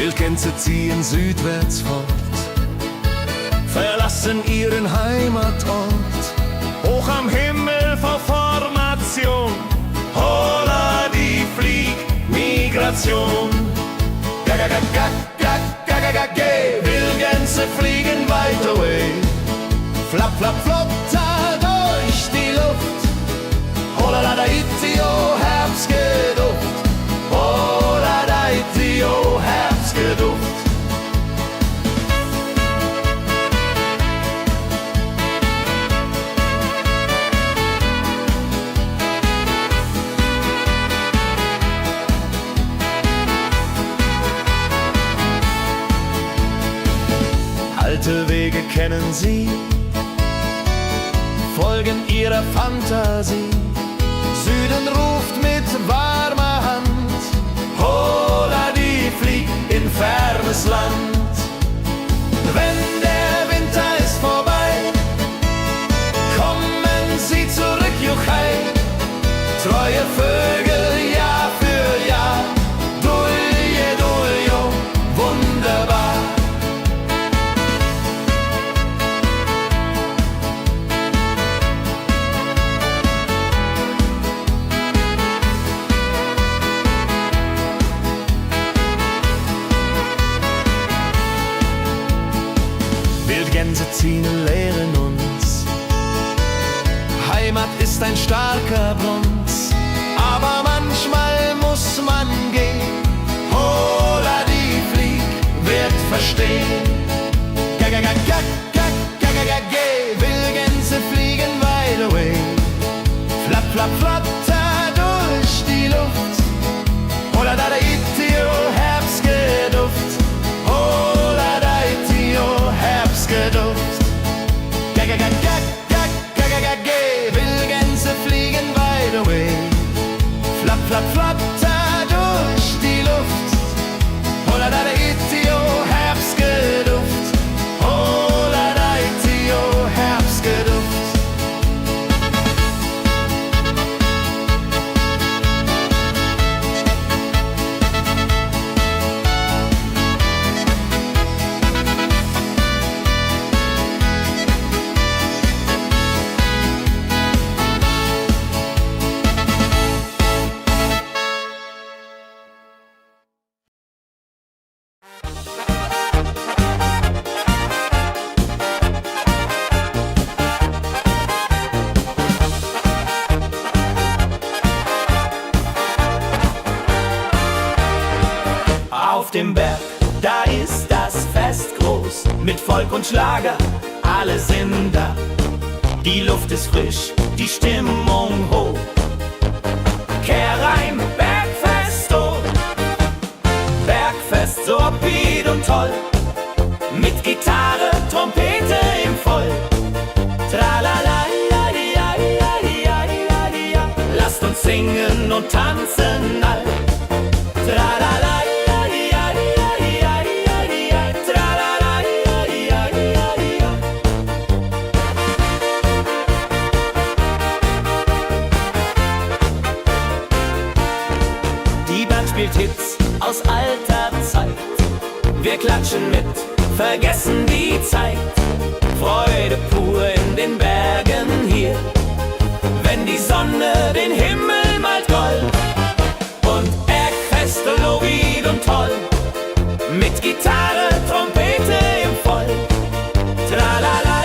Wildgänse ziehen südwärts fort, verlassen ihren Heimatort. Hoch am Himmel vor Formation, holla die Fliegmigration. Gag, Wildgänse fliegen weit away. Flap, flap, flop, da durch die Luft. Holla da itio, Herbstgeduft. Holla da itio, Herbstgeduft. Alte Wege kennen sie, folgen ihrer Fantasie. Süden ruft mit warmer Hand, holla die flieg in fernes Land. Wenn der Winter ist vorbei, kommen sie zurück, Juchai. Treue Vögel Jahr für Jahr, Dulje, Duljo, wunderbar. Wildgänse ziehen, lehren uns. Heimat ist ein starker Bronz, aber manchmal muss man gehen. Holla die Flieg wird verstehen. Wildgänse fliegen wide away. Flap, flap, flatter durch die Luft. Holla da itio, Herbstgeduft. Holla da itio, Herbstgeduft. Wildgänse fliegen wide away. Flap, flap, flatter durch die Luft. Holla da itio, Herbstgeduft. Holla da itio, Herbstgeduft. Auf dem Berg, da ist das Fest groß, mit Volk und Schlager, alle sind da. Die Luft ist frisch, die Stimmung hoch. Kehrreim, Bergfest, oh. Bergfest, so upbeat und toll. Mit Gitarre, Trompete im Voll. Tralala, lasst uns singen und tanzen all. Tralala. Spielt Hits aus alter Zeit. Wir klatschen mit, vergessen die Zeit. Freude pur in den Bergen hier, wenn die Sonne den Himmel malt gold. Und Bergfest, lobig und toll, mit Gitarre, Trompete im Voll. Tralala,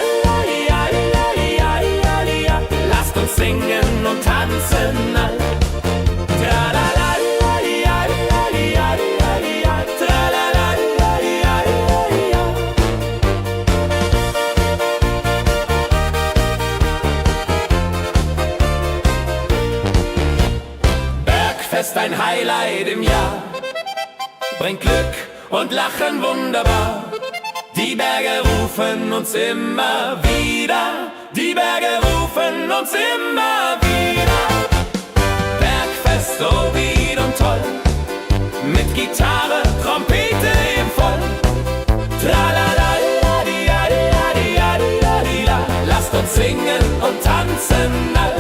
lasst uns singen und tanzen all. Tralala. Bergfest, ein Highlight im Jahr, bringt Glück und Lachen wunderbar. Die Berge rufen uns immer wieder, die Berge rufen uns immer wieder. Bergfest, so wied und toll, mit Gitarre, Trompete im Voll. Tralala, lasst uns singen und tanzen all.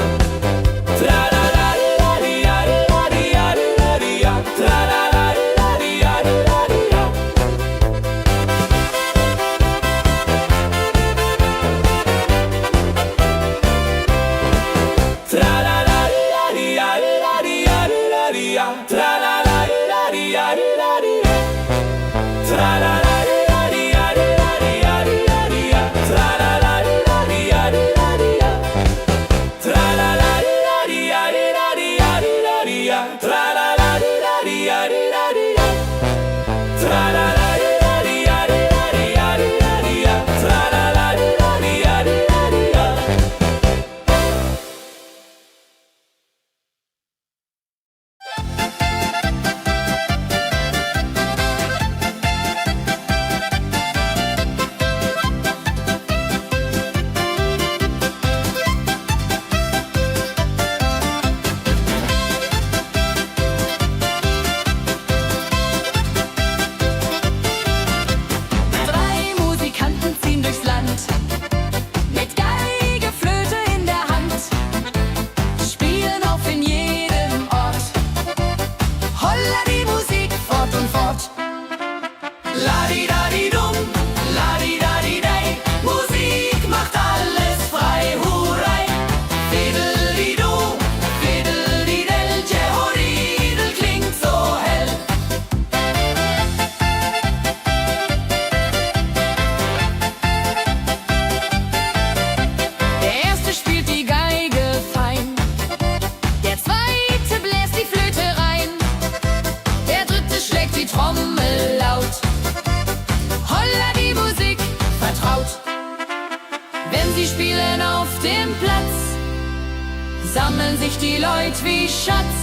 sammeln sich die Leute wie Schatz,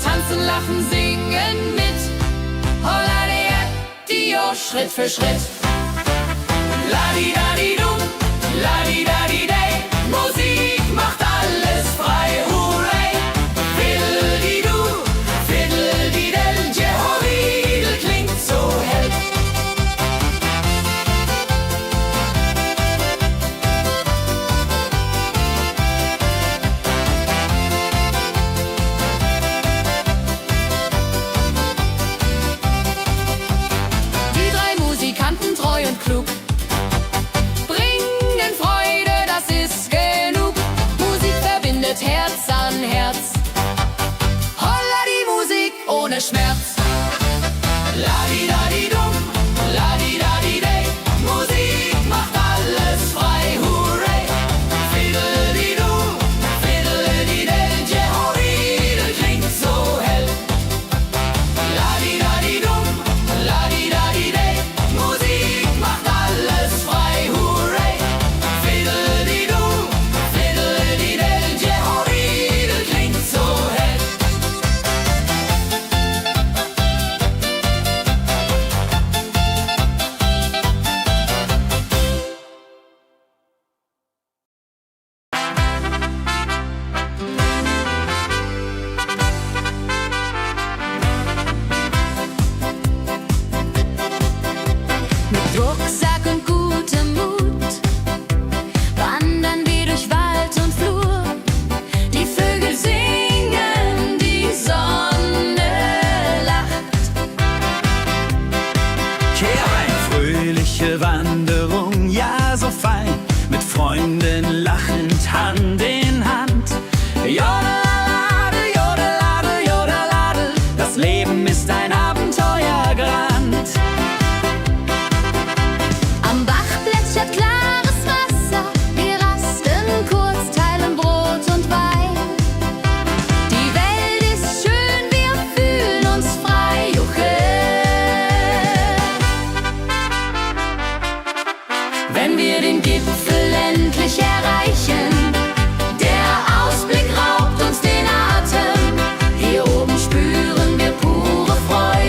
tanzen, lachen, singen mit. Holla Dio, Schritt für Schritt. Ladi-dadi-dum, ladi-dadi-day, Musik macht alles frei, hurray. Fiddle-di-du, fiddle-di-del, Jehoridel klingt so hell. Die drei Musikanten, treu und klug, bringen Freude, das ist genug. Musik verbindet Herz an Herz. Holla die Musik ohne Schmerz. Ladi-dadi-dum, ladi-dadi-day, Musik macht alles frei, hurray. Fiddle-di-du, fiddle-di-del, Jehoridel klingt so hell. Ladi-dadi-dum, ladi-dadi-day, Musik macht alles frei, hurray. Fiddle-di-du, fiddle-di-del, Jehoridel klingt so hell. Mit Rucksack und gutem Mut wandern wir durch Wald und Flur. Die Vögel singen, die Sonne lacht. Kehr ein, fröhliche Wanderung, ja so fein, mit Freunden lachend Hand in Hand. Jodeladel, jodeladel, jodeladel, das Leben ist ein Abenteuergrand. Am Bach plätschert klares Wasser, wir rasten kurz, teilen Brot und Wein. Die Welt ist schön, wir fühlen uns frei, juche. Wenn wir den Gipfel endlich erreichen, der Ausblick raubt uns den Atem. Hier oben spüren wir pure Freude.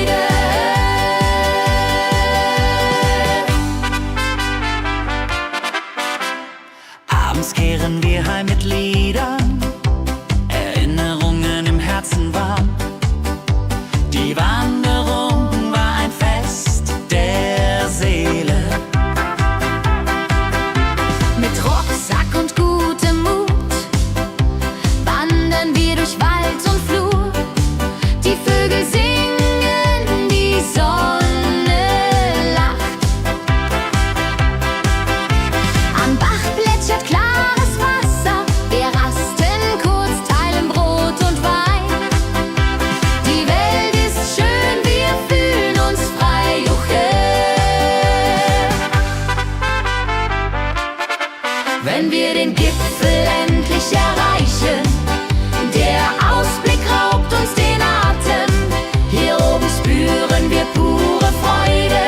spüren wir pure Freude.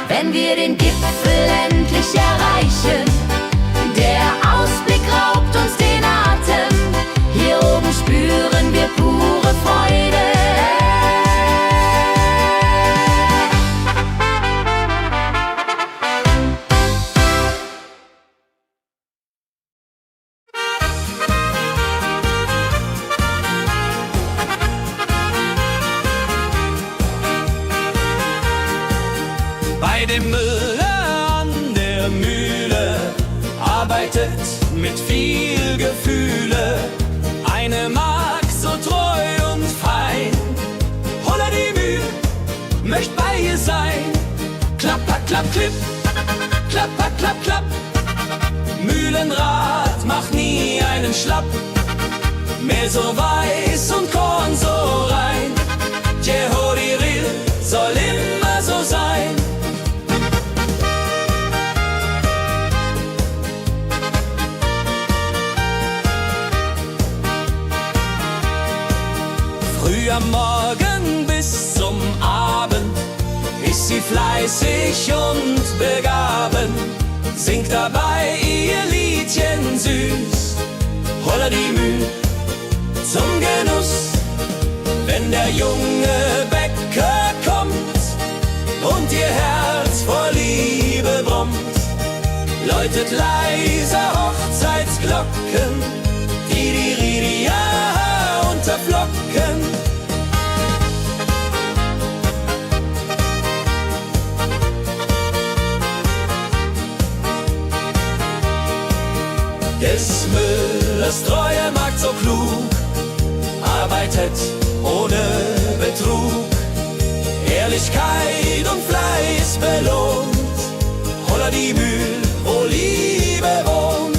Wenn wir den Gipfel endlich erreichen, der Ausblick raubt uns den Atem. Hier oben spüren wir pure Freude. Bei dem Müller an der Mühle arbeitet mit viel Gefühle eine Magd so treu und fein. Holla die Mühl, möcht bei ihr sein. Klapper, klapp, klipp, klapper, klapp, klapp. Mühlenrad macht nie einen Schlapp. Mehl so weiß und Korn so rein. Jehodiril soll immer so sein. Früh am Morgen bis zum Abend ist sie fleißig und begaben, singt dabei ihr Liedchen süß. Holla die Mühl zum Genuss, wenn der junge Bäcker kommt und ihr Herz vor Liebe brummt, läutet leise Hochzeitsglocken, die Ridia unterflocken. Des Müllers treue Magd so klug, arbeitet ohne Betrug, Ehrlichkeit und Fleiß belohnt. Holla die Mühl, wo Liebe wohnt.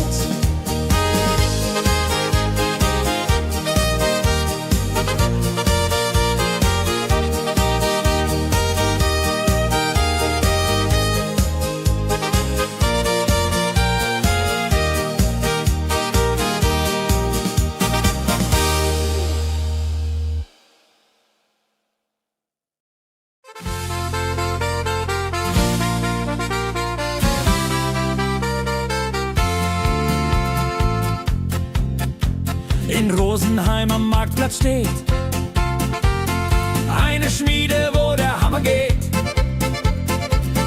In Rosenheim am Marktplatz steht eine Schmiede, wo der Hammer geht.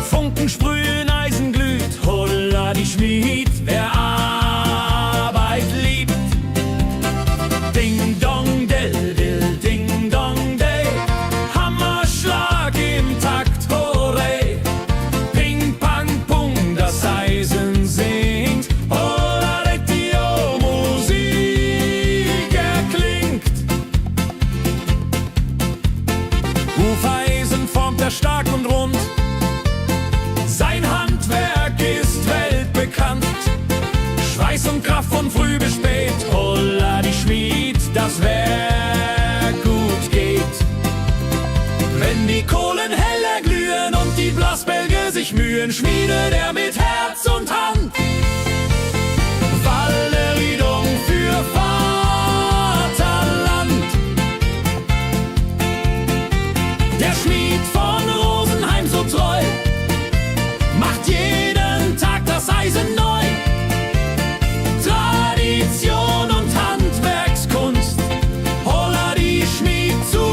Funken sprühen, Eisen glüht, holla die Schmied, wer Arbeit liebt. Ding dong del dill, ding dong day, Hammerschlag im Takt, hooray. Ping pang pung, das Eisen singt, holla retio, Musik erklingt. Hufeisen formt er stark und rund, sein Handwerk ist weltbekannt. Schweiß und Kraft von früh bis spät, holla die Schmied, das Werk gut geht. Wenn die Kohlen heller glühen und die Blasbälge sich mühen, schmiedet er mit Herz und Hand Walleriedung für Vaterland. Der Schmied von Rosenheim so treu macht jeden Tag das Eisen neu. Tradition und Handwerkskunst, holla die Schmied zu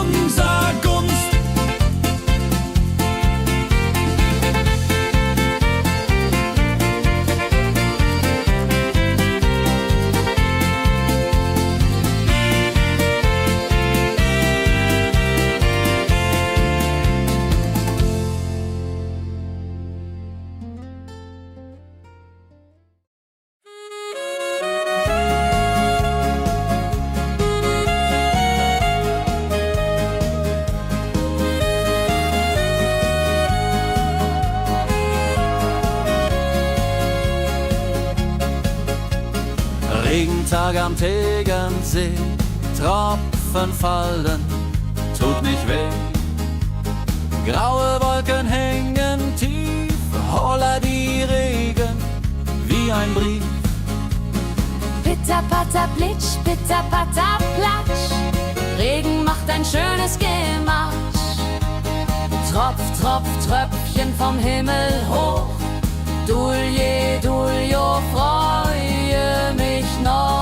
unser Gunst. Regentag am Tegernsee, Tropfen fallen, tut nicht weh. Graue Wolken hängen tief, holla die Regen wie ein Brief. Pitter, patter, plitsch, pitter, patter, platsch. Regen macht ein schönes Gematsch. Tropf, Tropf, Tröpfchen vom Himmel hoch. Dulje, Duljo, freue mich noch.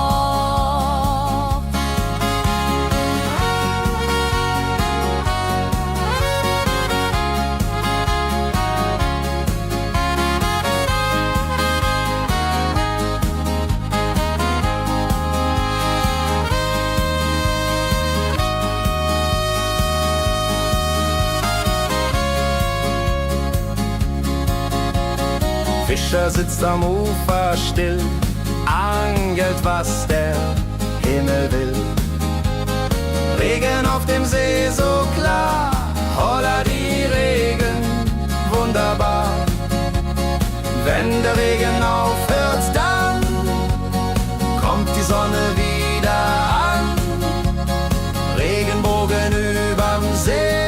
Fischer sitzt am Ufer still, angelt, was der Himmel will. Regen auf dem See so klar, holla die Regen, wunderbar. Wenn der Regen aufhört, dann kommt die Sonne wieder an. Regenbogen überm See.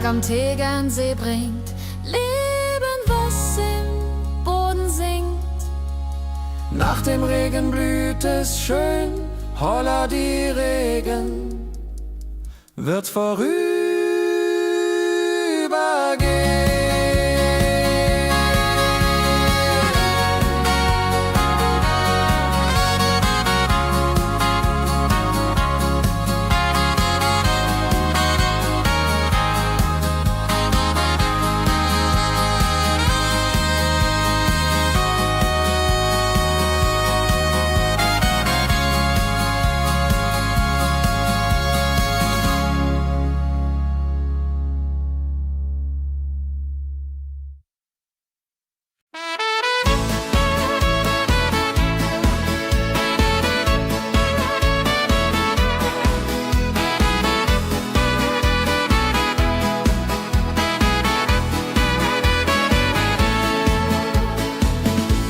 Am Tegernsee bringt Leben, was im Boden singt. Nach dem Regen blüht es schön, holla die Regen wird vorübergehen.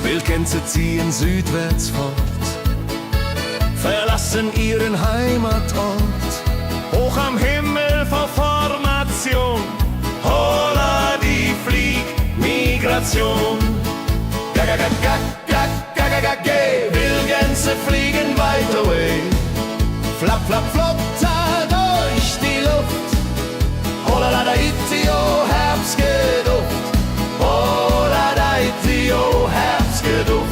Wildgänse ziehen südwärts fort, verlassen ihren Heimatort. Hoch am Himmel vor Formation, holla die Fliegmigration. Gag, Wildgänse fliegen weit away. Flap, flap, flop, da durch die Luft. Holla da itio, Herbstgeduft. Holla da itio, Herbstgeduft.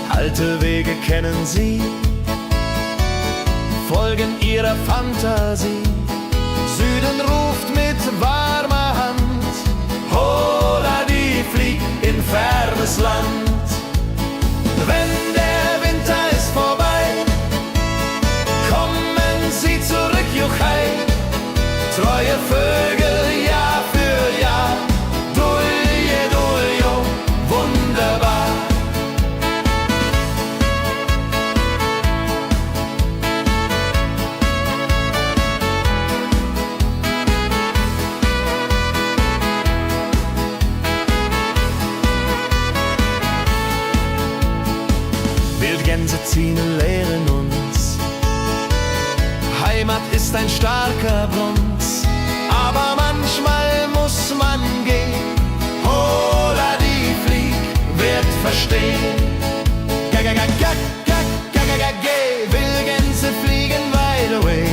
Alte Wege kennen sie, folgen ihrer Fantasie. Süden ruft mit warmer Hand, holla die flieg in fernes Land. Wenn der Winter ist vorbei, kommen sie zurück, Juchai. Treue Vögel, Jahr für Jahr, Dulje, Duljo, wunderbar. Wildgänse ziehen, lehren uns. Heimat ist ein starker Bronz, aber manchmal muss man gehen. Holla die Flieg wird verstehen. Wildgänse fliegen wide away.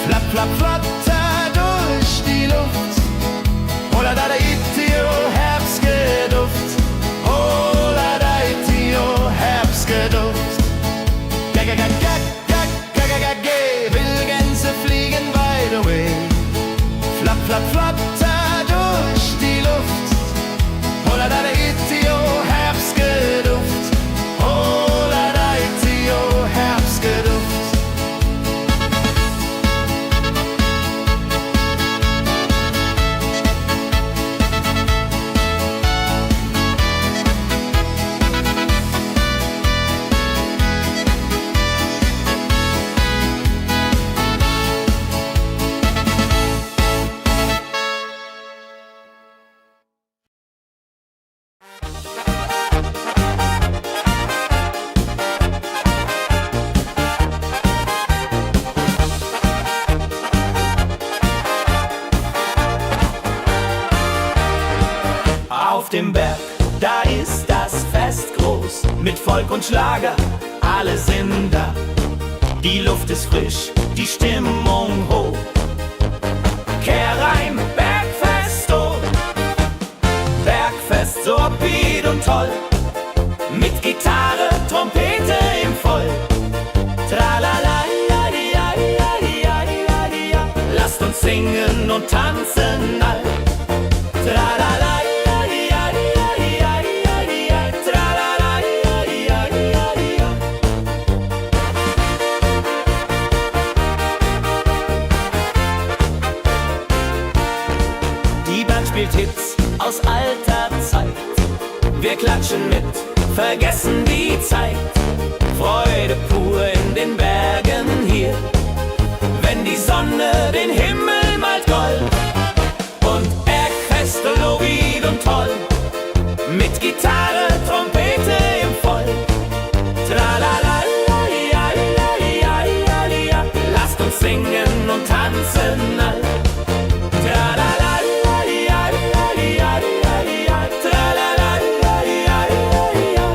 Flap, flap, flatter durch die Luft. Holla da itio, Herbstgeduft. Holla da itio, Herbstgeduft. Wildgänse fliegen wide away. Flap, flap, flatter durch die Luft. Holla da itio, Herbstgeduft. Holla da itio, Herbstgeduft. Auf dem Berg, da ist das Fest groß, mit Volk und Schlager, alle sind da. Die Luft ist frisch, die Stimmung hoch. Kehr rein, Bergfest, oh. Bergfest, so upbeat und toll, mit Gitarre, Trompete im Voll. Tralala, ja, ja, ja, ja, ja, ja. Lasst uns singen und tanzen all. Tralala, ja, ja, ja, ja, ja, ja. Tralala, ja, ja, ja, ja. Die Band spielt Hits aus alter Zeit. Wir klatschen mit, vergessen die Zeit. Freude pur in den Bergen hier, wenn die Sonne den Himmel malt gold. Und Bergfest, Lovid und toll, mit Gitarre, Trompete im Voll. Tralala, ja, ja, ja, ja, ja. Lasst uns singen und tanzen all. Tralala, ja, ja, ja, ja, ja. Tralala, ja, ja, ja, ja.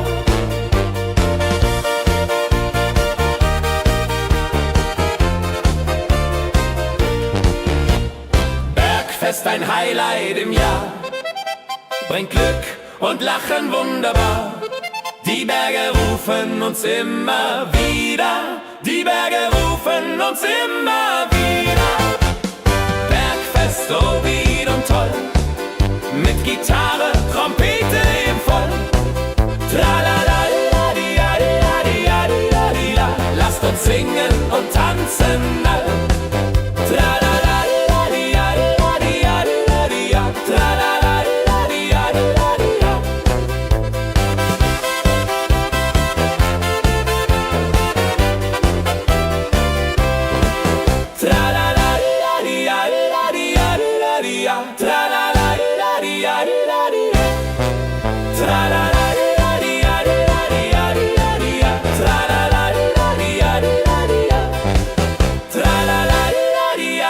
Bergfest, ein Highlight im Jahr, bringt Glück und Lachen wunderbar. Die Berge rufen uns immer wieder, die Berge rufen uns immer wieder. Bergfest, so wied und toll, mit Gitarre, Trompete im Voll. Tralala, ja, ja, ja, ja, ja. Lasst uns singen und tanzen all. Tralala, ja, ja, ja, ja, ja. Tralala, ja, ja, ja. Tralala, ja, ja, ja, ja. Tralala, ja, ja, ja. Tralala, ja, ja, ja. Tralala, ja, ja,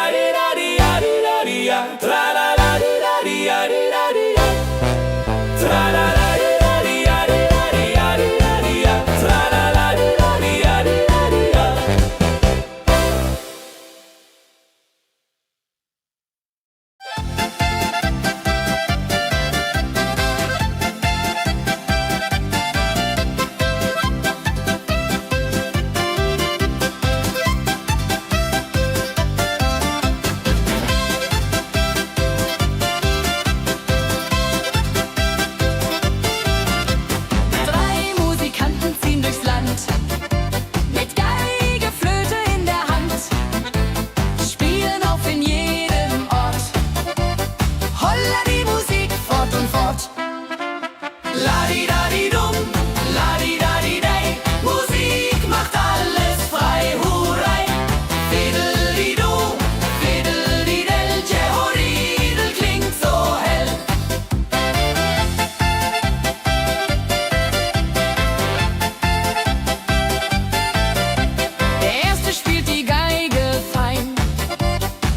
ja. Tralala, ja, ja, ja. Tralala, ja, ja, ja. Tralala, ja, ja, ja. Tralala, ja, ja, ja. Drei Musikanten ziehen durchs Land, mit Geige, Flöte in der Hand, spielen auf in jedem Ort. Holla die Musik fort und fort. Ladi-dadi-dum, ladi-dadi-dei, Musik macht alles frei, hurray. Fiddeli-du, fiddeli-del, Jehoridel klingt so hell. Der erste spielt die Geige fein,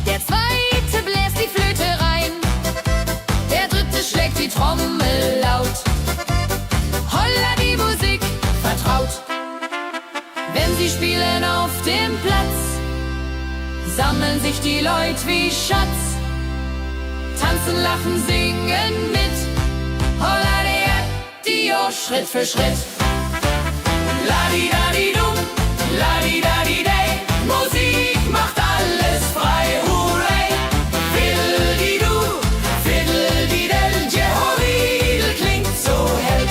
der zweite bläst die Flöte rein, der dritte schlägt die Trommel laut. Holla die Musik vertraut. Wenn sie spielen auf dem Platz, sammeln sich die Leute wie Schatz, tanzen, lachen, singen mit. Holla der Dio, Schritt für Schritt. Ladi-dadi-dum, ladi-dadi-dei, Musik macht alles frei, hurray. Fiddeli-du, fiddeli-del, Jehoridel klingt so hell.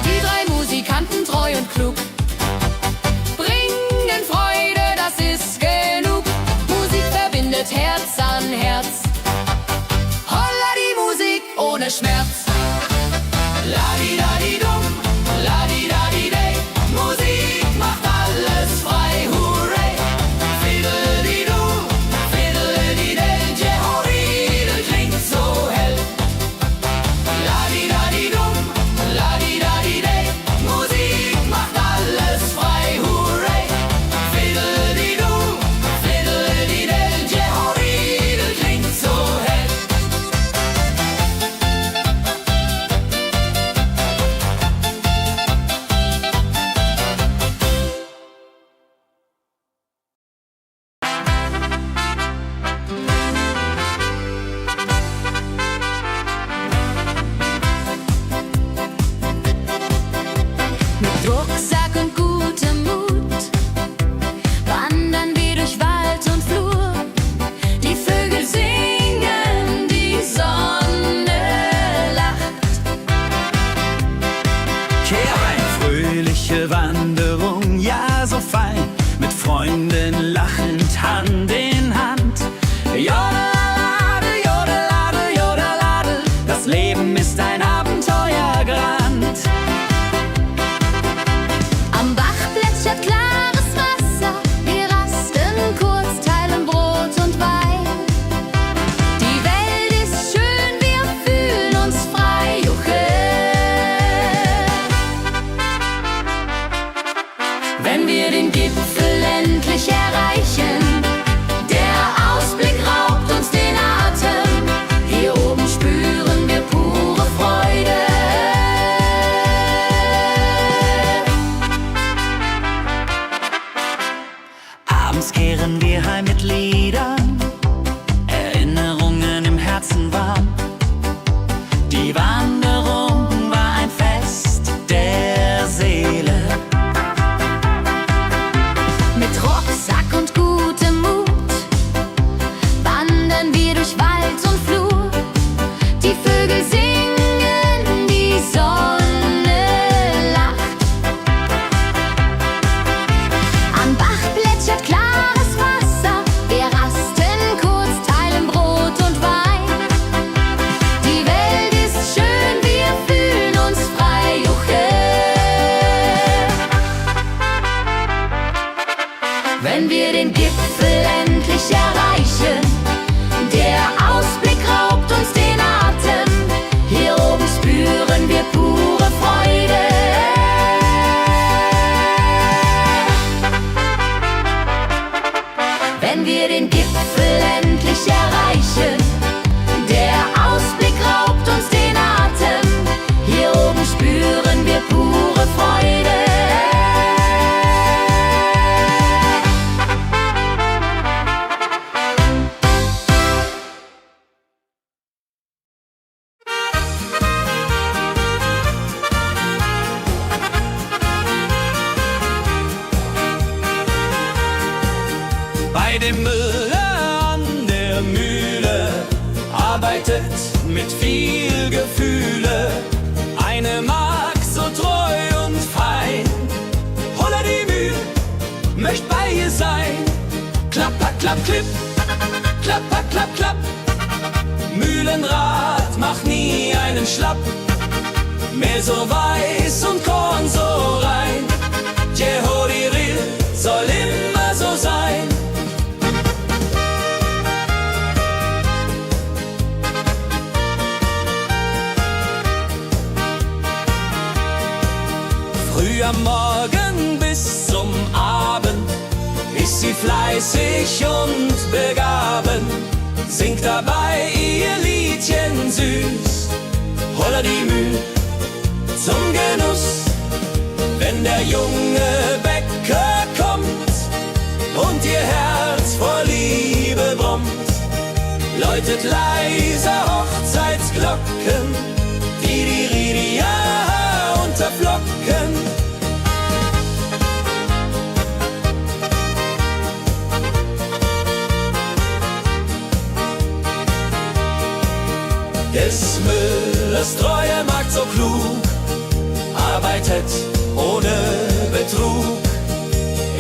Die drei Musikanten, treu und klug, Abends kehren wir heim mit Liedern, Erinnerungen im Herzen warm. Die Wanderung war ein Fest der Seele. Mit Rucksack und gutem Mut wandern wir durch Wald und Flur. Die Vögel singen, die Sonne lacht. Am Bach plätschert klares Wasser. Wir rasten kurz, teilen Brot und Wein. Die Welt ist schön, wir fühlen uns frei. Juche. Wenn wir den Gipfel endlich erreichen, der Ausblick raubt uns den Atem. Hier oben spüren wir pure Freude. Wenn wir den Gipfel endlich erreichen, der Ausblick raubt uns den Atem. Hier oben spüren wir pure Freude. Bei dem Müller an der Mühle arbeitet mit viel Gefühle eine Magd so treu und fein. Holla die Mühl, möcht bei ihr sein. Klapper, klapp, klipp, klapper, klapp, klapp. Mühlenrad macht nie einen Schlapp. Mehl so weiß und Korn so rein. Jehodiril soll immer so sein. Früh am Morgen bis zum Abend ist sie fleißig und begaben, singt dabei ihr Liedchen süß. Holla die Mühl zum Genuss, wenn der junge Bäcker kommt und ihr Herz vor Liebe brummt, läutet leiser Hochzeitsglocken, die Ridia unterflocken. Des Müllers treue Magd so klug, arbeitet ohne Betrug,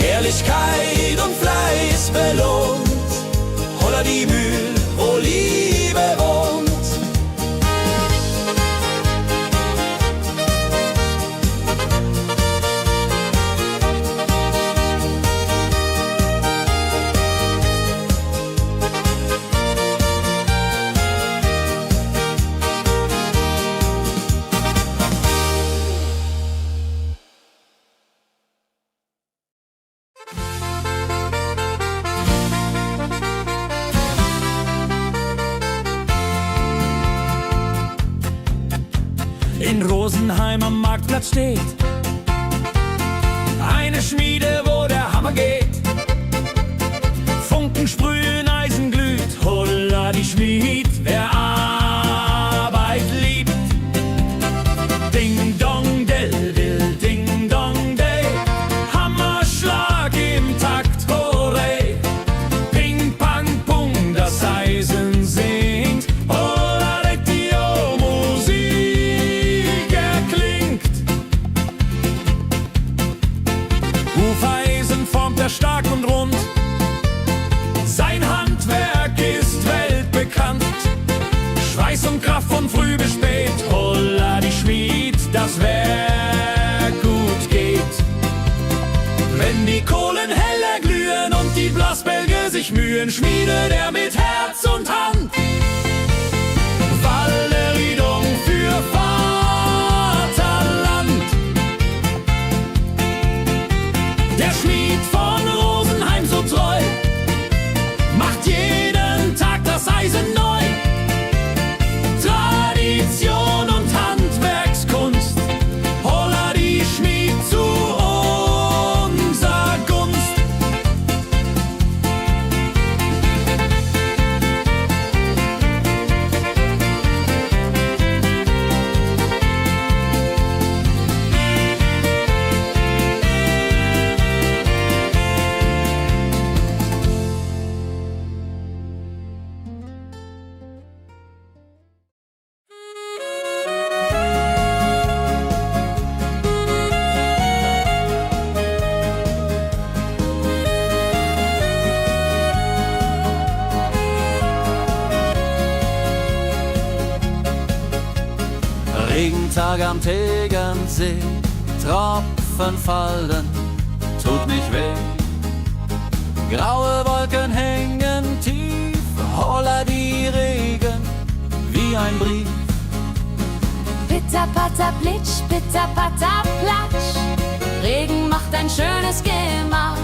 Ehrlichkeit und Fleiß belohnt. Holla die Mühl, wo Liebe wohnt. In Rosenheim am Marktplatz steht eine Schmiede, wo der Hammer geht. Funken sprühen, Eisen glüht, holla die Schmied, wer Arbeit liebt. Ding dong del dill, ding dong day, Hammerschlag im Takt, hooray. Ping pang pung, das Eisen singt, holla die Musik erklingt. Hufeisen formt er stark und rund, sein Handwerk ist weltbekannt. Schweiß und Kraft von früh bis spät, holla die Schmied, das Werk gut geht. Wenn die Kohlen heller glühen und die Blasbälge sich mühen, schmiedet er mit Herz und Hand Walleridung für Vaterland. Der Schmied von Rosenheim so treu macht jeden Tag das Eisen neu. Tradition und Handwerkskunst, holla die Schmied zu unser Gunst. Regentag am Tegernsee, Tropfen fallen, tut nicht weh. Graue Wolken hängen tief, holla die Regen wie ein Brief. Pitter, patter, plitsch, pitter, patter, platsch. Regen macht ein schönes Gematsch.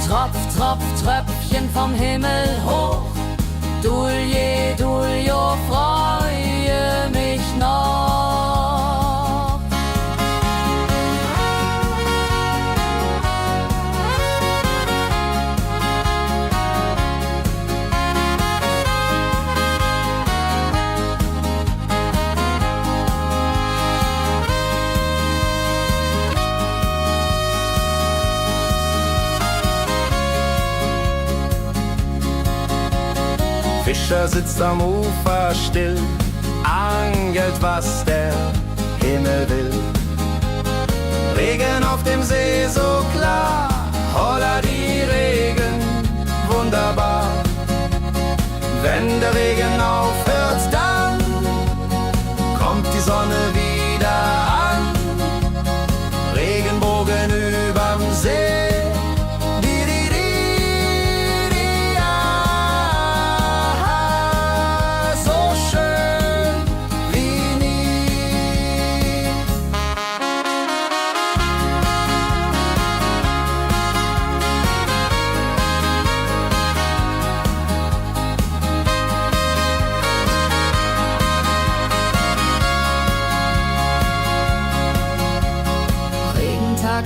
Tropf, Tropf, Tröpfchen vom Himmel hoch. Dulje, Duljo, freue mich noch. Fischer sitzt am Ufer still, angelt, was der Himmel will. Regen auf dem See so klar, holla die Regen, wunderbar. Wenn der Regen aufhört, dann kommt die Sonne wieder an. Regenbogen überm See.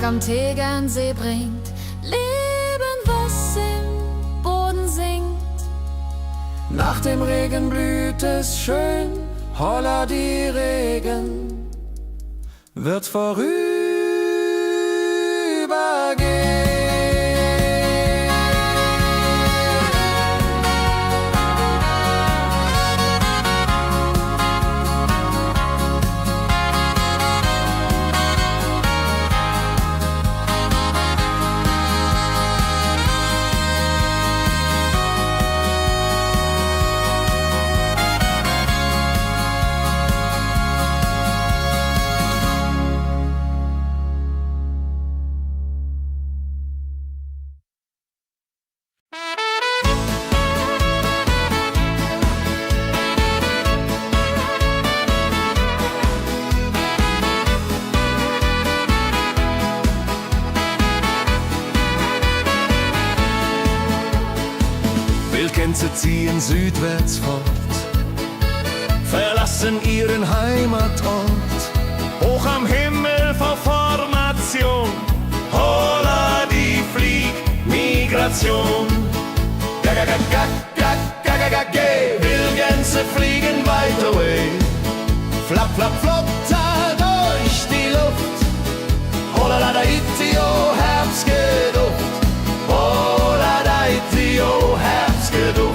Am Tegernsee bringt Leben, was im Boden singt. Nach dem Regen blüht es schön, holla die Regen wird vorübergehen. Wildgänse ziehen südwärts fort, verlassen ihren Heimatort. Hoch am Himmel vor Formation, holla die Fliegmigration. Wildgänse fliegen weit away, flapp, flapp, flotter durch die Luft. Holla da itio, Herbstgeduft. Holla da itio, Herbstgeduft.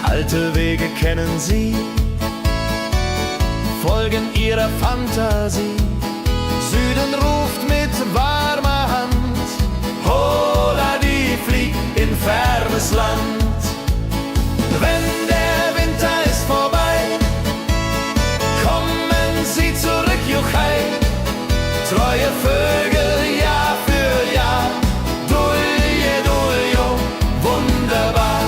Alte Wege kennen sie, folgen ihrer Fantasie. Süden ruft mit warmer Hand, holla die flieg in fernes Land. Wenn der Winter ist vorbei, kommen sie zurück, Juchai. Treue Vögel Jahr für Jahr, Dulje, Duljo, wunderbar.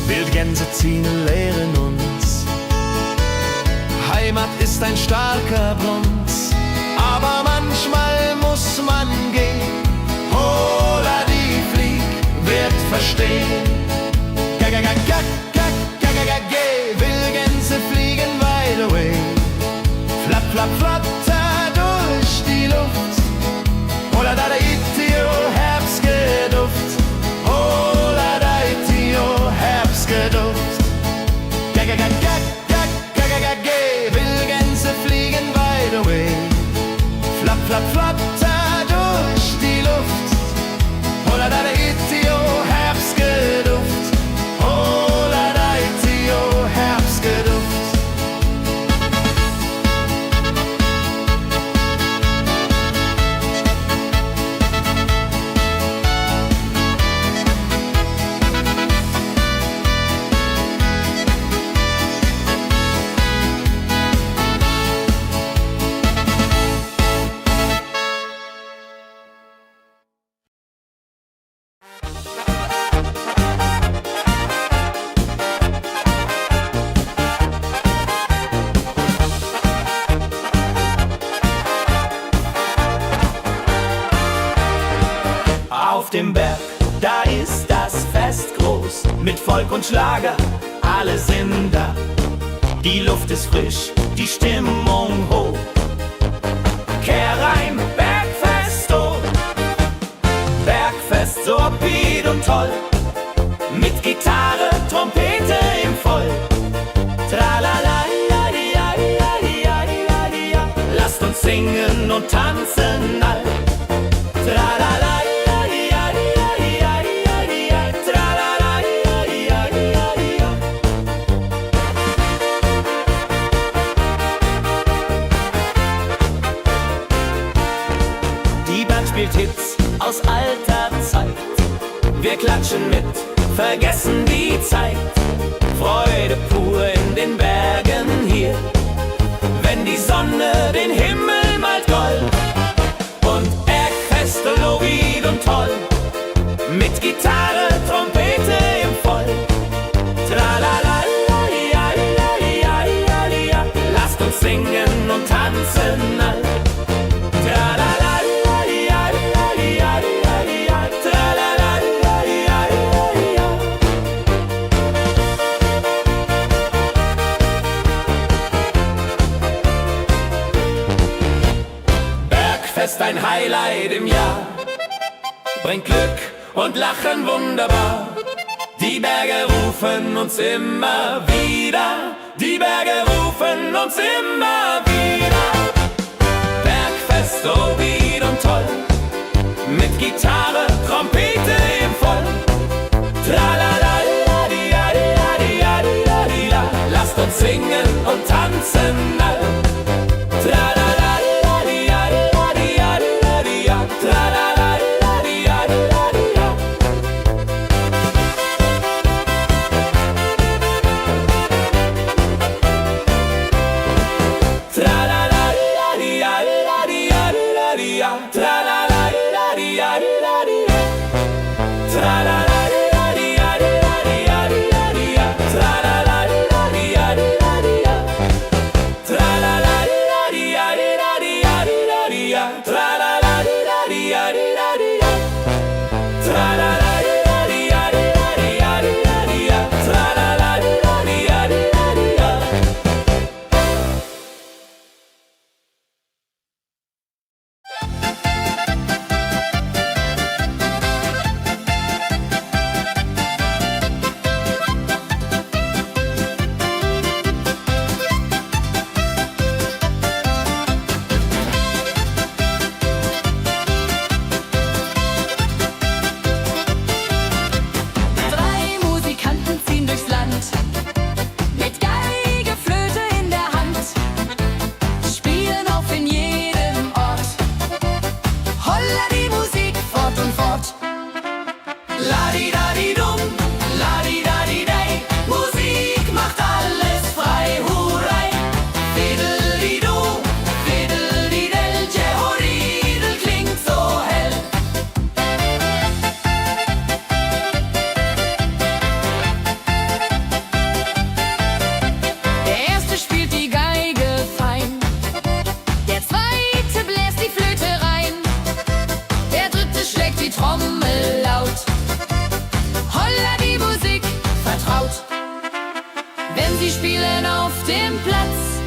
Wildgänse ziehen, lehren uns. Heimat ist ein starker Bronz, aber manchmal muss man gehen. Holla die Flieg wird verstehen. Wildgänse fliegen wide away, flapp, flapp, flatter durch die Luft. Holla da itio, Herbstgeduft. Holla da itio, Herbstgeduft. Auf dem Berg, da ist das Fest groß, mit Volk und Schlager, alle sind da. Die Luft ist frisch, die Stimmung hoch. Kehr rein, Bergfest, oh. Bergfest, so upbeat und toll. Mit Gitarre, Trompete im Voll. Tralala, ja, ja, ja, ja, ja, ja. Lasst uns singen und tanzen all. Tralala, ja, ja, ja, ja, ja, ja. Tralala, ja, ja, ja, ja. Die Band spielt Hits aus alter Zeit. Wir klatschen mit, vergessen die Zeit. Freude pur in den Bergen hier, wenn die Sonne den Himmel malt gold. Und Bergfest, Lovid und toll, mit Gitarre, Trompete im Voll. Tralala, ja, ja, ja, ja, ja. Lasst uns singen und tanzen all. Tralala, ja, ja, ja, ja, ja. Tralala, ja, ja, ja, ja. Bergfest, ein Highlight im Jahr, bringt Glück und Lachen wunderbar. Die Berge rufen uns immer wieder, die Berge rufen uns immer wieder. Bergfest, so wied und toll, mit Gitarre, Trompete im Voll. Tralala, di, ja, di, ja, di, ja, di, ja. Lasst uns singen und tanzen all. Tralala, di, ja, di, ja, di, ja. Tralala, di, ja, di, ja. Tralala, di, ja, di, ja. Tralala, di, ja, di, ja. Tralala, di, ja, di, ja. Tralala, di, ja, di, ja. Tralala, di, ja, di, ja. Tralala, di, ja, di, ja. Tralala, di, ja, di, ja. Tralala, di, ja, di, ja. Drei Musikanten ziehen durchs Land, mit Geige, Flöte in der Hand, spielen auf in jedem Ort. Holla die Musik fort und fort. Ladi-dadi-dum, ladi-dadi-dei, Musik macht alles frei, hurray. Fiddeli-du, fiddeli-del, Jehoridel klingt so hell. Der erste spielt die Geige fein, der zweite bläst die Flöte rein, der dritte schlägt die Trommel laut. Holla die Musik vertraut. Wenn sie spielen auf dem Platz,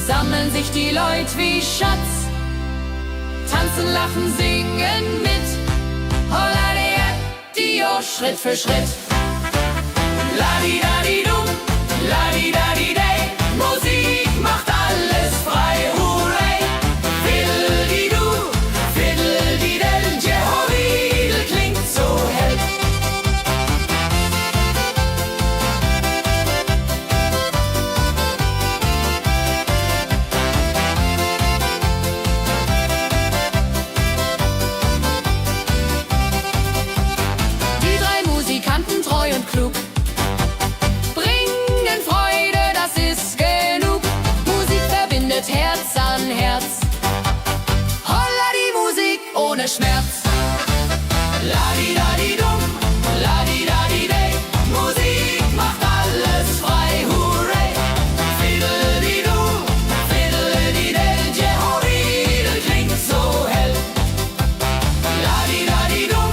sammeln sich die Leute wie Schatz, tanzen, lachen, singen mit. Holla der Dio, Schritt für Schritt. Ladi-dadi-dum, ladi-dadi-dei, Musik macht alles frei, hurray. Fiddeli-du, fiddeli-del, Jehoridel klingt so hell. Die drei Musikanten, treu und klug, bringen Freude, das ist genug. Musik verbindet Herz an Herz. Holla die Musik ohne Schmerz. Ladi-dadi-dum, ladi-dadi-dei, Musik macht alles frei, hurray. Fiddeli-du, fiddeli-del, Jehoridel klingt so hell. Ladi-dadi-dum,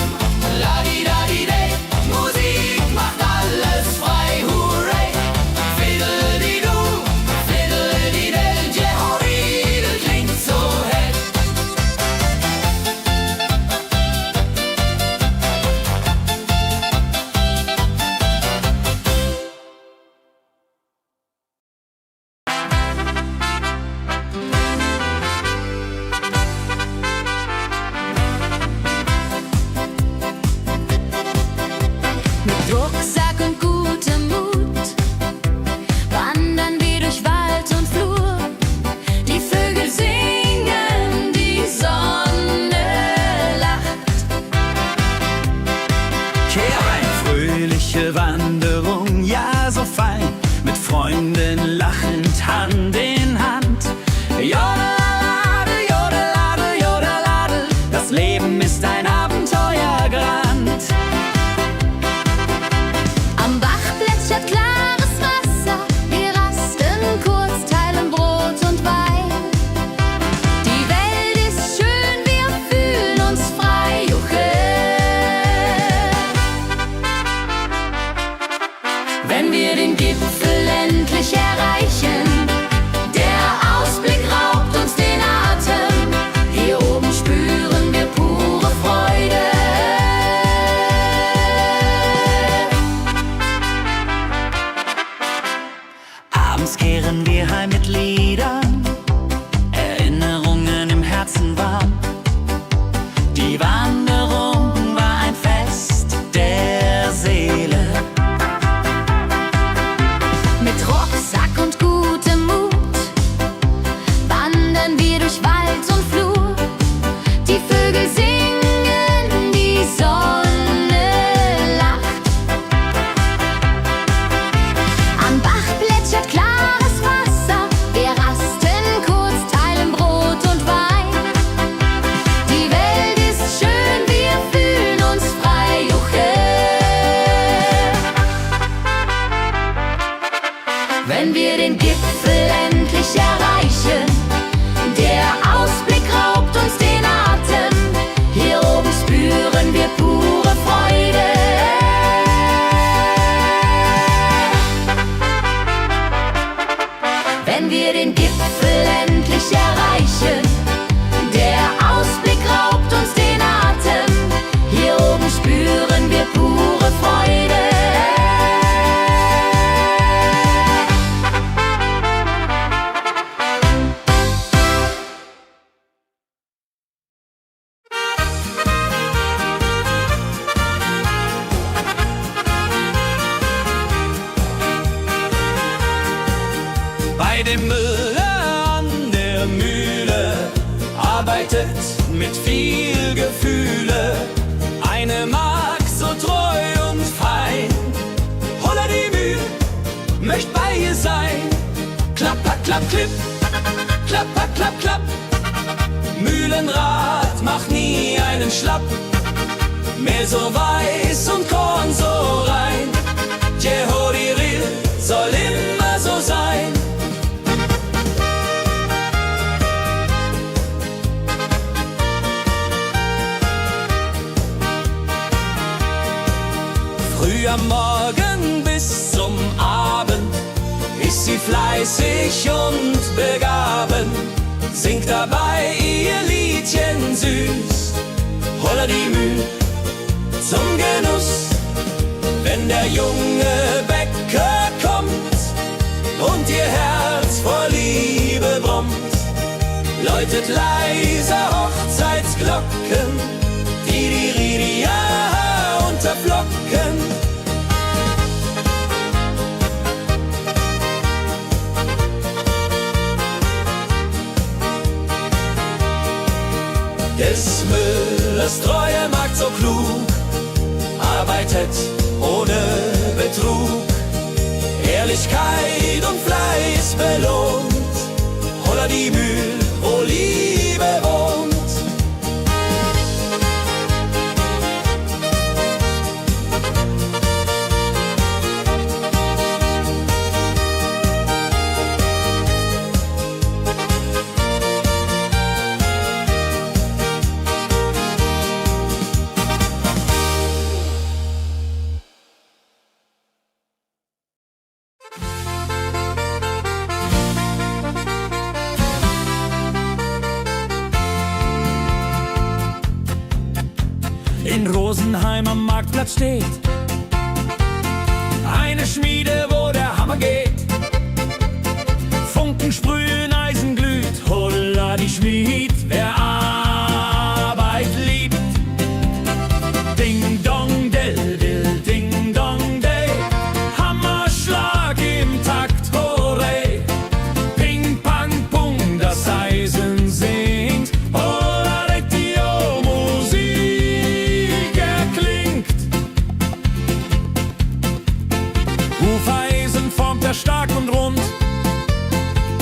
arbeitet mit viel Gefühle. Eine Magd so treu und fein. Holla die Mühl, möcht bei ihr sein. Klapper, klapp, klipp, klapper, klapp, klapp. Mühlenrad macht nie einen Schlapp. Mehl so weiß und Korn so rein. Jehodiril soll immer so sein. Früh am Morgen bis zum Abend ist sie fleißig und begaben, singt dabei ihr Liedchen süß. Holla die Mühl zum Genuss, wenn der junge Bäcker kommt und ihr Herz vor Liebe brummt, läutet leiser Hochzeitsglocken, die Ridia unterflocken. Des Müllers treue Magd so klug, arbeitet ohne Betrug, Ehrlichkeit und Fleiß belohnt. Holla die Mühl, wo Liebe wohnt. In Rosenheim am Marktplatz steht eine Schmiede, wo der Hammer geht. Funken sprühen, Eisen glüht, holla die Schmied, wer Arbeit liebt. Ding dong del dill, ding dong day, Hammerschlag im Takt, hurray. Ping pang pung, das Eisen singt, holla die Musik erklingt. Hufeisen formt er stark und rund,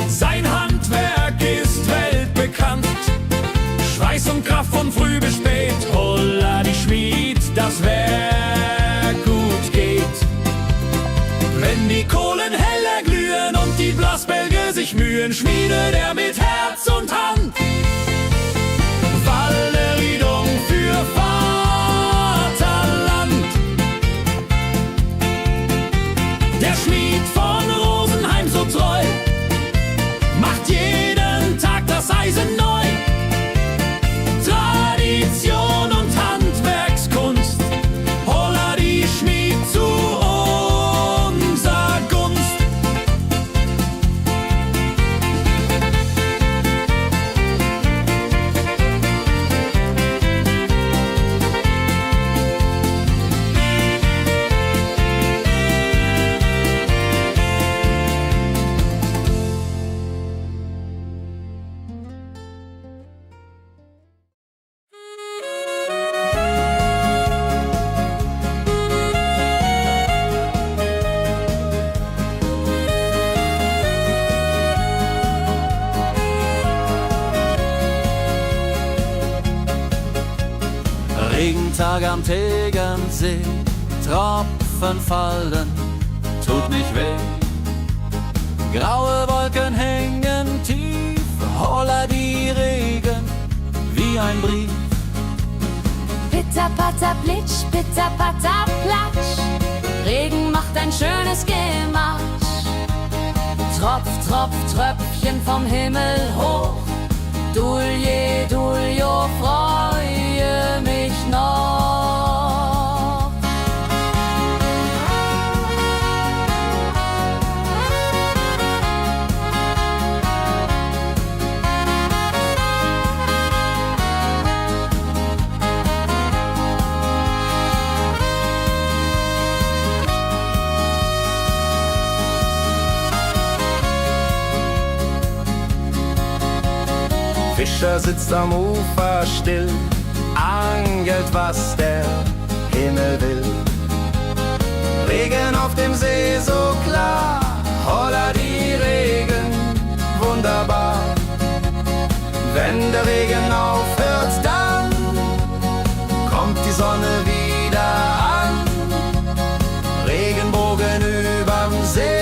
sein Handwerk ist weltbekannt. Schweiß und Kraft von früh bis spät, holla die Schmied, das Werk gut geht. Wenn die Kohlen heller glühen und die Blasbälge sich mühen, schmiedet er mit Herz und Hand Walleriedung für Vaterland. Der Schmied von Rosenheim so treu macht jeden Tag das Eisen neu. Tradition und Handwerkskunst, holla die Schmied zu unser Gunst. Regentag am Tegernsee, Tropfen fallen, tut nicht weh. Graue Wolken hängen tief, holla die Regen wie ein Brief. Pitter, patter, plitsch, pitter, patter, platsch. Regen macht ein schönes Gematsch. Tropf, Tropf, Tröpfchen vom Himmel hoch. Dulje, Duljo, freue mich noch. Fischer sitzt am Ufer still, angelt, was der Himmel will. Regen auf dem See so klar, holla die Regen, wunderbar. Wenn der Regen aufhört, dann kommt die Sonne wieder an. Regenbogen überm See.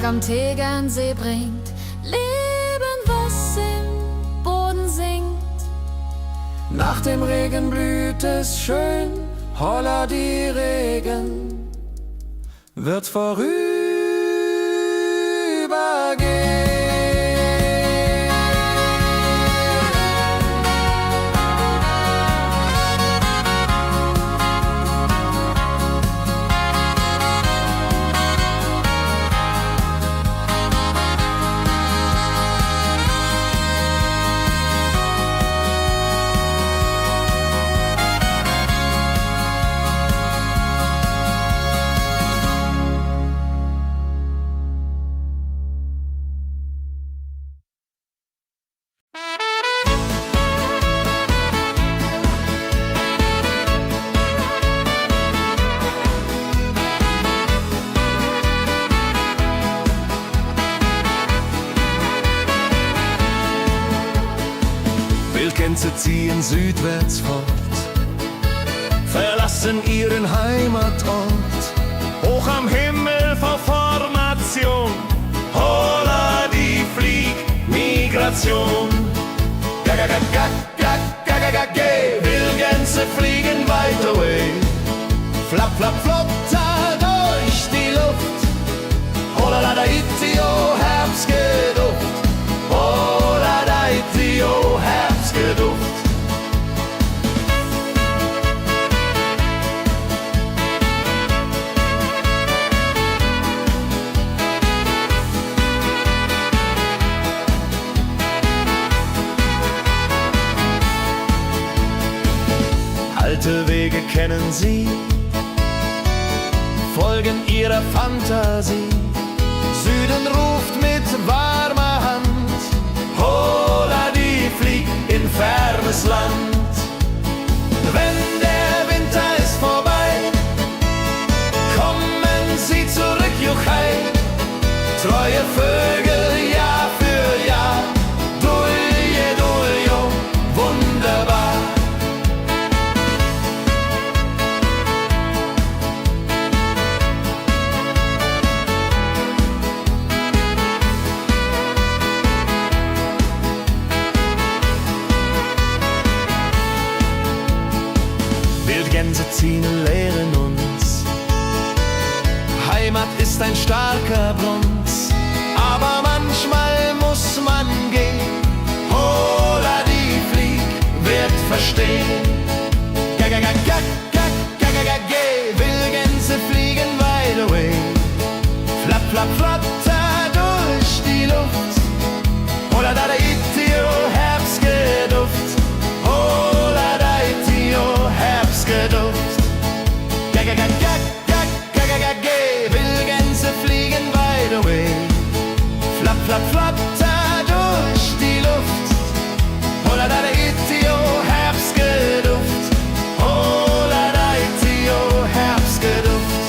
Am Tegernsee bringt Leben, was im Boden sinkt. Nach dem Regen blüht es schön, holla die Regen wird vorübergehen. Wildgänse ziehen südwärts fort, verlassen ihren Heimatort. Hoch am Himmel vor Formation, holla die Fliegmigration. Gag, Wildgänse fliegen weit away. Flap, flap, flop, da durch die Luft. Holla da itio, Herbstgeduft. Holla da itio, Herbstgeduft. Alte Wege kennen sie, folgen ihrer Fantasie. Süden ruft mit warmer Hand, holla die flieg in fernes Land. Wenn der Winter ist vorbei, kommen sie zurück, Juchai. Treue Vögel Jahr für Jahr, dulje, duljo, wunderbar. Wildgänse ziehen, lehren uns. Heimat ist ein starker Brunz, aber manchmal muss man gehen. Holla die Flieg wird verstehen. Wildgänse fliegen wide away. Flap, flap, flatter durch die Luft. Holla da itio, Herbstgeduft. Holla da itio, Herbstgeduft. Wildgänse fliegen wide away. Flap, flap, flatter durch die Luft. Holla da itio, Herbstgeduft. Holla da itio, Herbstgeduft.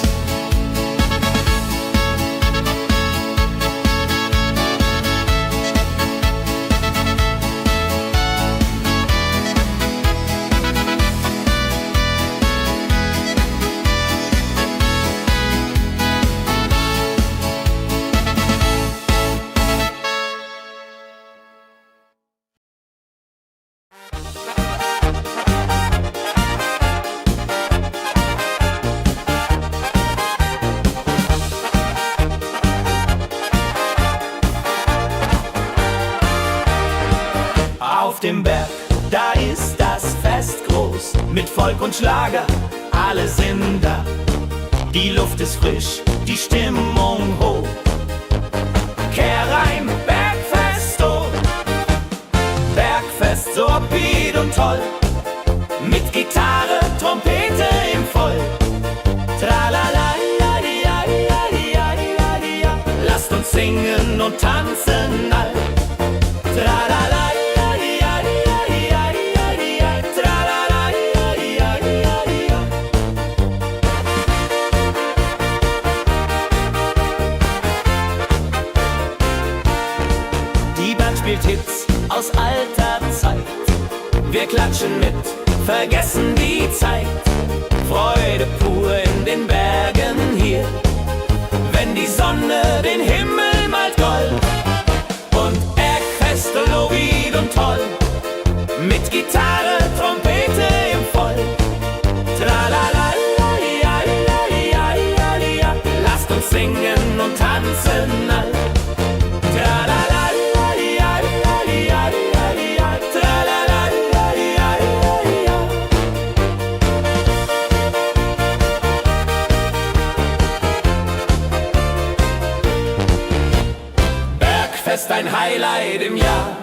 mit Volk und Schlager, alle sind da. Die Luft ist frisch, die Stimmung hoch. Kehrreim, Bergfest, oh. Bergfest, so upbeat und toll. Mit Gitarre, Trompete im Voll. Tralala, ja, ja, ja, ja, ja, ja. Lasst uns singen und tanzen all. Tralala, ja, ja, ja, ja, ja, ja. Tralala, ja, ja, ja, ja. Die Band spielt Hits aus alter Zeit. Wir klatschen mit, vergessen die Zeit. Freude pur in den Bergen hier, wenn die Sonne den Himmel malt gold. Und Bergfest, Lovid und toll, mit Gitarre, Trompete im Voll. Tralala, ja, ja, ja, ja, ja. Lasst uns singen und tanzen all. Tralala, ja, ja, ja, ja, ja. Tralala, ja, ja, ja. Bergfest, ein Highlight im Jahr,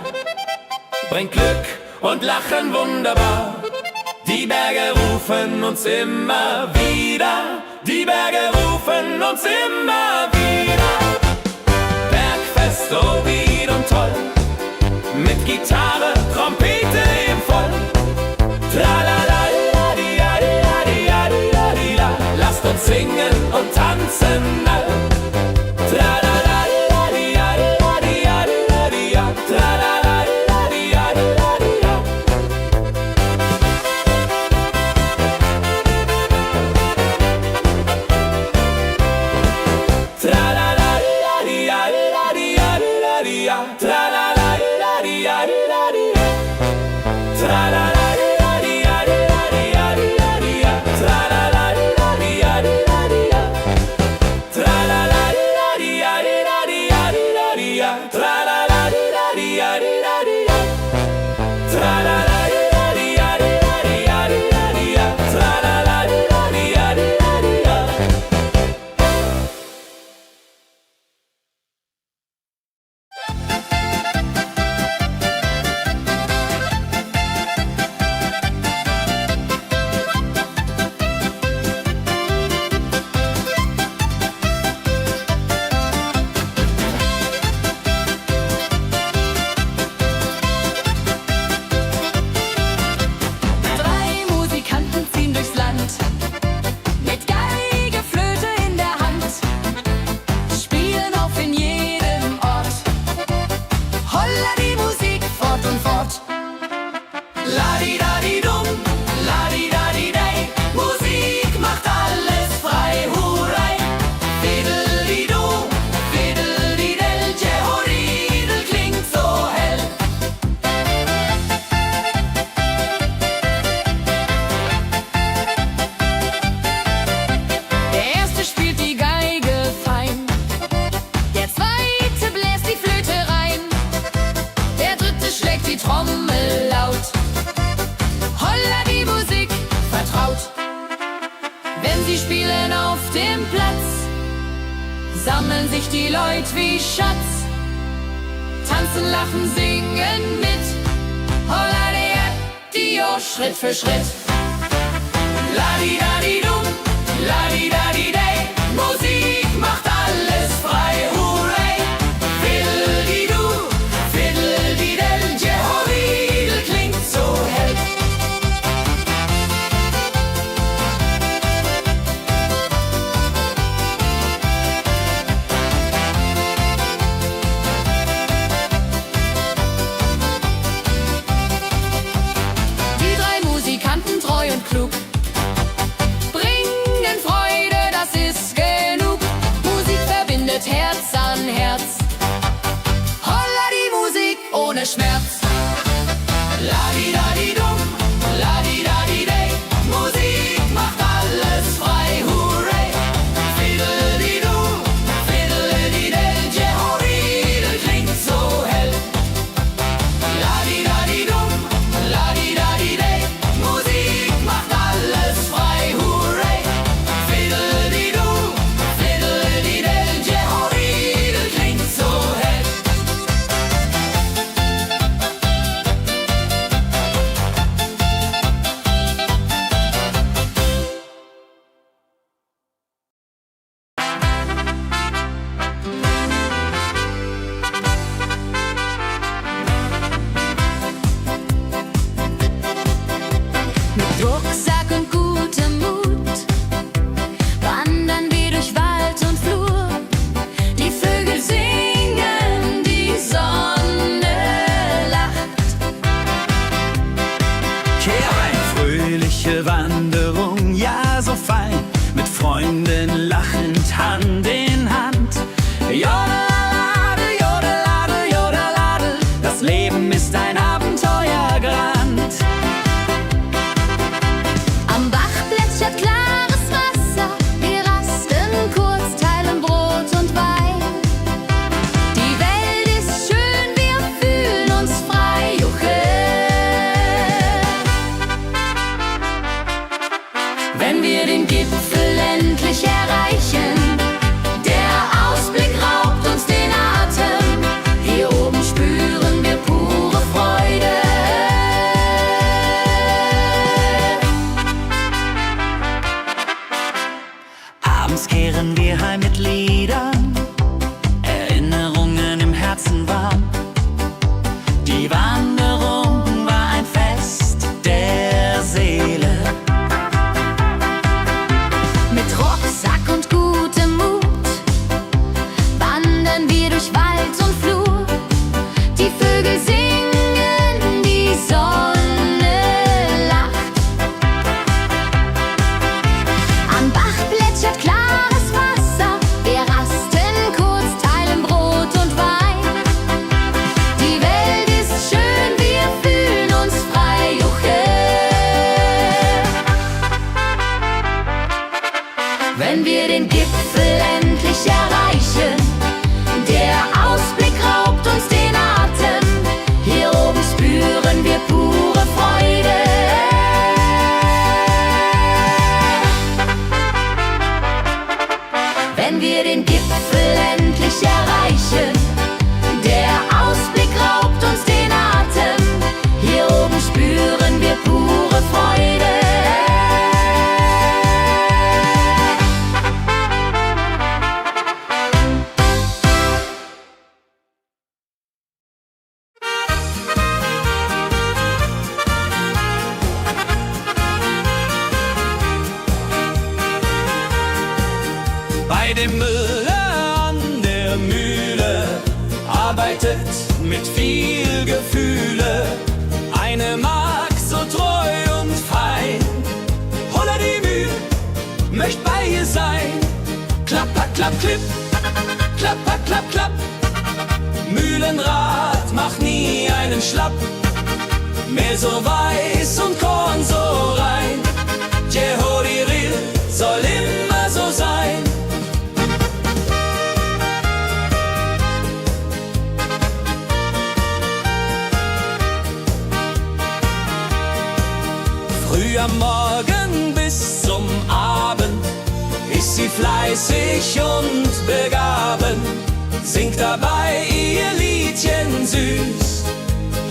bringt Glück und Lachen wunderbar. Die Berge rufen uns immer wieder, die Berge rufen uns immer wieder. Bergfest, so wied und toll, mit Gitarre, Trompete im Voll. Tralala, ja, ja, ja, ja, ja, ja. Lasst uns singen und tanzen all. Tralala, ja, ja, ja, ja, ja. Tralala, ja, ja, ja, ja. Tralala, ja, ja, ja, ja, ja. Tralala, ja, ja, ja, ja. Tralala, ja, ja, ja, ja, ja. Tralala, ja, ja, ja, ja. Tralala, ja, ja, ja, ja. Tralala, ja, ja, ja, ja. Tralala, ja, ja, ja, ja. Tralala, ja, ja, ja, ja. Drei Musikanten ziehen durchs Land, mit Geige, Flöte in der Hand, spielen auf in jedem Ort. Holla die Musik fort und fort. Ladi-dadi-dum, ladi-dadi-dei, Musik macht alles frei, hurray. Fiddeli-du, fiddeli-del, Jehoridel klingt so hell. Der erste spielt die Geige fein, der zweite bläst die Flöte rein, der dritte schlägt die Trommel laut. Holla die Musik vertraut. Wenn sie spielen auf dem Platz, sammeln sich die Leute wie Schatz. Tanzen, lachen, singen mit. Holla der Dio, Schritt für Schritt. Ladi-dadi-dum, ladi-dadi-dei, Musik macht alles frei, hurray. Fiddeli-du, fiddeli-del, Jehoridel klingt so hell. Die drei Musikanten, treu und klug, Freunden lachend Hand in Hand. Jodeladel, jodeladel, jodeladel, das Leben ist ein Abenteuergrand. Am Bach plätschert klares Wasser, wir rasten kurz, teilen Brot und Wein. Die Welt ist schön, wir fühlen uns frei, juche. Wenn wir den Gipfel endlich erreichen, der Ausblick raubt uns den Atem. Hier oben spüren wir pure Freude. Abends kehren wir heim mit Liedern, Erinnerungen im Herzen warm. Die Wanderung war ein Fest der Seele. Mit Rucksack und gutem Mut wandern wir durch Wald und Flur. Die Vögel singen, die Sonne lacht. Am Bach plätschert klares Wasser, wir rasten kurz, teilen Brot und Wein. Die Welt ist schön, wir fühlen uns frei, juche. Wenn wir den Gipfel endlich erreichen, der Ausblick raubt uns den Atem. Hier oben spüren wir pure Freude. Wenn wir den Gipfel endlich erreichen, der Ausblick raubt uns den Atem. Hier oben spüren wir pure Freude. Bei dem Müller an der Mühle arbeitet mit viel Gefühle eine Magd so treu und fein. Holla die Mühl, möcht bei ihr sein. Klapper, klapp, klipp, klapper, klapp, klapp. Mühlenrad macht nie einen Schlapp. Mehl so weiß und Korn so rein. Jehodiril soll immer so sein. Früh am Morgen bis zum Abend ist sie fleißig und begaben, singt dabei ihr Liedchen süß.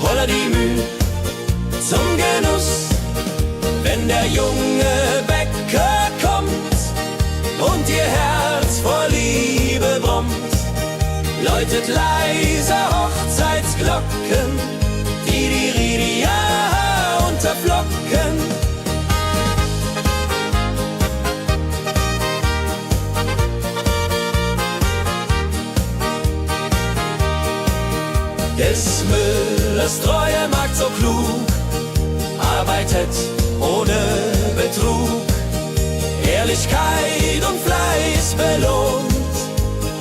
Holla die Mühl zum Genuss, wenn der junge Bäcker kommt und ihr Herz vor Liebe brummt, läutet leise Hochzeitsglocken, die Ridia unterflocken. Des Müllers treue Magd so klug, arbeitet ohne Betrug, Ehrlichkeit und Fleiß belohnt.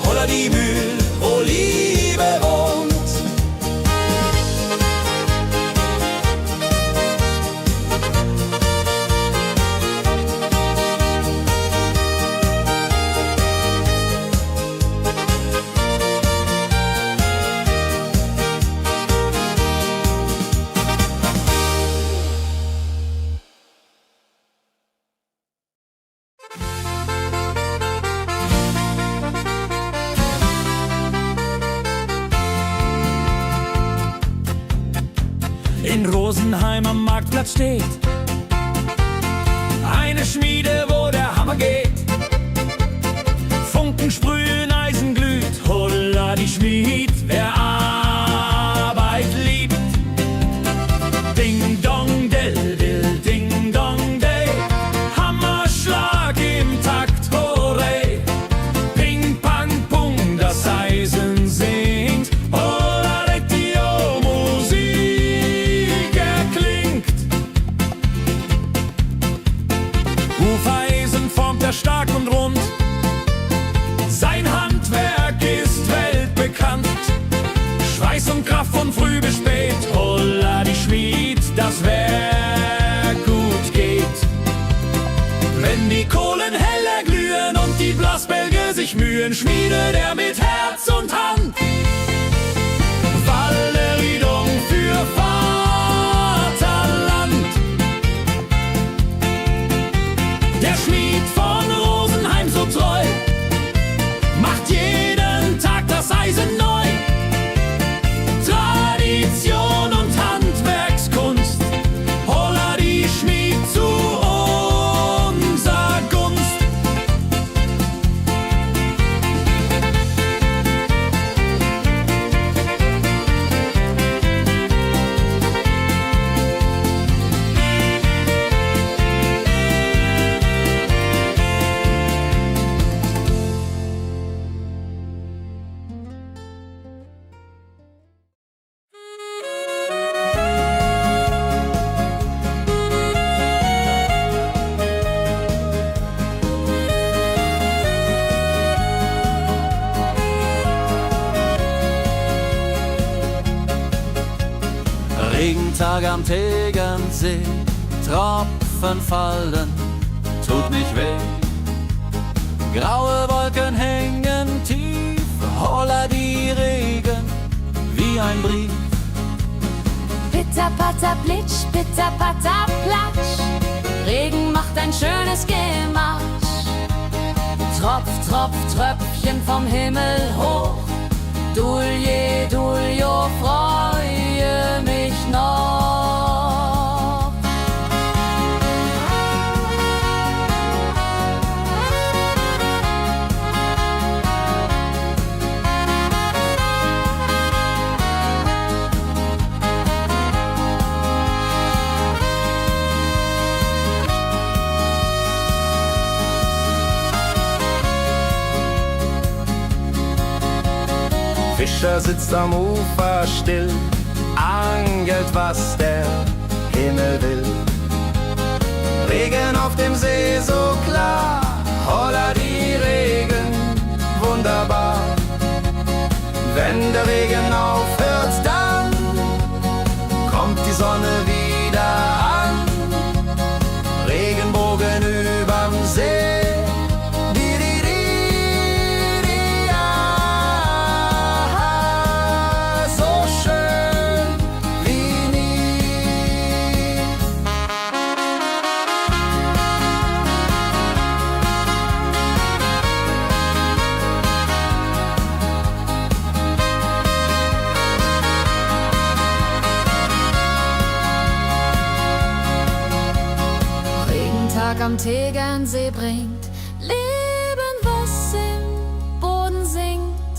Holla die Mühl, wo Liebe wohnt. In Rosenheim am Marktplatz steht eine Schmiede, wo der Hammer geht. Funken sprühen, Eisen glüht, holla die Schmied, wer Arbeit liebt. Ding dong del dill, ding dong day, Hammerschlag im Takt, hurray. Ping pang pung, das Eisen singt, holla die Musik erklingt. Hufeisen formt der sich Mühen schmiedet er mit Herz und Hand. Walleridung für Vaterland. Der Schmied von Rosenheim so treu macht jeden Tag das Eisen neu. Tradition und Handwerkskunst, holla die Schmied zu unser Gunst. Regentag am Tegernsee, Tropfen fallen, tut nicht weh. Graue Wolken hängen tief, holla die Regen wie ein Brief. Pitter, patter, plitsch, pitter, patter, platsch. Regen macht ein schönes Gemarsch. Tropf, Tropf, Tröpfchen vom Himmel hoch. Dulje, Duljo, freue mich noch. Fischer sitzt am Ufer still, angelt, was der Himmel will. Regen auf dem See so klar, holla die Regen, wunderbar. Wenn der Regen aufhört, dann kommt die Sonne wieder an. Regenbogen überm See. Am Tegernsee bringt Leben, was im Boden singt.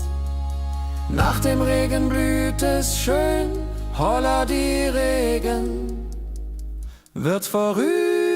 Nach dem Regen blüht es schön, holla die Regen wird vorübergehen.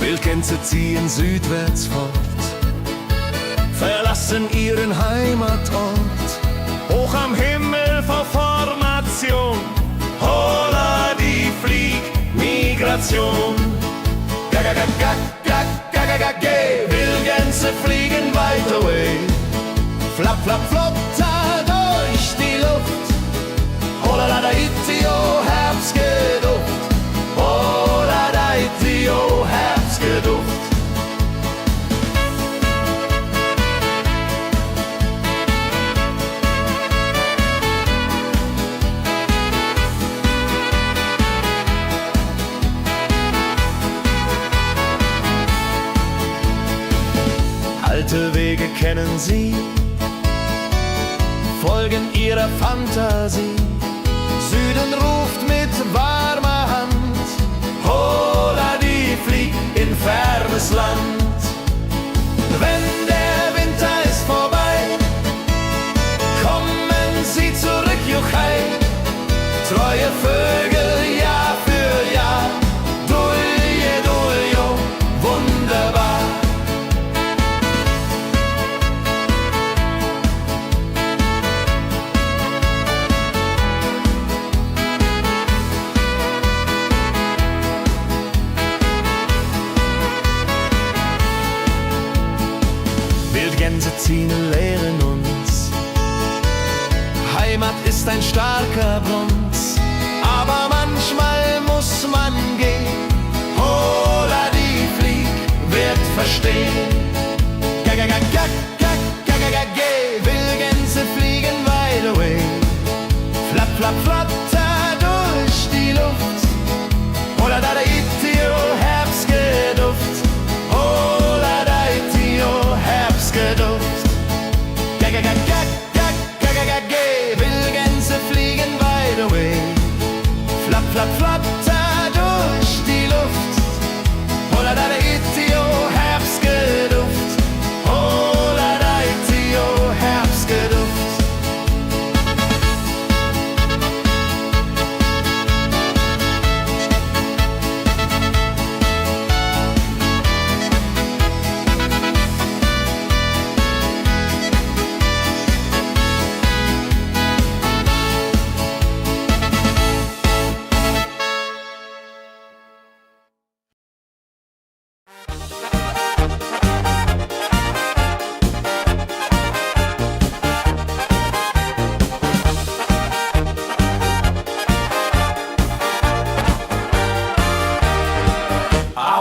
Wildgänse ziehen südwärts fort, verlassen ihren Heimatort. Hoch am Himmel vor Formation, holla die Fliegmigration. Wildgänse fliegen weit away, flapp, flapp, flotter durch die Luft. Holla da itio, Herbstgeduft. Holla da itio, Herbstgeduft. Alte Wege kennen sie, folgen ihrer Fantasie. Süden ruft mit warmer Hand, holla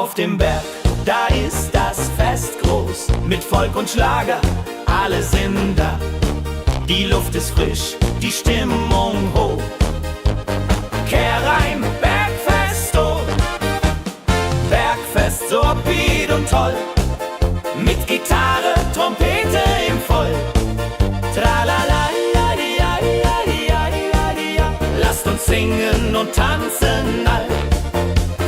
Auf dem Berg, da ist das Fest groß, mit Volk und Schlager, alle sind da. Die Luft ist frisch, die Stimmung hoch. Kehr rein, Bergfest, oh. Bergfest, so upbeat und toll. Mit Gitarre, Trompete im Voll. Tralala, ja, ja, ja, ja, ja, ja. Lasst uns singen und tanzen all.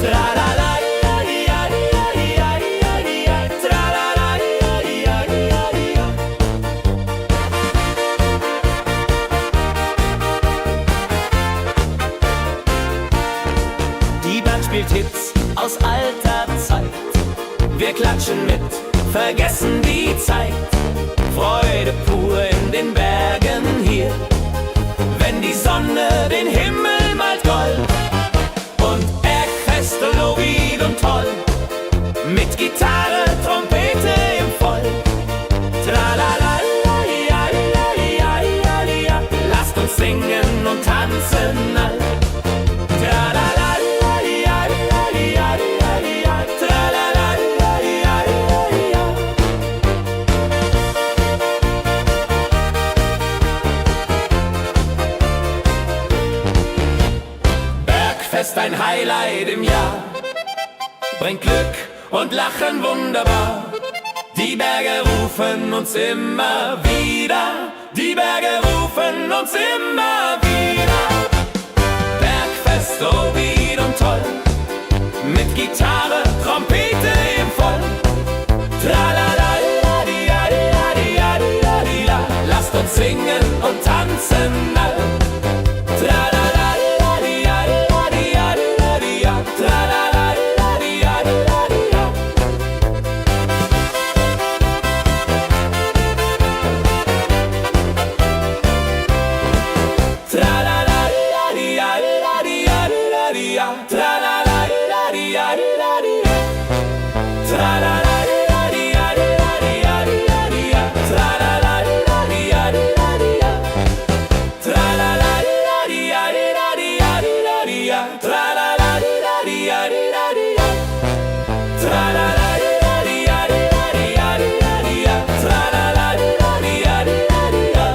Tralala, ja, ja, ja, ja, ja, ja. Tralala, ja, ja, ja, ja. Die Band spielt Hits aus alter Zeit. Wir klatschen mit, vergessen die Zeit. Freude pur in den Bergen hier, wenn die Sonne den Himmel malt gold. Und Bergfest, lobig und toll, mit Gitarre, Trompete im Voll. Tralala, ja, ja, ja, ja, ja. Lasst uns singen und tanzen all. Tralala, ja, ja, ja, ja, ja. Tralala, ja, ja, ja, ja. Bergfest, ein Highlight im Jahr, bringt Glück und Lachen wunderbar. Die Berge rufen uns immer wieder, die Berge rufen uns immer wieder. Bergfest, so wied und toll, mit Gitarre, Trompete im Voll. Tralala, la, di, ja, di, ja, di, ja, di, ja, di, la. Lasst uns singen und tanzen all. Tralala, la, di, ja, di, ja, di, ja, di, ja, di, ja. Tralala, la, di, ja, di, ja, di, ja. Tralala, la, di, ja, di, la, di, ja, di, la, di, ja. Tralala, la, di, ja, di, la, di, ja. Tralala, la, di, ja, di, la, di, ja, di, la, di, ja. Tralala, la, di, ja, di, la, di, ja. Tralala, la, di, ja, di, la, di, ja, di, la, di, ja. Tralala, la, di, ja, di, la, di, ja. Tralala, la, di, ja, di, la, di, ja, di, la, di, ja. Tralala, la, di, ja, di, la, di, ja.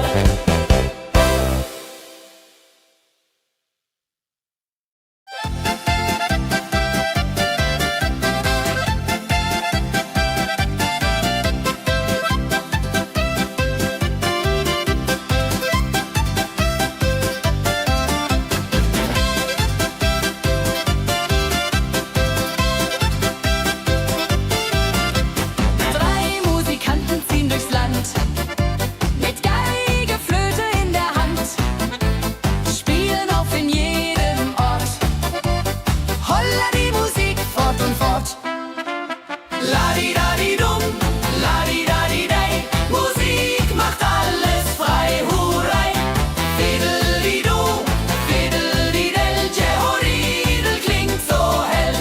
Drei Musikanten ziehen durchs Land, mit Geige, Flöte in der Hand, spielen auf in jedem Ort. Holla die Musik fort und fort. La-di-da-di-dum, la-di-da-di-dei, Musik macht alles frei, hurray. Fiddle-di-du, fiddle-di-del, Jehoridel klingt so hell.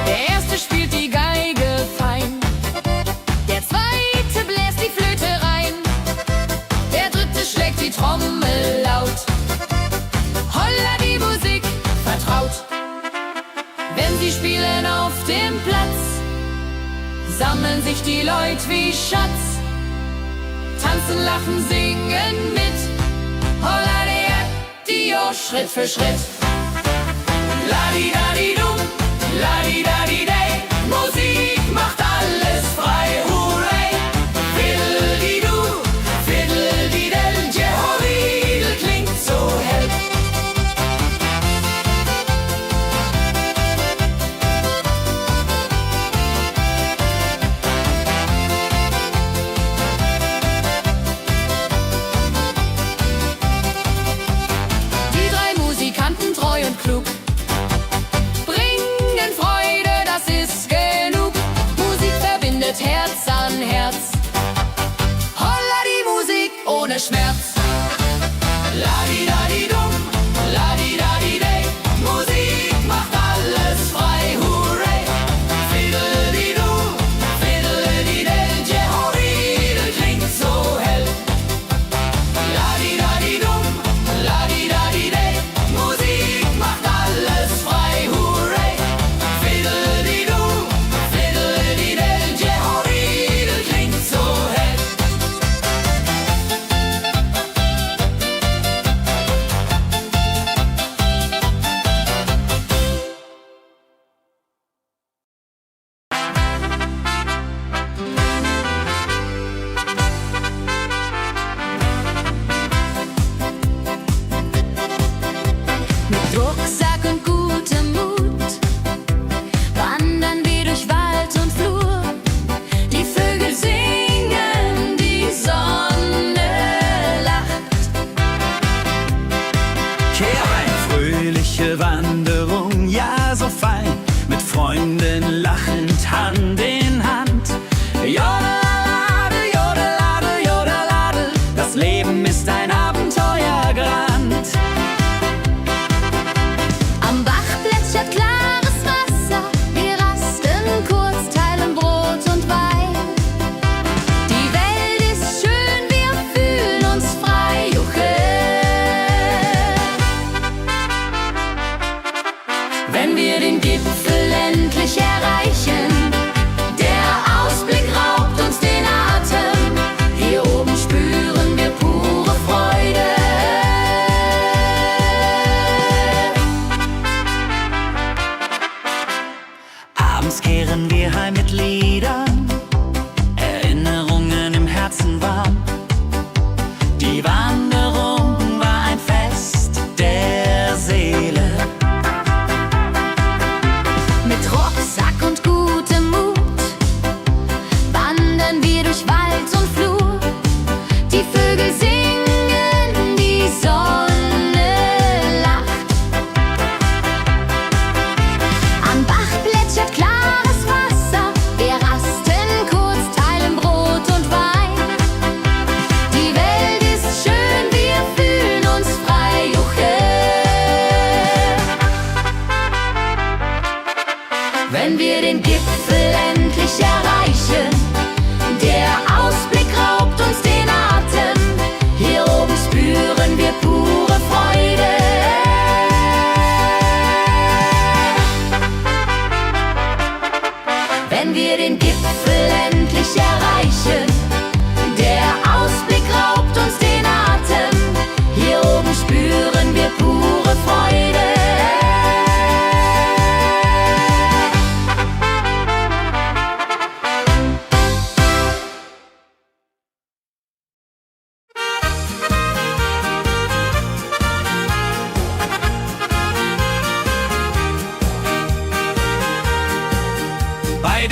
Der erste spielt die Geige fein, der zweite bläst die Flöte rein, der dritte schlägt die Trommel laut. Holla die Musik vertraut. Wenn sie spielen auf dem Platz, sammeln sich die Leute wie Schatz, tanzen, lachen, singen mit. Holla der Dio, Schritt für Schritt. La-di-da-di-dum, la-di-da-di-dei, Musik macht alles frei, hurray. Fiddle-di-du, fiddle-di-del, Jehoridel klingt so hell. Die drei Musikanten, treu und klug, bringen Freude, das ist genug. Musik verbindet Herz an Herz. Holla die Musik ohne Schmerz. La-di-da-di-dum, la-di-da-di-dei, Musik macht alles frei, hurray. Fiddle-di-du, fiddle-di-del, Jehoridel klingt so hell. La-di-da-di-dum,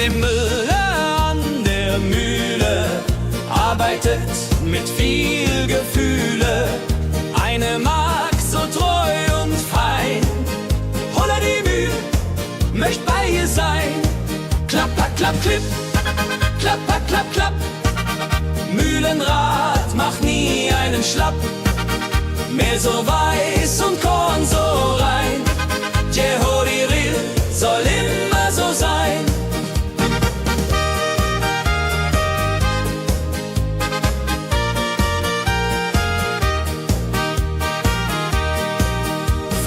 dem Müller an der Mühle, arbeitet mit viel Gefühle. Eine Magd so treu und fein, Holla die Mühl, möcht bei ihr sein. Klapper, klapp, klipp, klapper, klapp, klapp. Mühlenrad macht nie einen Schlapp. Mehl so weiß und Korn so rein. Jehodiril soll immer so sein.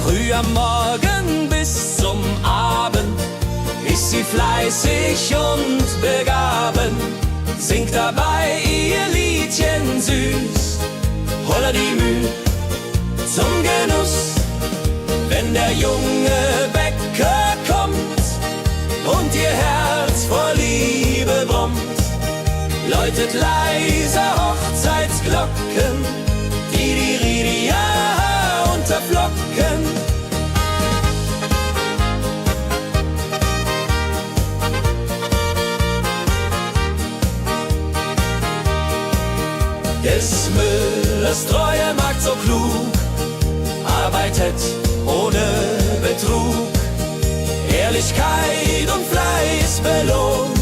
Früh am Morgen bis zum Abend ist sie fleißig und begaben, singt dabei ihr Liedchen süß. Holla die Mühl zum Genuss, wenn der junge Bäcker kommt und ihr Herz vor Liebe brummt, läutet leiser Hochzeitsglocken, die Ridia unterflocken. Des Müllers treue Magd so klug, arbeitet ohne Betrug, Ehrlichkeit und Fleiß belohnt.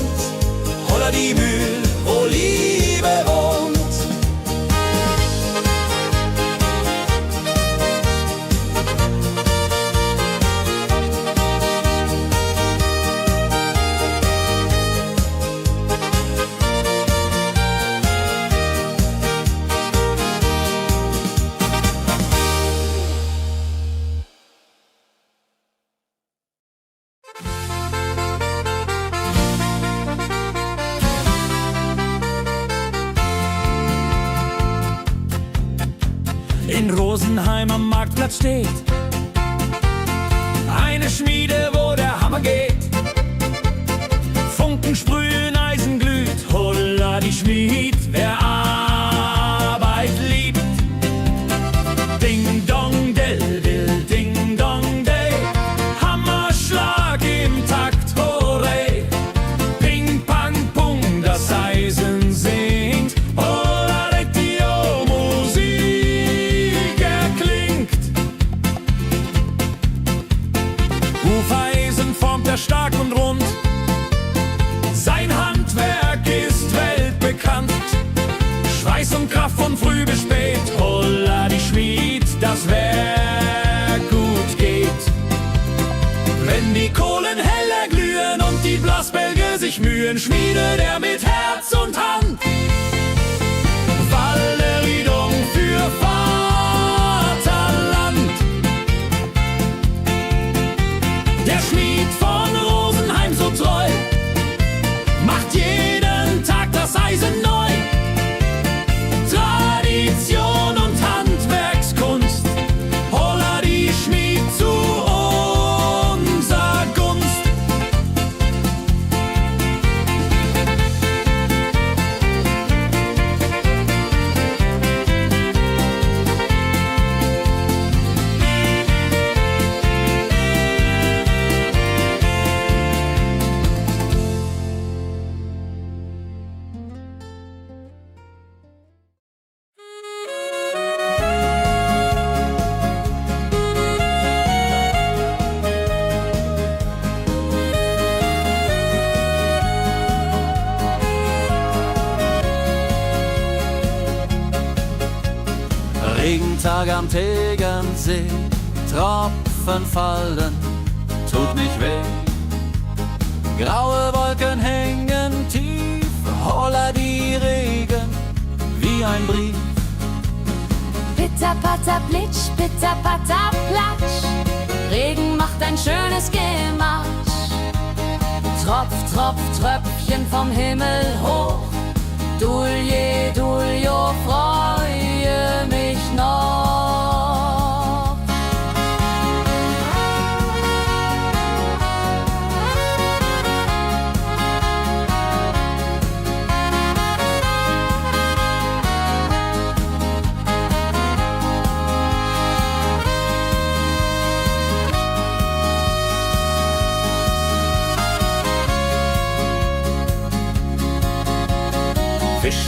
Holla die Mühl, wo Liebe wohnt. In Rosenheim am Marktplatz steht eine Schmiede, wo der Hammer geht. Funken sprühen, Eisen glüht, Holla die Schmied, wer Arbeit liebt. Ding dong del dill, ding dong day, Hammerschlag im Takt, hurray. Ping pang pung, das Eisen singt, Holla Dio, Musik erklingt. Hufeisen formt er stark und rund, sein Handwerk ist weltbekannt. Schweiß und Kraft von früh bis spät, Holla die Schmied, das Werk gut geht. Wenn die Kohlen heller glühen und die Blasbälge sich mühen, schmiedet er mit Herz und Hand Walleridung für Vaterland. Der Schmied von Rosenheim so treu, macht jeden Tag das Eisen neu. Tradition und Handwerkskunst, Holla die Schmied zu unser Gunst. Regentag am Tegernsee, Tropfen fallen, tut nicht weh. Graue Wolken hängen tief, Holla die Regen wie ein Brief. Pitter, patter, plitsch, pitter, patter, platsch. Regen macht ein schönes Gematsch. Tropf, Tropf, Tröpfchen vom Himmel hoch. Dulje, Duljo, freue mich noch.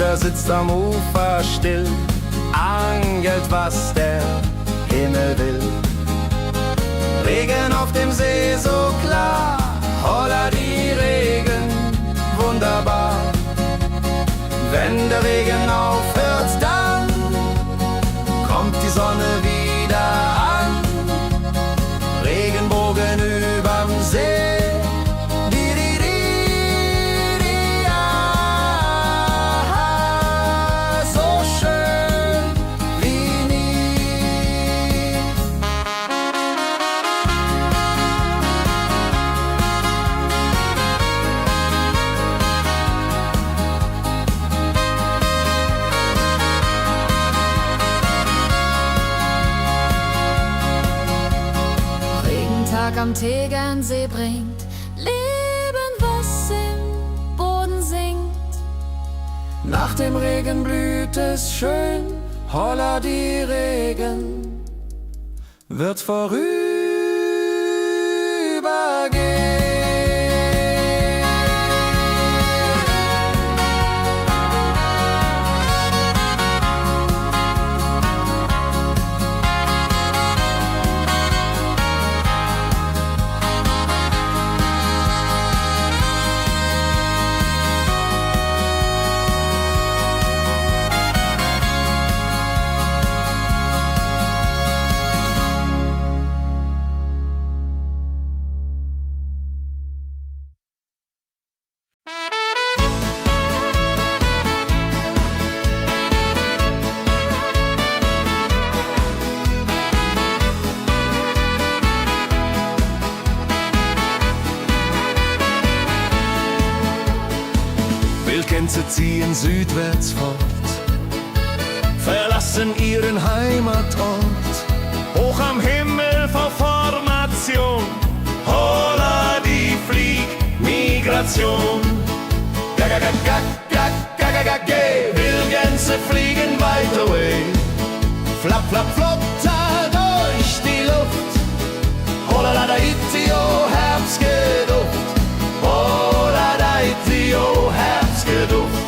Fischer sitzt am Ufer still, angelt, was der Himmel will. Regen auf dem See so klar, holla die Regen, wunderbar. Wenn der Regen aufhört, dann kommt die Sonne wieder an. Regenbogen überm See. Am Tegernsee bringt Leben, was im Boden sinkt. Nach dem Regen blüht es schön, holla die Regen wird vorübergehen. Wildgänse ziehen südwärts fort, verlassen ihren Heimatort. Hoch am Himmel vor Formation, holla die Fliegmigration. Gag, Wildgänse fliegen weit away. Flap, flap, flotter durch die Luft. Holla da itio, Herbstgeduft. Holla da itio, Herbstgeduft.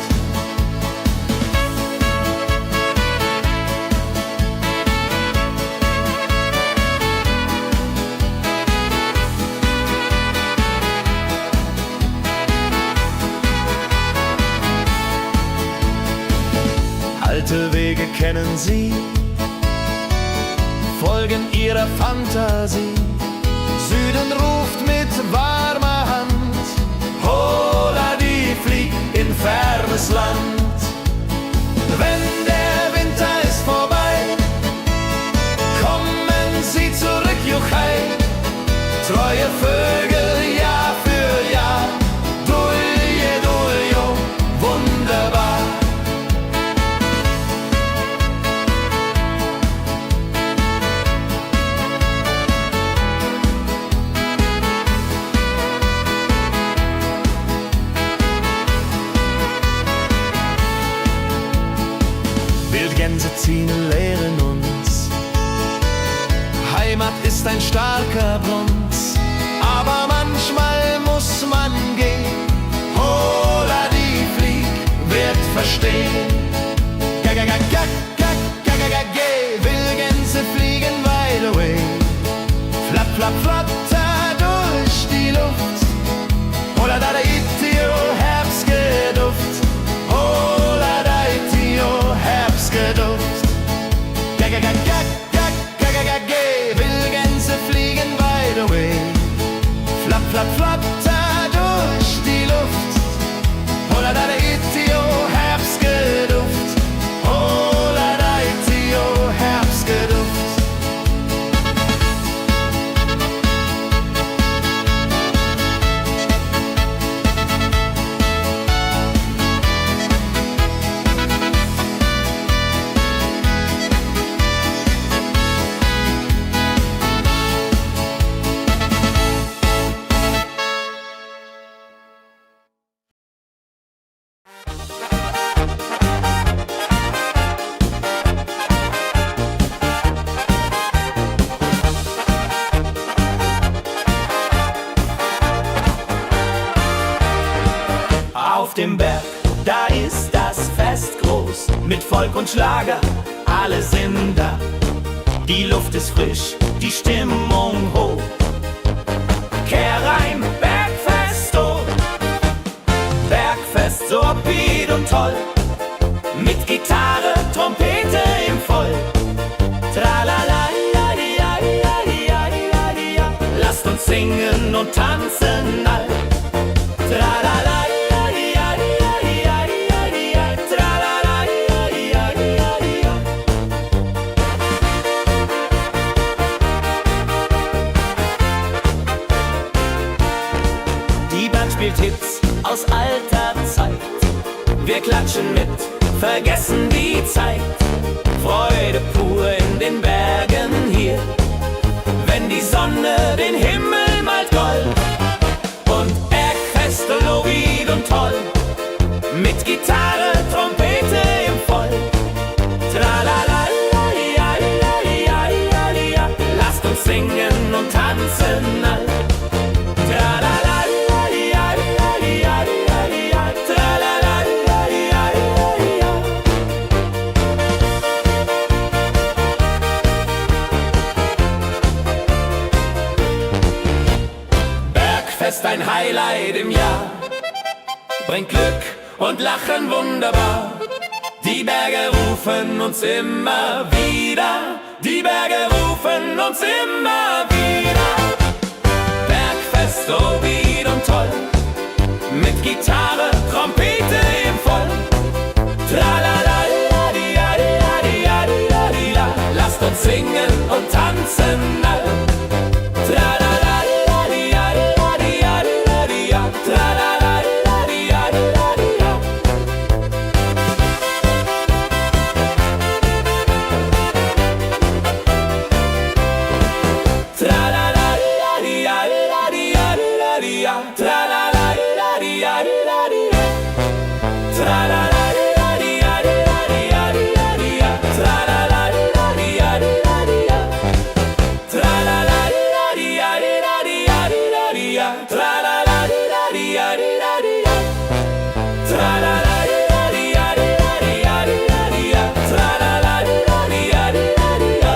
Alte Wege kennen sie, folgen ihrer Fantasie. Süden ruft mit warmer Hand, holla die flieg in fernes Land. Wenn der Winter ist vorbei, kommen sie zurück, Juchai. Treue Vögel Jahr für Jahr, dulje, duljo, wunderbar. Wildgänse ziehen, lehren uns. Heimat ist ein starker Bronz, aber manchmal muss man gehen. Holla die Flieg wird verstehen. Wildgänse fliegen wide away. Flap, flap, flatter durch die Luft. Holla da itio, Herbstgeduft. Holla da itio, Herbstgeduft. Wildgänse fliegen wide away. Flap, flap, flatter durch die Luft. Holla da itio, Herbstgeduft. Holla da itio, Herbstgeduft. mit Volk und Schlager, alle sind da. Die Luft ist frisch, die Stimmung hoch. Kehr rein, Bergfest, oh. Bergfest, so upbeat und toll. Mit Gitarre, Trompete im Voll. Tralala, ja, ja, ja, ja, ja, ja. Lasst uns singen und tanzen all. Tralala, ja, ja, ja, ja, ja, ja. Tralala, ja, ja, ja, ja. Die Band spielt Hits aus alter Zeit. Wir klatschen mit, vergessen die Zeit. Freude pur in den Bergen hier, wenn die Sonne den Himmel malt gold. Und Bergfest, Lovid und toll, mit Gitarre, Trompete im Voll. Tralala, ja, ja, ja, ja, ja. Lasst uns singen und tanzen all. Tralala, ja, ja, ja, ja, ja. Tralala, ja, ja, ja, ja. Bergfest, ein Highlight im Jahr, bringt Glück und Lachen wunderbar. Die Berge rufen uns immer wieder, die Berge rufen uns immer wieder. Bergfest, so wied und toll, mit Gitarre, Trompete im Voll. Tralala, ja, ja, ja, ja, ja, ja. Lasst uns singen und tanzen all. Tralala, ja, ja, ja, ja, ja. Tralala, ja, ja, ja, ja. Tralala, ja, ja, ja, ja, ja. Tralala, ja, ja, ja, ja. Tralala, ja, ja, ja, ja, ja. Tralala, ja, ja, ja, ja. Tralala, ja, ja, ja, ja. Tralala, ja, ja, ja, ja. Tralala, ja, ja, ja, ja. Tralala, ja, ja, ja, ja.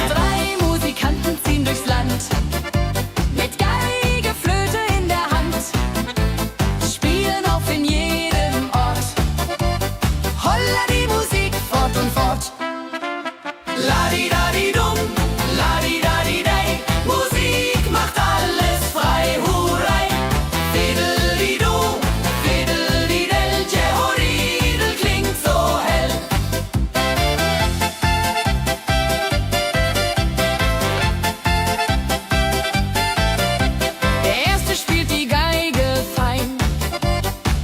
Drei Musikanten ziehen durchs Land, mit Geige, Flöte in der Hand, spielen auf in jedem Ort. Holla die Musik fort und fort. Ladi-dadi-dum, ladi-dadi-dei, Musik macht alles frei, hurray. Fiddeli-du, fiddeli-del, Jehoridel klingt so hell. Der erste spielt die Geige fein,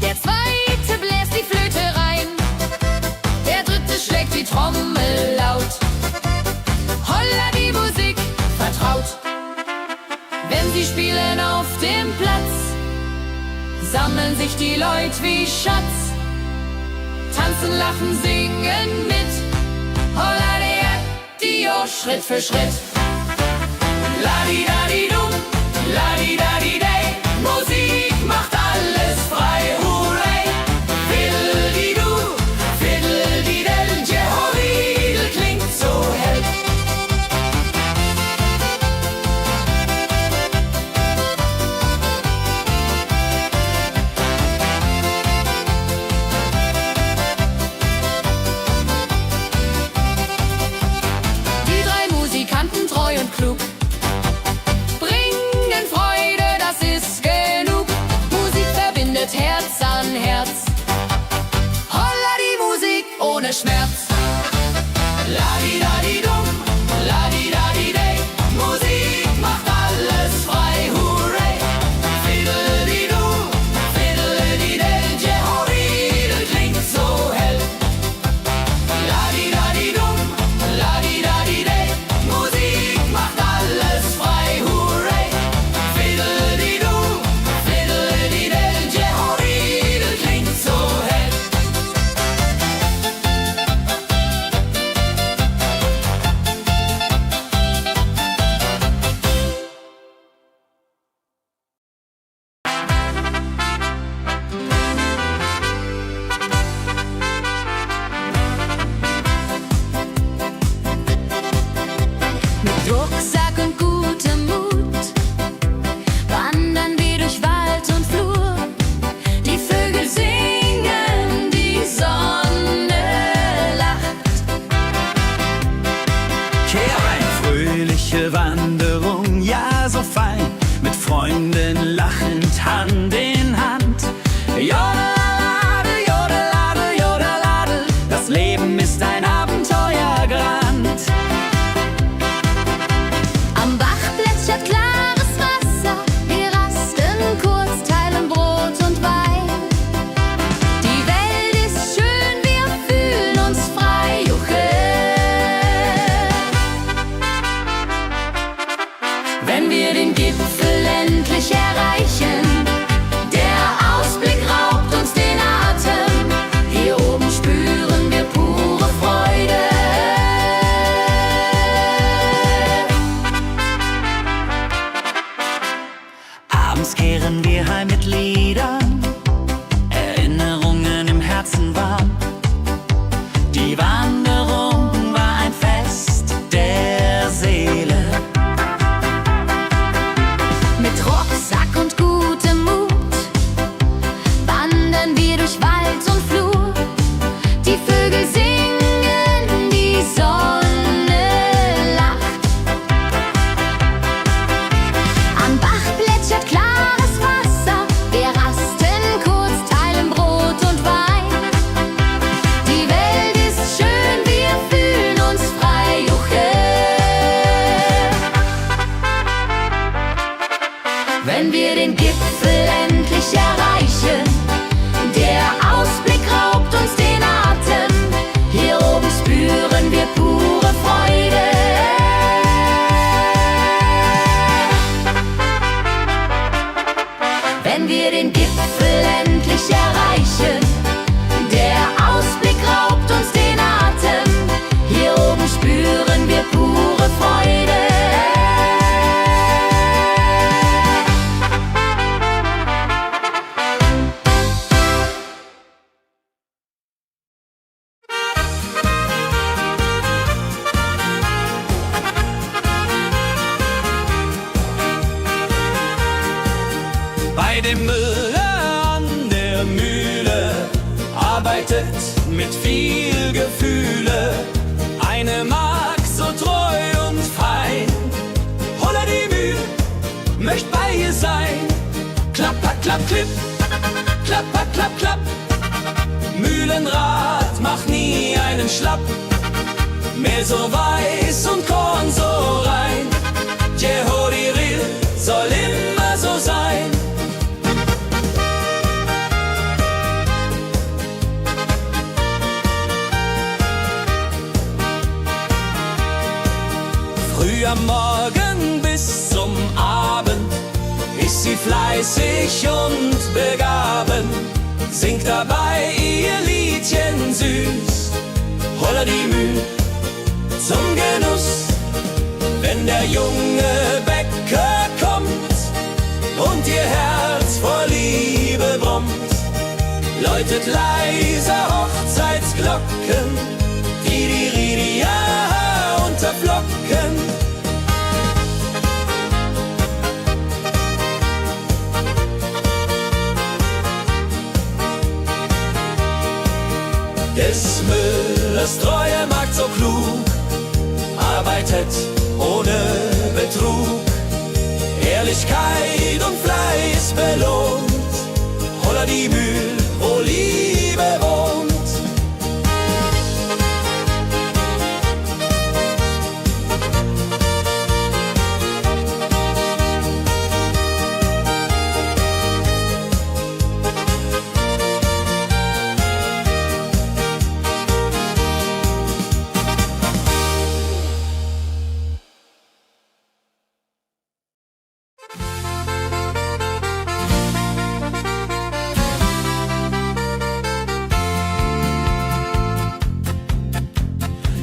der zweite bläst die Flöte rein, der dritte schlägt die Trommel laut. Holla die Musik vertraut. Wenn sie spielen auf dem Platz, sammeln sich die Leute wie Schatz. Tanzen, lachen, singen mit. Holla der Dio, Schritt für Schritt. Ladi-dadi-dum, ladi-dadi-dei, Musik macht alles frei, hurray. Fiddeli-du, fiddeli-del, Jehoridel klingt so hell. Die drei Musikanten, treu und klug, wenn wir den Gipfel endlich erreichen. Der Ausblick raubt uns den Atem, hier oben spüren wir pure Freude. Abends kehren wir heim mit Liedern, Erinnerungen im Herzen warm. Die Wanderung war ein Fest der Seele. Mit Rucksack und gutem Mut wandern wir durch Wald und Flur. Die Vögel singen, die Sonne lacht. Am Bach plätschert klares Wasser, wir rasten kurz, teilen Brot und Wein. Die Welt ist schön, wir fühlen uns frei, juche. Wenn wir den Gipfel endlich erreichen, der Ausblick raubt uns den Atem, hier oben spüren wir pure Freude. Wenn wir den Gipfel endlich erreichen, der Ausblick raubt uns den Atem, hier oben spüren wir pure Freude. Bei dem Müller an der Mühle arbeitet mit viel Gefühle eine Magd so treu und fein. Holla die Mühl, möcht bei ihr sein. Klapper, klapp, klipp, klapper, klapp, klapp. Mühlenrad macht nie einen Schlapp. Mehl so weiß und Korn so rein. Jehodiril soll immer so sein. Früh am Morgen bis zum Abend ist sie fleißig und begaben, singt dabei ihr Liedchen süß. Holla die Mühl zum Genuss, wenn der junge Bäcker kommt und ihr Herz vor Liebe brummt, läutet leise Hochzeitsglocken, die unter Flocken. Des Müllers treue Magd so klug, arbeitet ohne Betrug, Ehrlichkeit und Fleiß belohnt. Holla die Mühl, wo Liebe wohnt.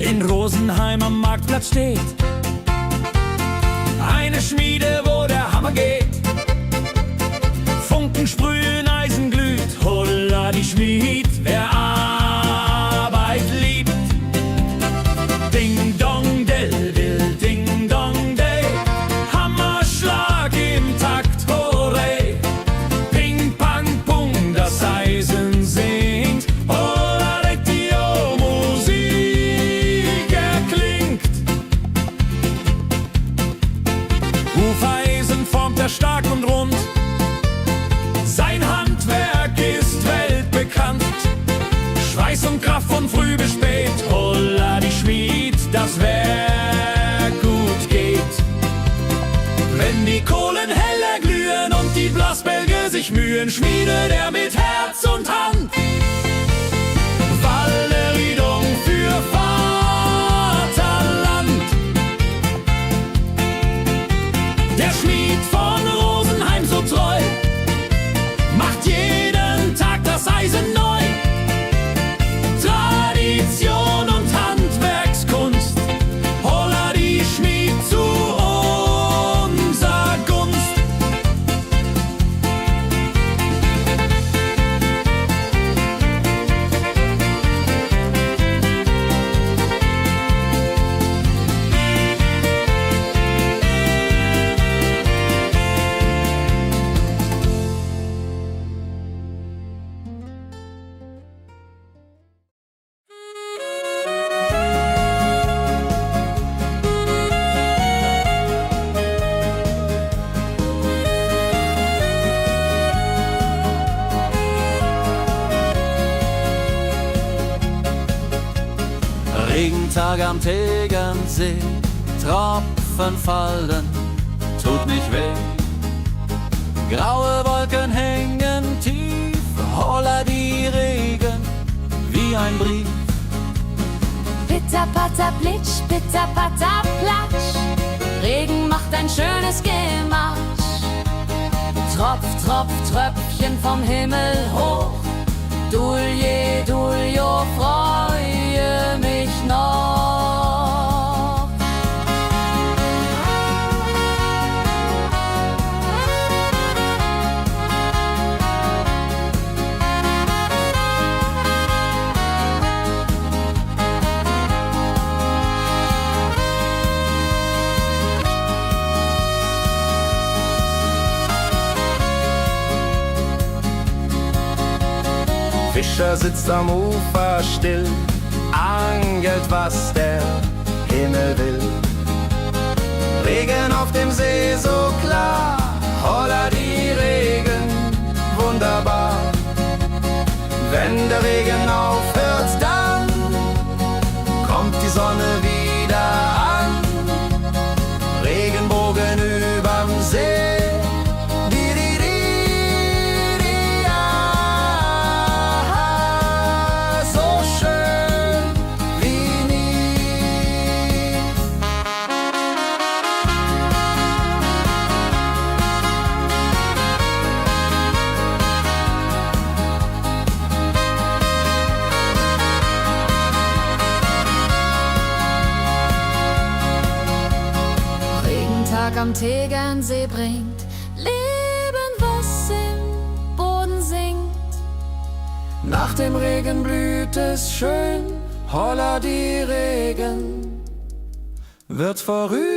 In Rosenheim am Marktplatz steht eine Schmiede, wo der Hammer geht. Funken sprühen, Eisen glüht, holla die Schmied, wer Arbeit liebt. Ding dong del will, ding dong day, Hammerschlag im Takt, hooray. Ping pang pung, das Eisen singt, holla die Musik erklingt. Hufeisen formt er stark und rund, sein Handwerk ist weltbekannt. Schweiß und Kraft von früh bis spät, holla die Schmied, das Werk gut geht. Wenn die Kohlen heller glühen und die Blasbälge sich mühen, schmiedet er mit Herz und Hand Walleriedung für Vaterland. Der Schmied von Rosenheim so treu macht jeden Tag das Eisen neu. Tradition und Handwerkskunst, holla die Schmied zu unser Gunst. Regentag am Tegernsee, Tropfen fallen, tut nicht weh. Graue Wolken hängen tief, holla die Regen wie ein Brief. Pitter, patter, plitsch, pitter, patter, platsch. Regen macht ein schönes Gemarsch. Tropf, Tropf, Tröpfchen vom Himmel hoch. Dulje, Duljo, freue mich noch. Fischer sitzt am Ufer still, angelt, was der Himmel will. Regen auf dem See so klar, holla die Regen, wunderbar. Wenn der Regen aufhört, dann kommt die Sonne wieder an. Regenbogen überm See. Am Tegernsee bringt Leben, was im Boden singt. Nach dem Regen blüht es schön, holla die Regen wird vorübergehen.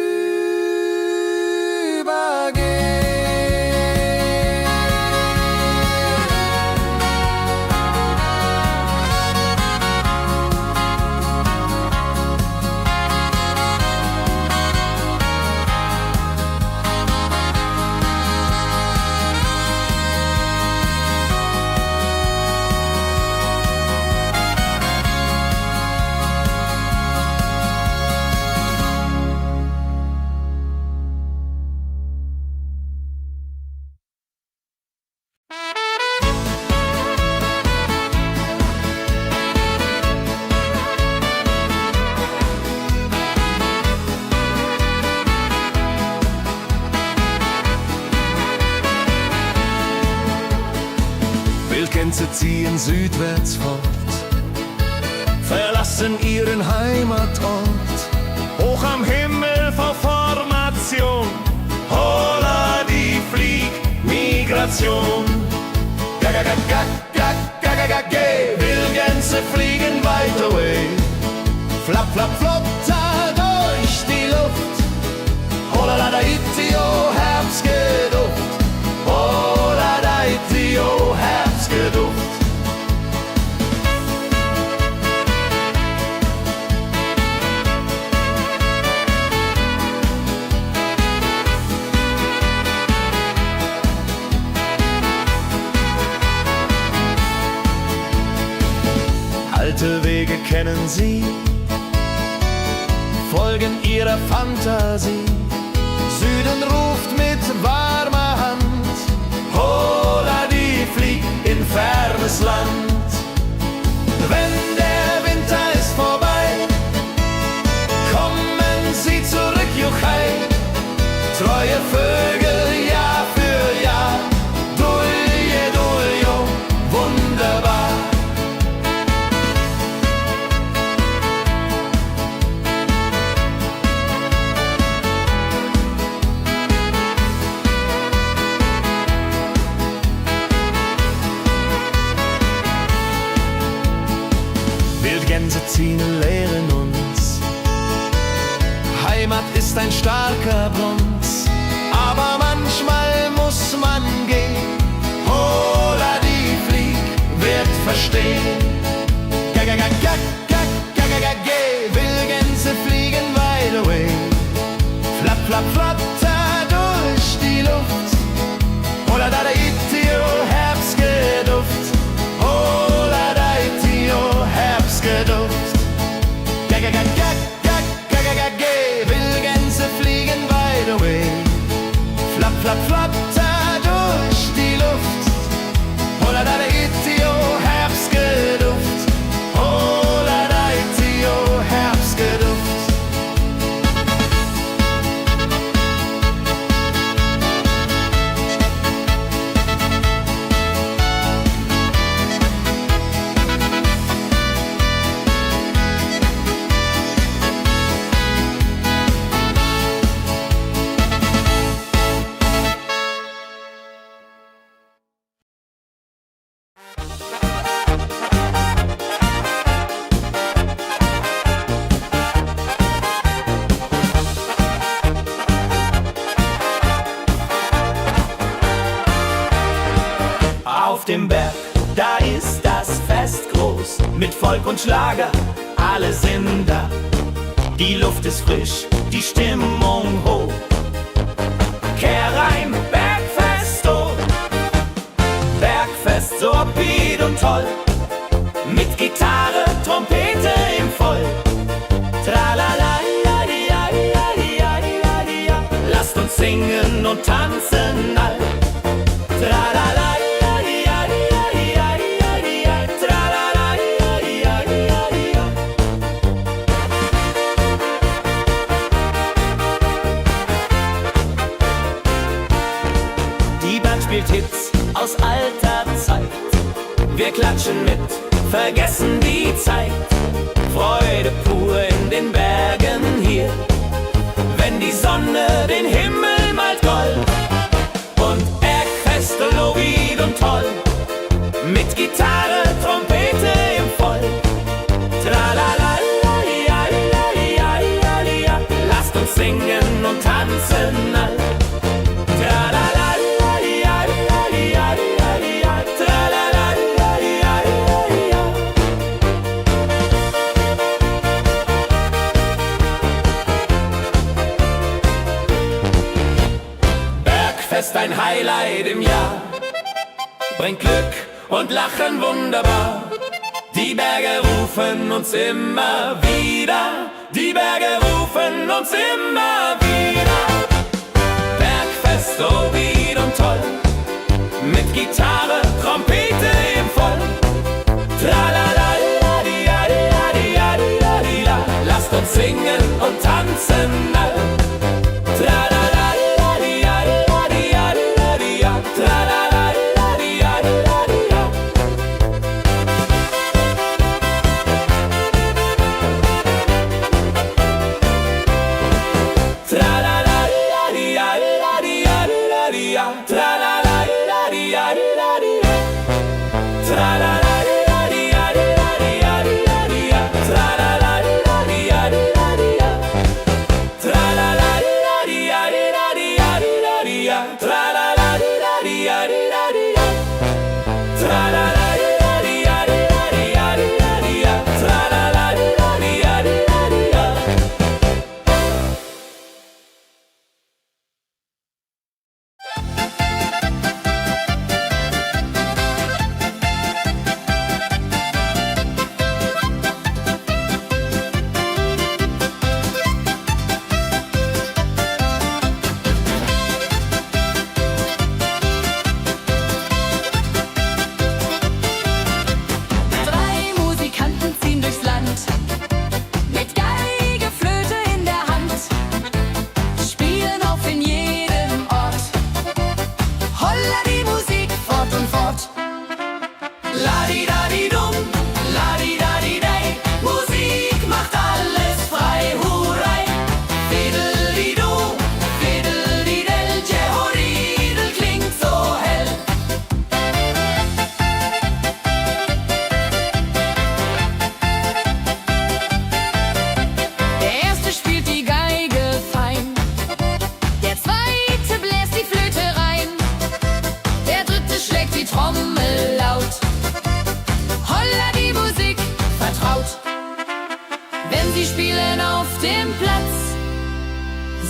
Gänse ziehen südwärts fort, verlassen ihren Heimatort. Hoch am Himmel vor Formation, holla die Fliegmigration. Wildgänse fliegen weit away, flapp, flapp, flotter durch die Luft. Holla la da itio, Herbstgeduft. Holla da itio, Herbstgeduft. Alte Wege kennen sie, folgen ihrer Fantasie. Süden ruft mit warmer Hand, holla die fliegt in fernes Land. Wenn der Winter ist vorbei, kommen sie zurück, Juchai. Treu neue Vögel Jahr für Jahr. Dulje, duljo, wunderbar. Wildgänse ziehen lehren uns, Heimat ist ein starker Bronz, aber manchmal muss man gehen. Hola, die Flieg wird verstehen. Wildgänse fliegen wide away. Flapp, flapp, flatter durch die Luft. Hola, da itio, Herbstgeduft. Hola, da itio, Herbstgeduft. Wildgänse fliegen wide away. Flapp, flapp, flatter durch die Luft. Hola, da itio, Herbstgeduft. Hola, da itio, Herbstgeduft. Auf dem Berg, da ist das Fest groß, mit Volk und Schlager, alle sind da. Die Luft ist frisch, die Stimmung hoch. Kehrreim, Bergfest, oh. Bergfest, so upbeat und toll. Mit Gitarre, Trompete im Voll. Tralala, ja, ja, ja, ja, ja, ja. Lasst uns singen und tanzen all. Tralala. Spielt Hits aus alter Zeit. Wir klatschen mit, vergessen die Zeit. Freude pur in den Bergen hier, wenn die Sonne den Himmel malt gold. Und Bergfest, lobig und toll, mit Gitarre, Trompete im Voll. Tralala, ja, ja, ja, ja, ja. Lasst uns singen und tanzen all. Tralala. Bergfest, ein Highlight im Jahr, bringt Glück und Lachen wunderbar. Die Berge rufen uns immer wieder, die Berge rufen uns immer wieder. Bergfest, so wied und toll, mit Gitarre, Trompete im Voll. Tralala, ja, ja, ja, ja, ja. Lasst uns singen und tanzen all. Tralala.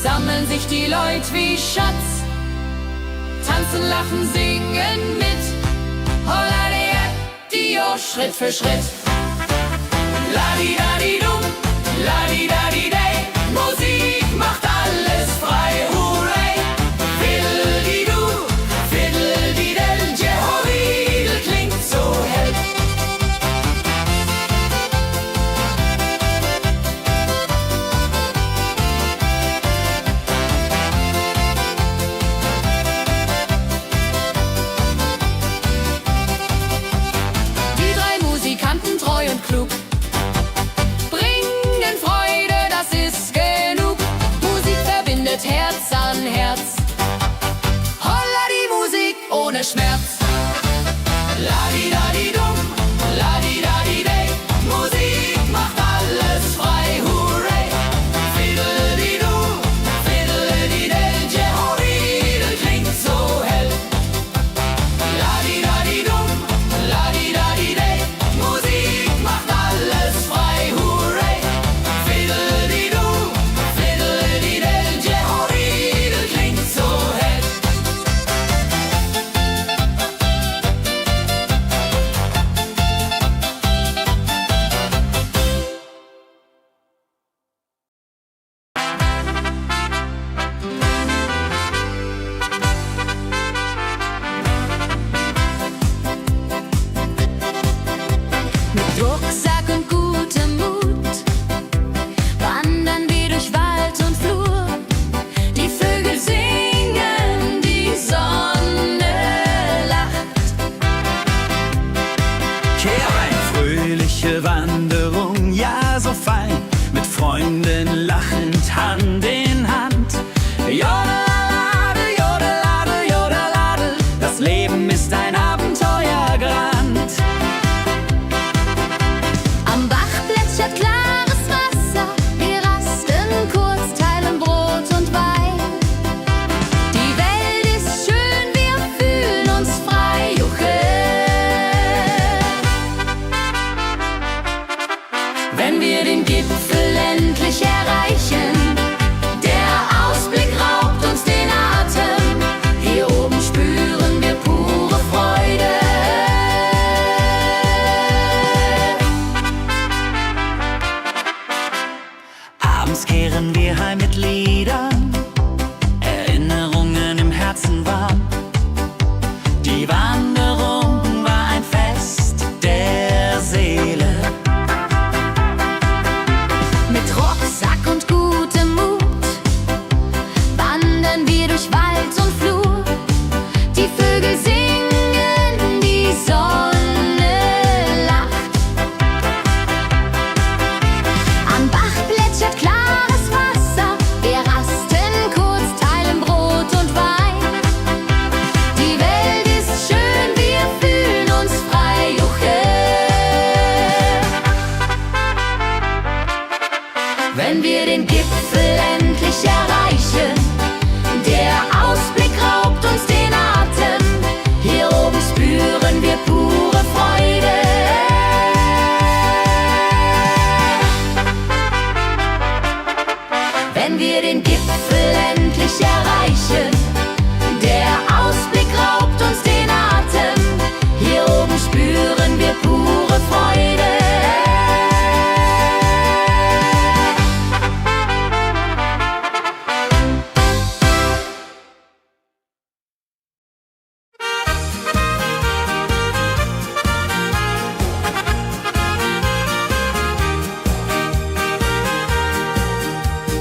sammeln sich die Leute wie Schatz. Tanzen, lachen, singen mit. Holla Dio, Schritt für Schritt. Ladi-dadi-dum, ladi-dadi-day. Musik macht alles frei, hurray. Fiddle-di-du, fiddle-di-del. Jehoridel klingt so hell. Die drei Musikanten, treu und klug, bringen Freude, das ist genug. Musik verbindet Herz an Herz. Holla die Musik ohne Schmerz. Ladi-dadi-dum, ladi-dadi-day. Musik macht alles frei, hurray. Fiddle-di-du, fiddle-di-del. Jehoridel klingt so hell. Ladi-dadi-dum, ladi-dadi-day. Musik macht alles frei, hurray. Fiddle-di-du, fiddle-di-del. Jehoridel klingt so hell. Mit Rucksack und gutem Mut wandern wir durch Wald und Flur. Die Vögel singen, die Sonne lacht. Eine fröhliche Wanderung, ja so fein, mit Freunden lachend Hand in Hand. Jodeladel, jodeladel, jodeladel, das Leben ist ein Abenteuergrand. Am Bach plätschert klares Wasser, wir rasten kurz, teilen Brot und Wein. Die Welt ist schön, wir fühlen uns frei, juche. Wenn wir den Gipfel endlich erreichen, der Ausblick raubt uns den Atem. Hier oben spüren wir pure Freude. Abends kehren wir heim mit Liedern, Erinnerungen im Herzen warm. Die Wanderung war ein Fest der Seele. Mit Rucksack und gutem Mut wandern wir durch Wald und Flur. Die Vögel singen, die Sonne lacht. Am Bach plätschert klares Wasser, wir rasten kurz, teilen Brot und Wein. Die Welt ist schön, wir fühlen uns frei, juche. Wenn wir den Gipfel endlich erreichen, der Ausblick raubt uns den Atem. Hier oben spüren wir pure Freude. Wenn wir den Gipfel endlich erreichen, der Ausblick raubt uns den Atem. Hier oben spüren wir pure Freude.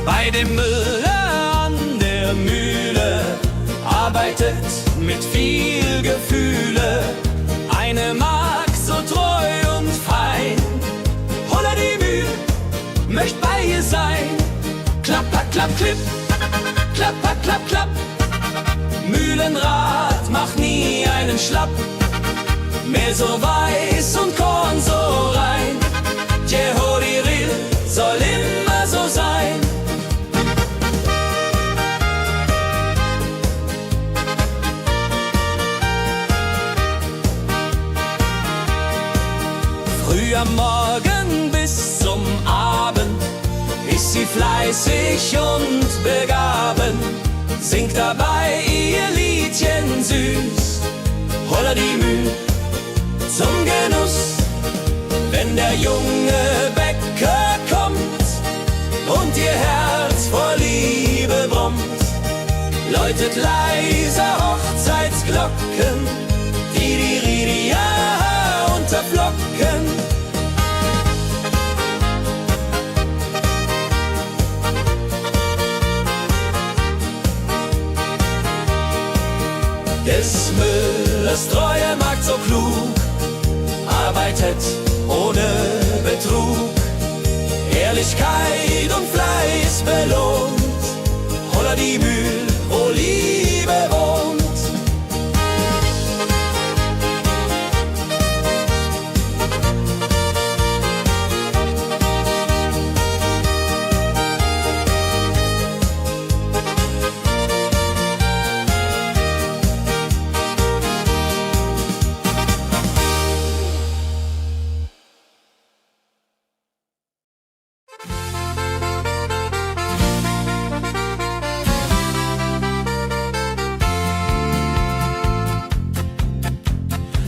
Bei dem Müller an der Mühle arbeitet mit viel Gefühle eine Magd so treu und fein. Holla die Mühl, möcht bei ihr sein. Klapper, klapp, klipp, klapper, klapp, klapp. Mühlenrad macht nie einen Schlapp. Mehl so weiß und Korn so rein. Jehoridel soll immer so sein. Früh am Morgen bis zum Abend ist sie sie fleißig und begaben, singt dabei ihr Liedchen süß. Holla die Müh zum Genuss, wenn der junge Bäcker kommt und ihr Herz vor Liebe brummt, läutet leise Hochzeitsglocken, die Ridia unterflocken. Des Müllers treue Magd so klug, arbeitet ohne Betrug, Ehrlichkeit und Fleiß belohnt. Holla die Mühl, wo Liebe wohnt.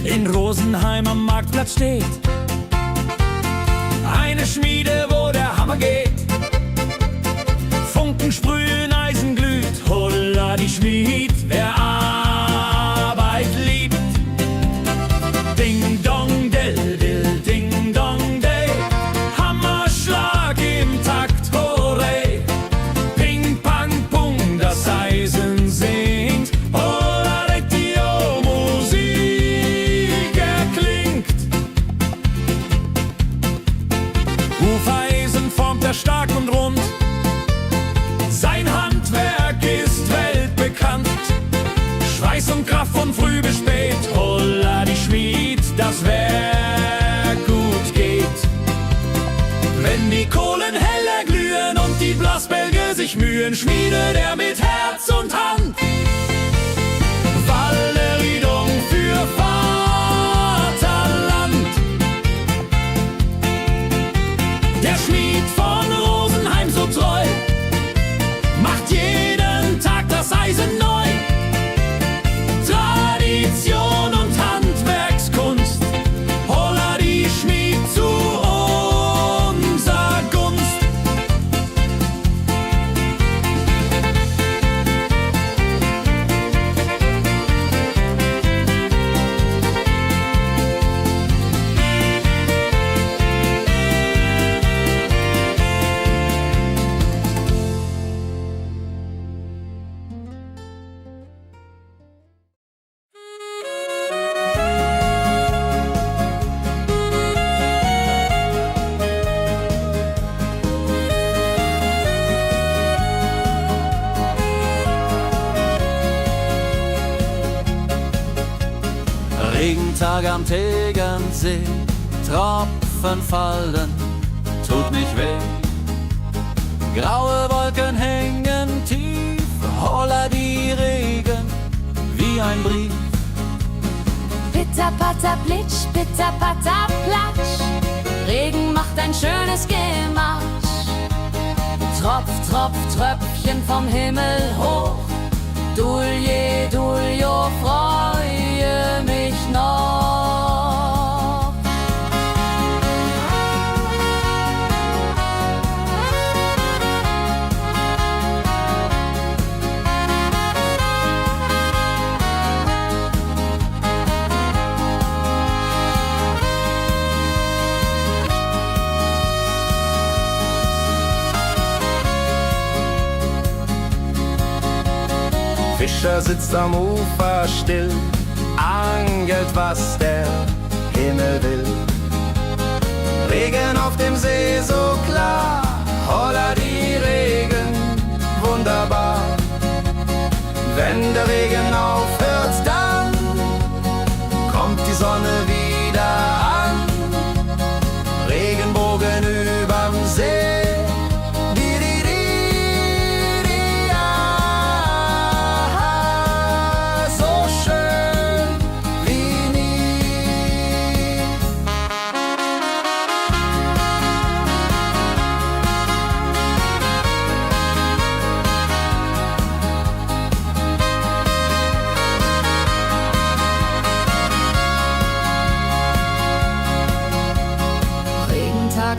In Rosenheim am Marktplatz steht eine Schmiede, wo der Hammer geht. Funken sprühen, Eisen glüht, holla die Schmied, wer Arbeit liebt. Ding dong del dill, ding dong day, Hammerschlag im Takt, hooray. Ping pang pung, das Eisen singt, holla die Musik erklingt. Hufeisen formt er stark und rund, sein Handwerk ist weltbekannt. Schweiß und Kraft von früh bis spät, holla die Schmied, das Werk gut geht. Wenn die Kohlen heller glühen und die Blasbälge sich mühen, schmiedet er mit Herz und Hand Walleridung für Vaterland. Der Schmied von Rosenheim so treu macht jeden Tag das Eisen neu. Tradition und Handwerkskunst, holla die Schmied zu unser Gunst. Regentag am Tegernsee, Tropfen fallen, tut nicht weh. Graue Wolken hängen tief, holla die Regen wie ein Brief. Pitter, patter, plitsch, pitter, patter, platsch. Regen macht ein schönes Gemarsch. Tropf, Tropf, Tröpfchen vom Himmel hoch. Dulje, Duljo, freue mich noch. Fischer sitzt am Ufer still, angelt, was der Himmel will. Regen auf dem See so klar, holla die Regen, wunderbar. Wenn der Regen aufhört, dann kommt die Sonne wieder an. Regenbogen überm See.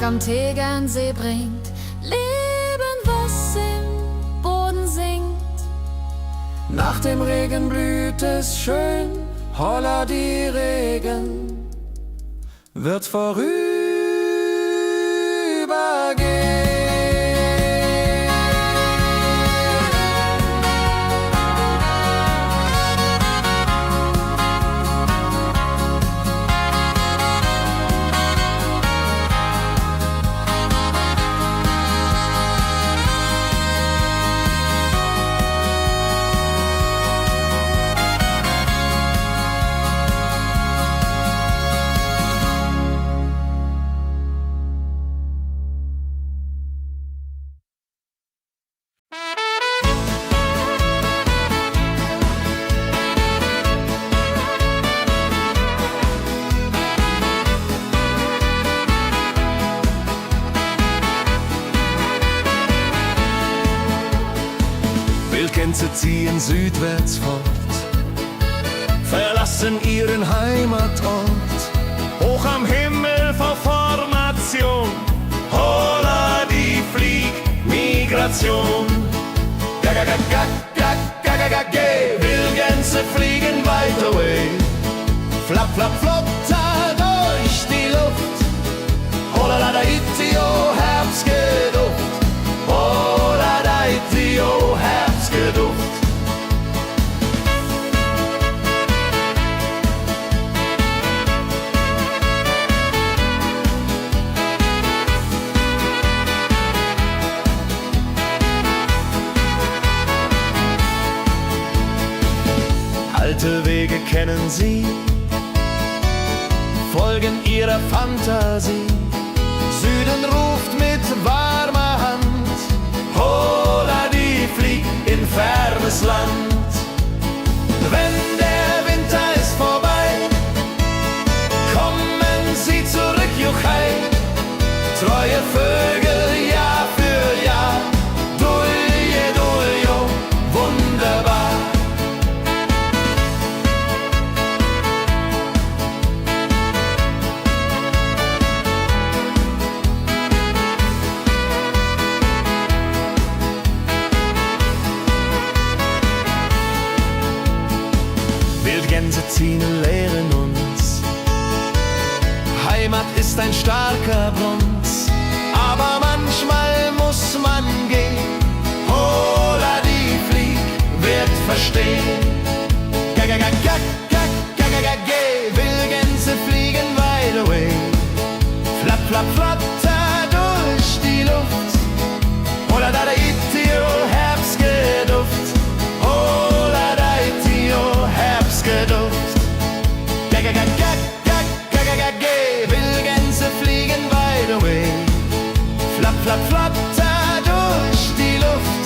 am Tegernsee bringt Leben, was im Boden singt. Nach dem Regen blüht es schön, holla die Regen wird vorübergehen. Wildgänse ziehen südwärts fort, verlassen ihren Heimatort. Hoch am Himmel vor Formation, holla die Fliegmigration. Wildgänse fliegen weit away, flap, flap, flop, da durch die Luft. Holla da itio, Herbstgeduft. Holla da itio, Herbstgeduft. Alte Wege kennen sie, folgen ihrer Fantasie. Süden ruft mit warmer Hand, holla die flieg in fernes Land. Wenn der Winter ist vorbei, kommen sie zurück, Juchai. Treue Vögel Jahr für Jahr, dulje, duljo, wunderbar. Wildgänse ziehen, lehren uns, Heimat ist ein starker Bronz, aber manchmal muss man gehen. Holla die Flieg wird verstehen. Wildgänse fliegen wide away, flap, flap, flatter durch die Luft. Holla da itio, Herbstgeduft. Holla da itio, Herbstgeduft. Wildgänse fliegen wide away, flap, flap, flatter durch die Luft.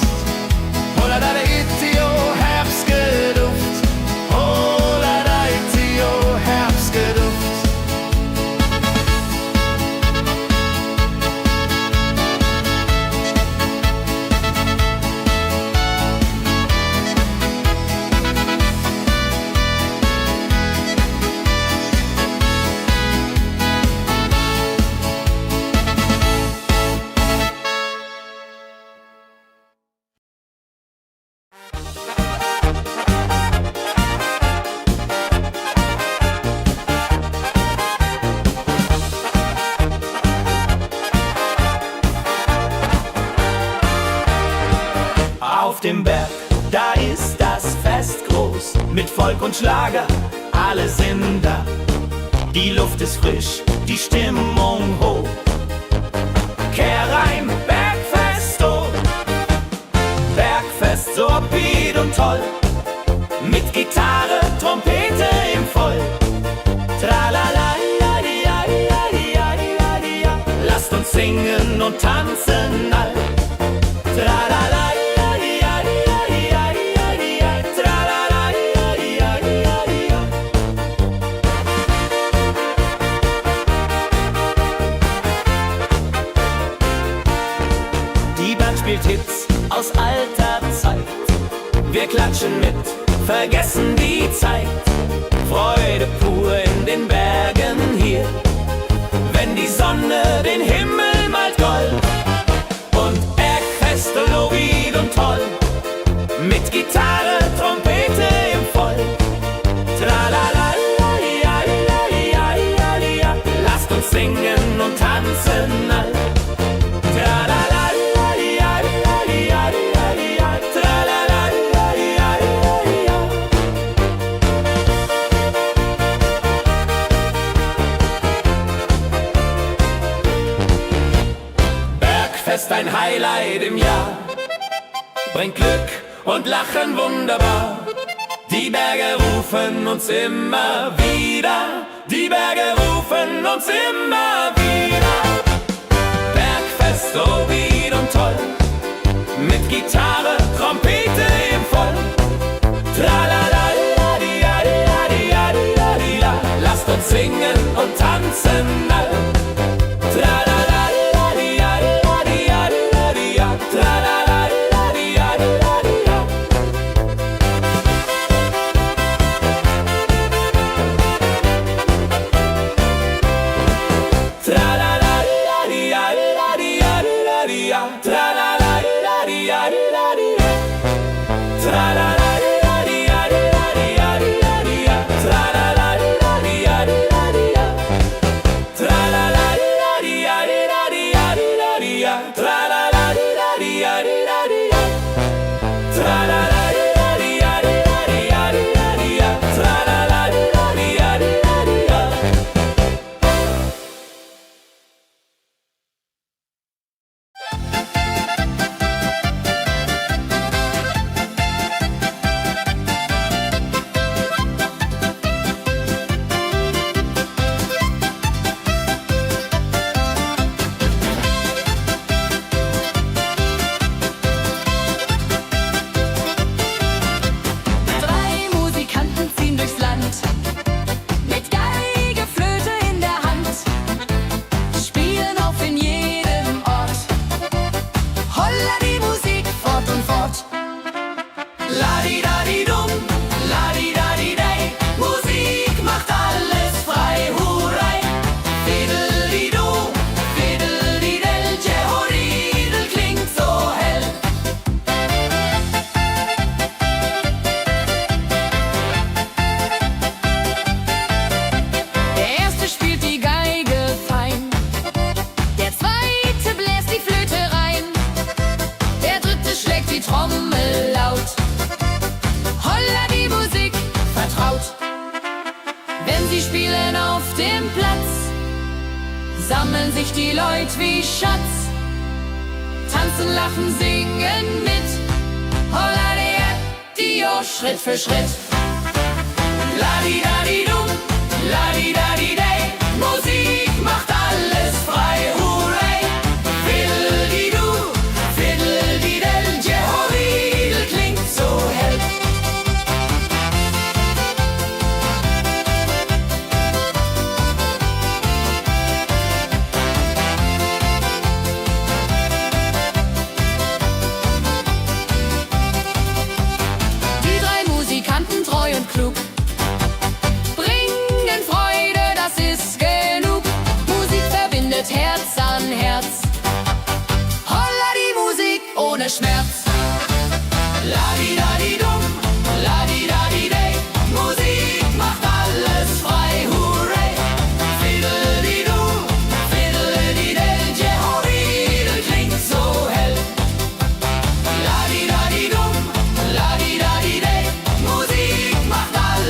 Holla da itio, Herbstgeduft. Holla da itio, Herbstgeduft. Auf dem Berg, da ist das Fest groß, mit Volk und Schlager, alle sind da. Die Luft ist frisch, die Stimmung hoch. Kehrreim, Bergfest, oh. Bergfest, so upbeat und toll, mit Gitarre, Trompete im Voll. Tralala, lasst uns singen und tanzen all. Tralala. Spielt Hits aus alter Zeit. Wir klatschen mit, vergessen die Zeit. Freude pur in den Bergen hier, wenn die Sonne den Himmel Bergfest ein Highlight im Jahr. Bringt Glück und Lachen wunderbar. Die Berge rufen uns immer wieder. Die Berge rufen uns immer wieder. Bergfest, so weit und toll. Mit Gitarre, Trompete im Voll. Tralala-la-di-ja-di-ja-di-ja-di-ja-di-ja. Lasst uns singen und tanzen all. Tralala-di-ja-di-ja-di-ja-di-ja. Tralala-di-ja-di-ja-di-ja. Tralala-di-ja-di-ja-di-ja-di-ja. Tralala-di-ja-di-ja-di-ja-di-ja. Tralala-di-ja-di-ja-di-ja-di-ja-di-ja. Tralala-di-ja-di-ja-di-ja-di-ja. Tralala-di-ja-di-ja-di-ja-di-ja. Tralala-di-ja-di-ja-di-ja-di-ja. Tralala-di-ja-di-ja-di-ja-di-ja. Tralala-di-ja-di-ja-di-ja. Drei Musikanten ziehen durchs Land, mit Geige, Flöte in der Hand, spielen auf in jedem Ort. Holla die Musik fort und fort. La-di-da-di-dum, la-di-da-di-day. Musik macht alles frei, hurray. Fiddle-di-do, fiddle-di-del. Jehoridel klingt so hell. Der erste spielt die Geige fein, der zweite bläst die Flöte rein, der dritte schlägt die Trommel laut. Holla die Musik vertraut. Wenn sie spielen auf dem Platz, sammeln sich die Leute wie Schatz, tanzen, lachen, singen mit. Holla der Dio, Schritt für Schritt. La-di-da-di-dum, la-di-da-di-day. Musik macht alles frei, hurray. Fiddle-di-do, fiddle-di-del. Jehoridel klingt so hell. Die drei Musikanten, treu und klug, bringen Freude, das ist genug. Musik verbindet Herz an Herz. Holla die Musik ohne Schmerz. La-di-da-di-dum, la-di-da-di-day. Musik macht alles frei, hurray. Fiddle-di-do, fiddle-di-del. Jehoridel klingt so hell. La-di-da-di-dum, la-di-da-di-day. Musik macht alles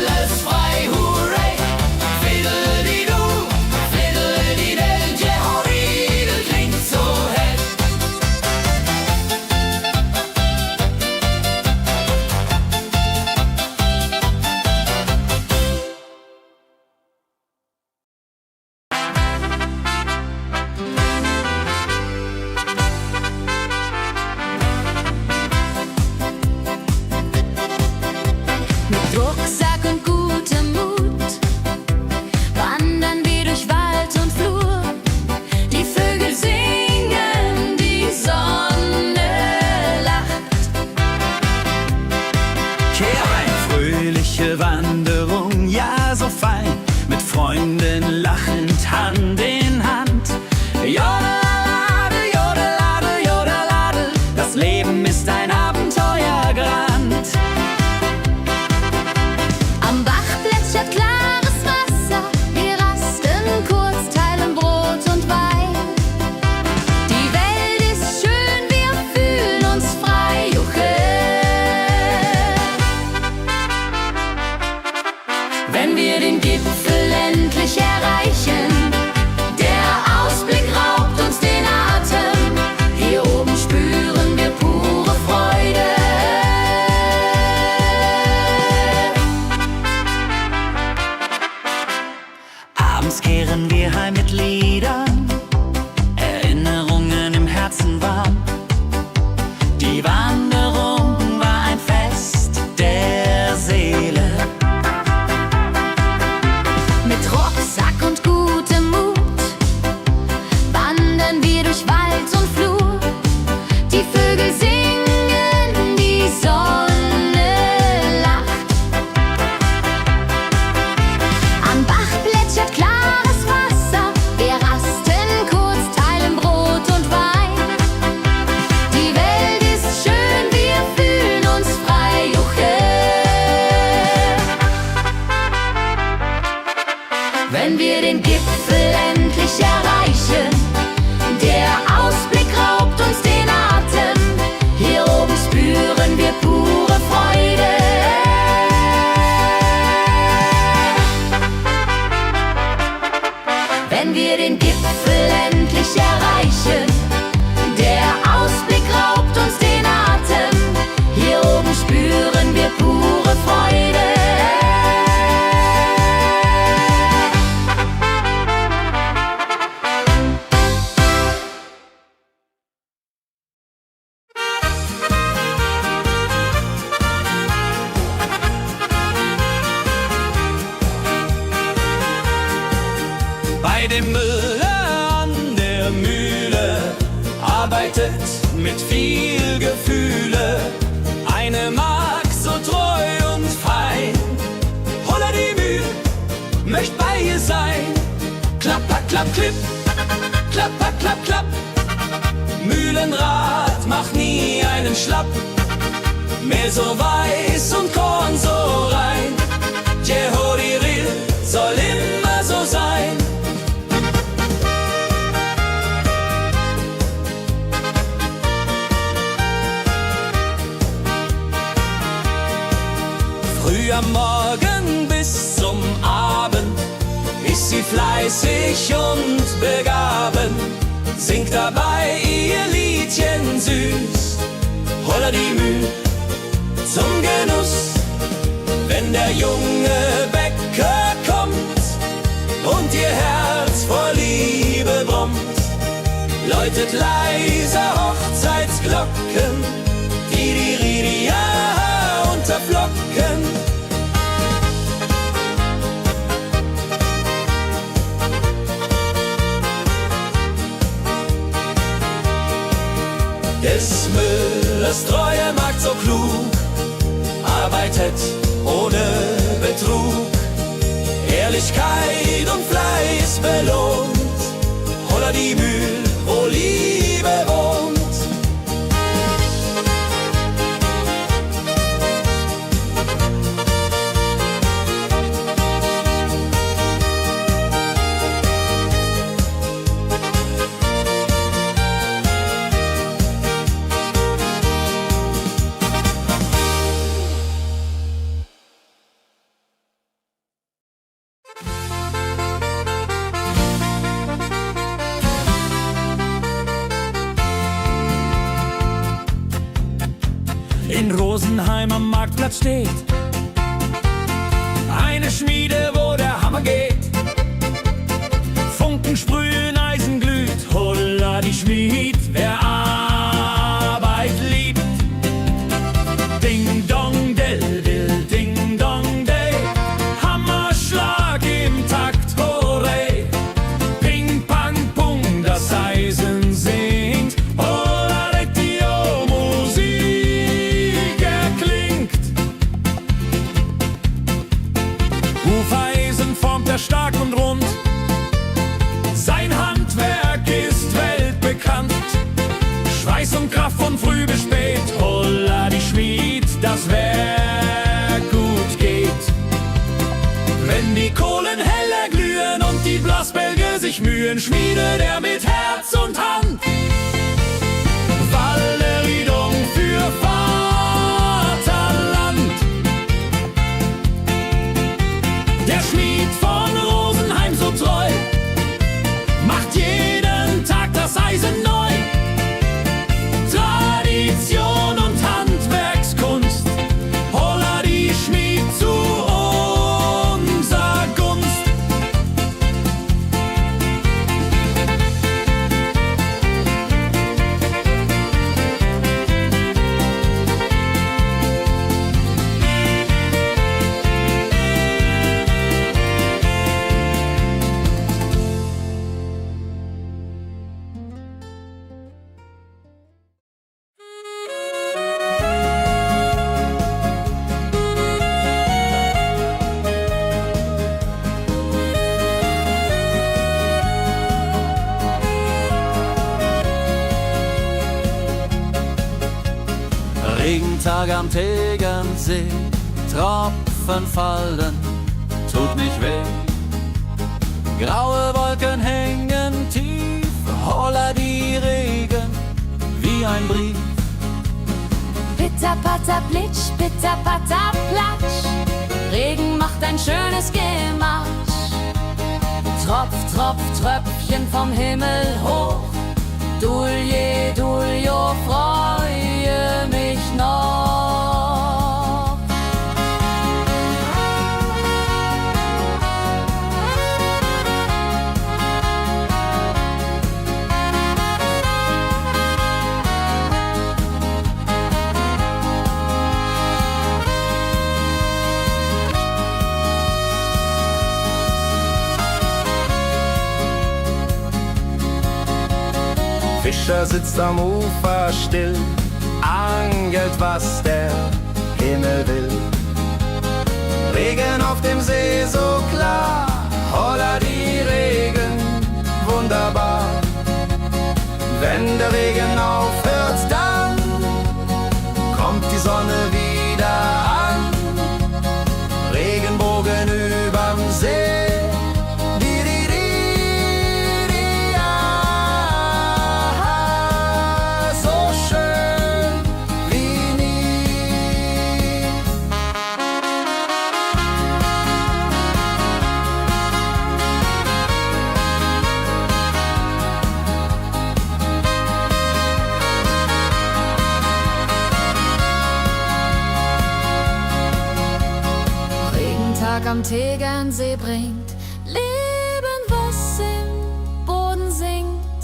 wenn wir den Gipfel endlich erreichen. Der Ausblick raubt uns den Atem, hier oben spüren wir pure Freude. Wenn wir den Gipfel endlich erreichen, der Ausblick raubt uns den Atem, hier oben spüren wir pure Freude. Bei dem Müller an der Mühle arbeitet mit viel Gefühle eine Magd so treu und fein. Holla die Mühl, möcht bei ihr sein. Klapper, klapp, klipp, klapper, klapp, klapp. Mühlenrad macht nie einen Schlapp. Mehl so weiß und Korn so rein. Jehodiril soll immer so sein. Früh am Morgen bis zum Abend ist sie fleißig und begaben, singt dabei ihr Liedchen süß. Holla die Mühl zum Genuss, wenn der junge Bäcker kommt und ihr Herz vor Liebe brummt, läutet leise Hochzeitsglocken, die Ridia unterflocken. Des Müllers treue Magd so klug, arbeitet ohne Betrug, Ehrlichkeit und Fleiß belohnt. Holla die Mühl, wo Liebe wohnt. In Rosenheim am Marktplatz steht eine Schmiede, wo der Hammer geht. Funken sprühen, Eisen glüht, holla die Schmied, wer Arbeit liebt. Ding dong del dill, ding dong day, Hammerschlag im Takt, hurray. Ping pang pung, das Eisen singt, holla retio, Musik erklingt. Hufeisen formt er stark und rund, sein Handwerk ist weltbekannt. Schweiß und Kraft von früh bis spät, holla die Schmied, das Werk gut geht. Wenn die Kohlen heller glühen und die Blasbälge sich mühen, schmiedet er mit Herz und Hand Walleridung für Vaterland. Der Schmied von Rosenheim so treu macht jeden Tag das Eisen neu. Tradition und Handwerkskunst, holla die Schmied zu unser Gunst. Regentag am Tegernsee, Tropfen fallen, tut nicht weh. Graue Wolken hängen tief, holla die Regen wie ein Brief. Pitter, patter, plitsch, pitter, patter, platsch. Regen macht ein schönes Gematsch. Tropf, Tropf, Tröpfchen vom Himmel hoch. Dulje, Duljo, freue mich noch. Fischer sitzt am Ufer still, angelt, was der Himmel will. Regen auf dem See so klar, holla die Regen, wunderbar. Wenn der Regen aufhört, dann kommt die Sonne wieder an. Regenbogen überm See. Am Tegernsee bringt Leben, was im Boden singt.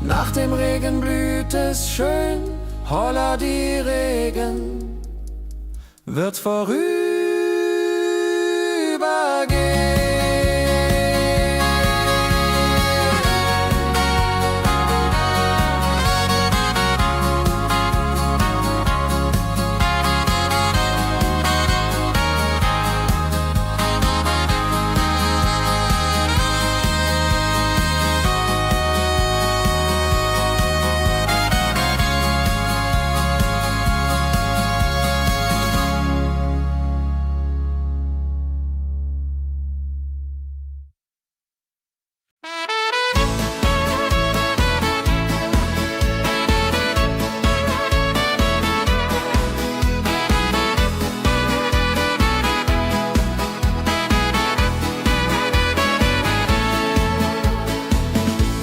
Nach dem Regen blüht es schön, holla die Regen wird vorübergehen.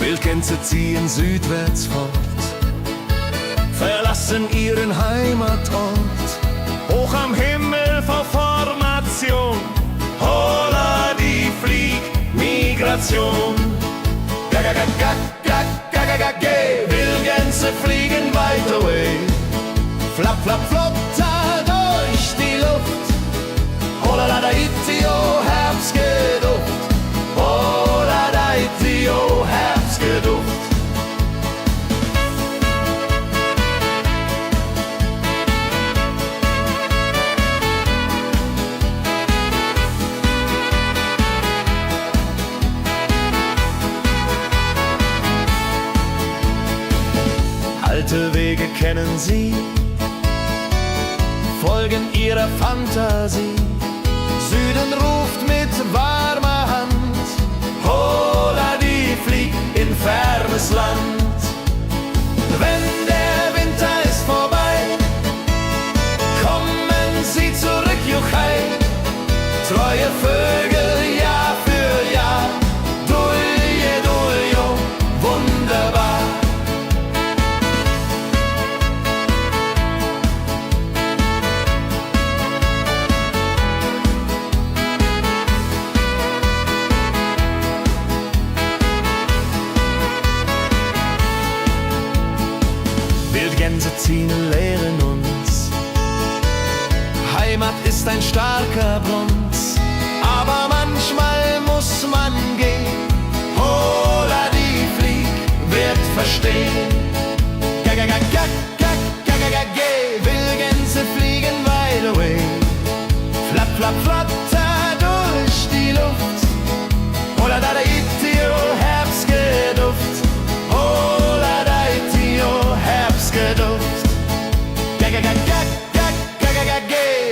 Wildgänse ziehen südwärts fort, verlassen ihren Heimatort. Hoch am Himmel vor Formation, holla die Fliegmigration. Gag, Wildgänse fliegen weit away. Flap, flap, flotter durch die Luft. Holla da itio, Herbstgeduft. Holla da itio, Herbstgeduft. Alte Wege kennen sie, folgen ihrer Fantasie. Süden ruft mit warmer Hand, holla die flieg in fernes Land. Wenn der Winter ist vorbei, kommen sie zurück, Juchai. Treue Vögel Jahr für Jahr, Dulje, Duljo, wunderbar. Wildgänse ziehen, lehren uns. Heimat ist ein starker Bronz, aber manchmal muss man gehen. Holla die Flieg wird verstehen. Wildgänse fliegen wide away. Flap, flap, flatter durch die Luft. Holla da itio, Herbstgeduft. Holla da itio, Herbstgeduft.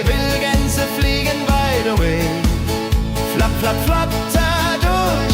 Wildgänse fliegen wide away. Flap, flap, flatter durch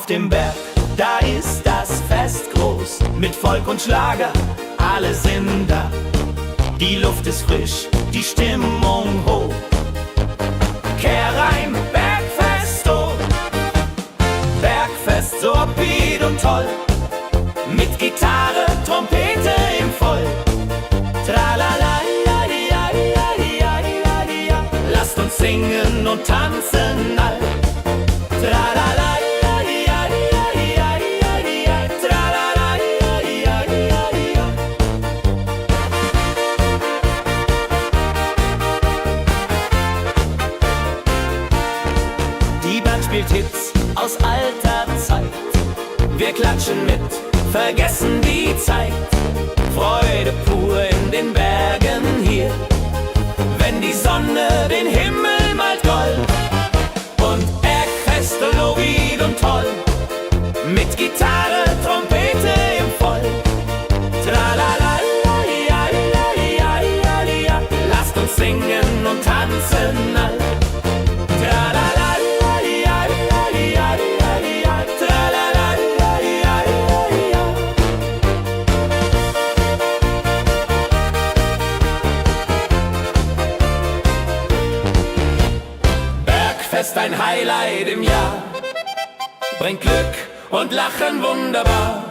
Auf dem Berg, da ist das Fest groß, mit Volk und Schlager, alle sind da. Die Luft ist frisch, die Stimmung hoch. Kehr rein, Bergfest, oh. Bergfest, so upbeat und toll. Mit Gitarre, Trompete im Voll. Tralala, ja, ja, ja, ja, ja, ja. Lasst uns singen und tanzen all. Tralala, ja, ja, ja, ja, ja, ja. Tralala, ja, ja, ja, ja. Die Band spielt Hits aus alter Zeit. Wir klatschen mit, vergessen die Zeit. Freude pur in den Bergen hier, wenn die Sonne den Himmel malt gold. Und Bergfest, Lovid und toll, mit Gitarre, Trompete im Voll. Tralala, ja, ja, ja, ja, ja. Lasst uns singen und tanzen all. Tralala, ja, ja, ja, ja, ja. Tralala, ja, ja, ja, ja. Bergfest, ein Highlight im Jahr, bringt Glück und Lachen wunderbar.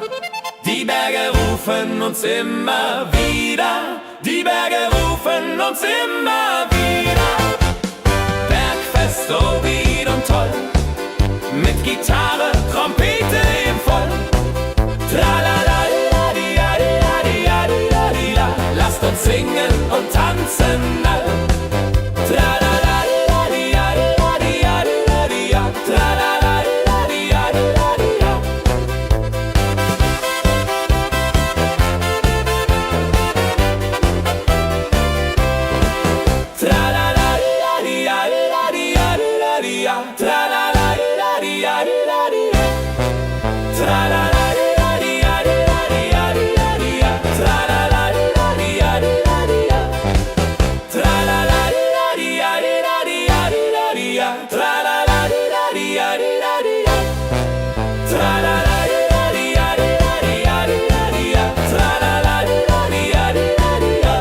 Die Berge rufen uns immer wieder, die Berge rufen uns immer wieder. Bergfest, so wied und toll, mit Gitarre, Trompete im Voll. Tralala, ja, ja, ja, ja, ja, ja. Lasst uns singen und tanzen all. Tralala, ja, ja, ja, ja, ja, ja. Tralala, ja, ja, ja, ja. Tralala, ja, ja, ja, ja, ja. Tralala, ja, ja, ja, ja. Tralala, ja, ja, ja, ja, ja. Tralala, ja, ja, ja, ja. Tralala, ja, ja, ja, ja. Tralala, ja, ja, ja, ja. Tralala, ja, ja, ja, ja. Tralala, ja, ja, ja, ja.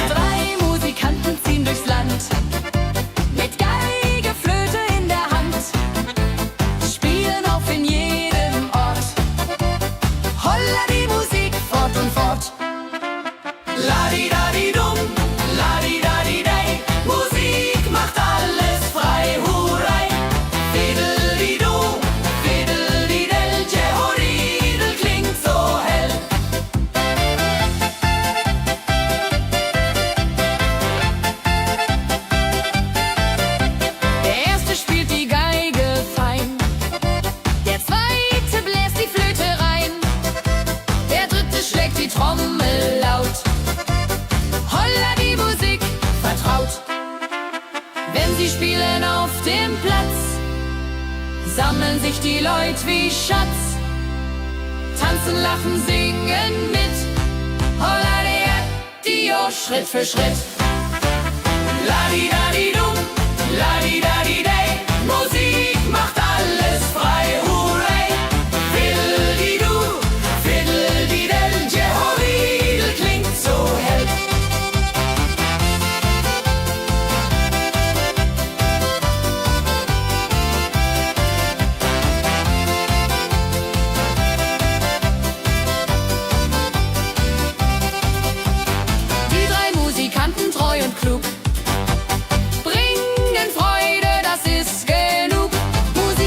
Drei Musikanten ziehen durchs Land, mit Geige, Flöte in der Hand, spielen auf in jedem Ort. Holla die Musik fort und fort. Ladi-dadi-dum, ladi-dadi-dei, Musik macht alles frei, hurray. Fiddle-di-du, fiddle-di-del, Jehoridel klingt so hell. Der erste spielt die Geige fein, der zweite bläst die Flöte rein, der dritte schlägt die Trommel laut. Holla die Musik vertraut. Wenn sie spielen auf dem Platz, sammeln sich die Leute wie Schatz, tanzen, lachen, singen mit. Holla der Dio, Schritt für Schritt. Ladi-dadi-dum, ladi-dadi-dei, Musik macht alles frei, hurray. Fiddle-di-du, fiddle-di-del, Jehoridel klingt so hell. Die drei Musikanten, treu und klug, bringen Freude, das ist genug. Musik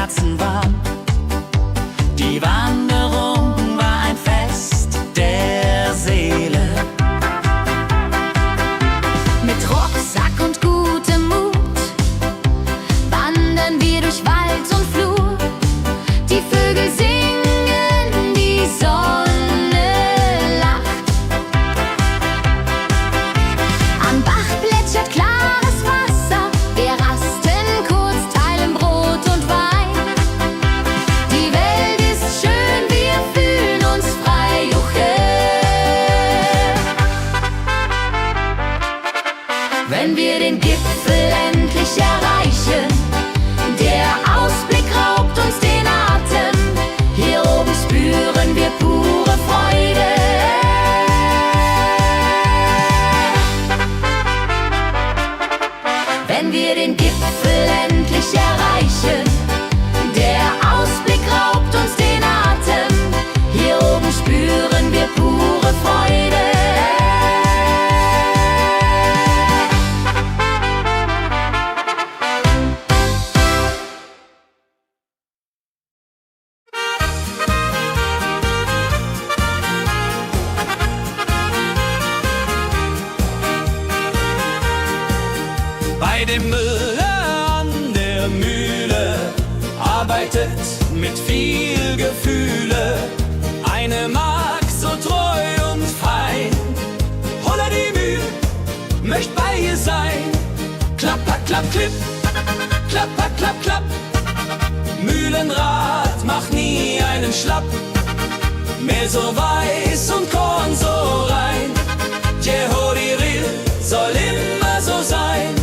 Herzen warm. Die Wanderung war ein Fest der Seele. Mit Rucksack und gutem Mut wandern wir durch Wald und Flur. Die Vögel singen, die Sonne lacht. Am Bach plätschert klares Wasser. Wir rasten kurz, teilen Brot und Wein. Die Welt ist schön, wir fühlen uns frei. Juche. Wenn wir den Gipfel endlich erreichen, der Ausblick raubt uns den Atem. Hier oben spüren wir pure Freude. Wenn wir den Gipfel endlich erreichen, der Ausblick raubt uns den Atem. Hier oben spüren wir pure Freude. Bei dem Müller an der Mühle arbeitet mit viel Gefühle eine Magd so treu und fein. Holla die Mühl, möcht bei ihr sein. Klapper, klapp, klipp, klapper, klapp, klapp. Mühlenrad macht nie einen Schlapp. Mehl so weiß und Korn so rein. Jehodiril soll immer so sein.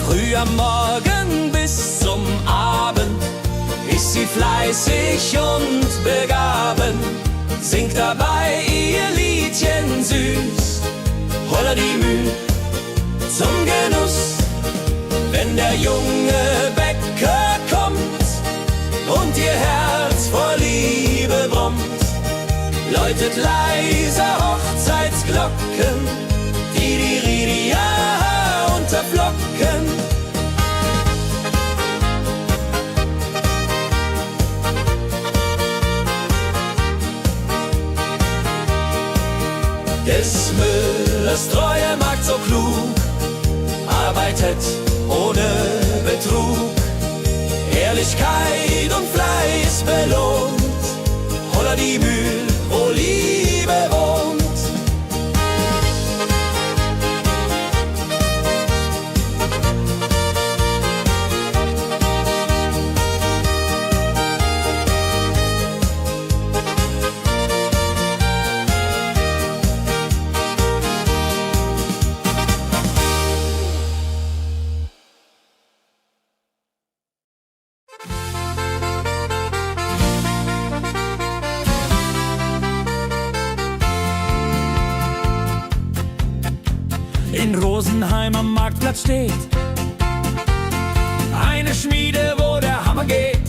Früh am Morgen bis zum Abend ist sie fleißig und begaben, singt dabei ihr Liedchen süß. Holla die Mühl zum Genuss, wenn der junge Bäcker kommt und ihr Herz vor Liebe brummt, läutet leise Hochzeitsglocken, die Ridia unterflocken. Des Müllers treue Magd so klug, arbeitet ohne Betrug, Ehrlichkeit und Fleiß belohnt. Holla die Mühl, wo Liebe wohnt. In Rosenheim am Marktplatz steht eine Schmiede, wo der Hammer geht.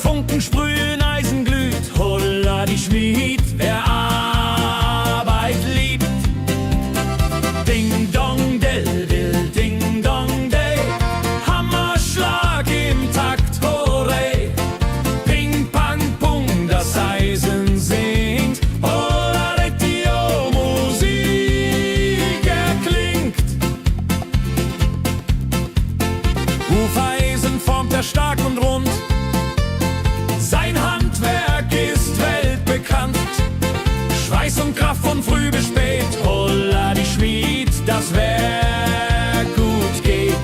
Funken sprühen, Eisen glüht, holla die Schmied, wer Arbeit liebt. Ding dong del dill, ding dong day, Hammerschlag im Takt, hooray. Ping pang pung, das Eisen singt, holla retio, Musik erklingt. Hufeisen formt er stark und rund, sein Handwerk ist weltbekannt. Schweiß und Kraft von früh bis spät, holla die Schmied, das Werk gut geht.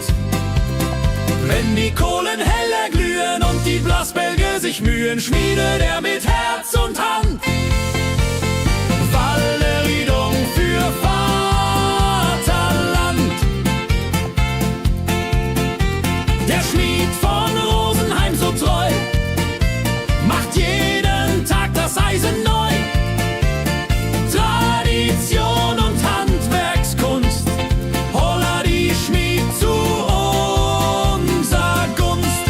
Wenn die Kohlen heller glühen und die Blasbälge sich mühen, schmiedet er mit Herz und Hand Walleriedung für Vaterland. Der Schmied von Rosenheim so treu macht jeden Tag das Eisen neu. Tradition und Handwerkskunst, holla die Schmied zu unser Gunst.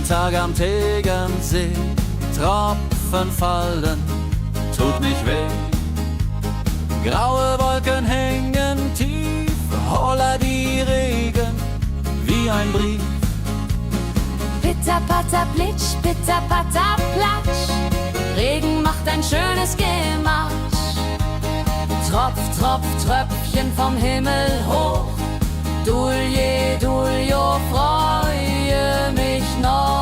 Regentag am Tegernsee, Tropfen fallen, tut nicht weh. Graue Wolken hängen tief, holla die Regen wie ein Brief. Pitter, patter, plitsch, pitter, patter, platsch. Regen macht ein schönes Gematsch. Tropf, Tropf, Tröpfchen vom Himmel hoch. Dulje, Duljo, freue mich noch.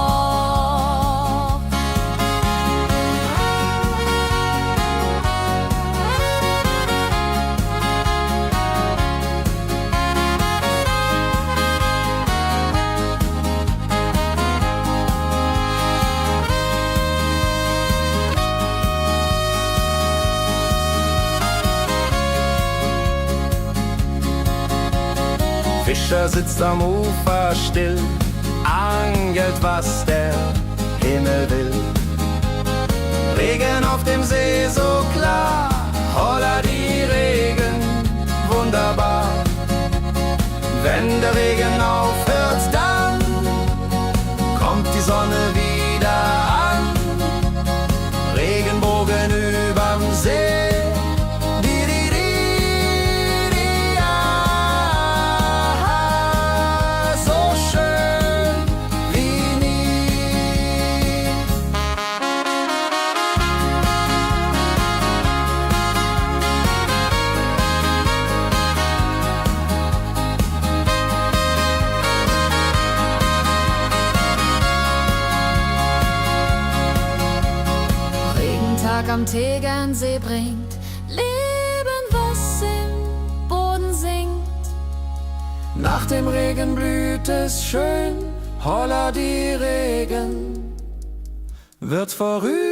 Fischer sitzt am Ufer still, angelt, was der Himmel will. Regen auf dem See so klar, holla die Regen, wunderbar. Wenn der Regen aufhört, dann kommt die Sonne wieder an. Regenbogen überm See. Am Tegernsee bringt Leben, was im Boden singt. Nach dem Regen blüht es schön, holla die Regen wird vorübergehen.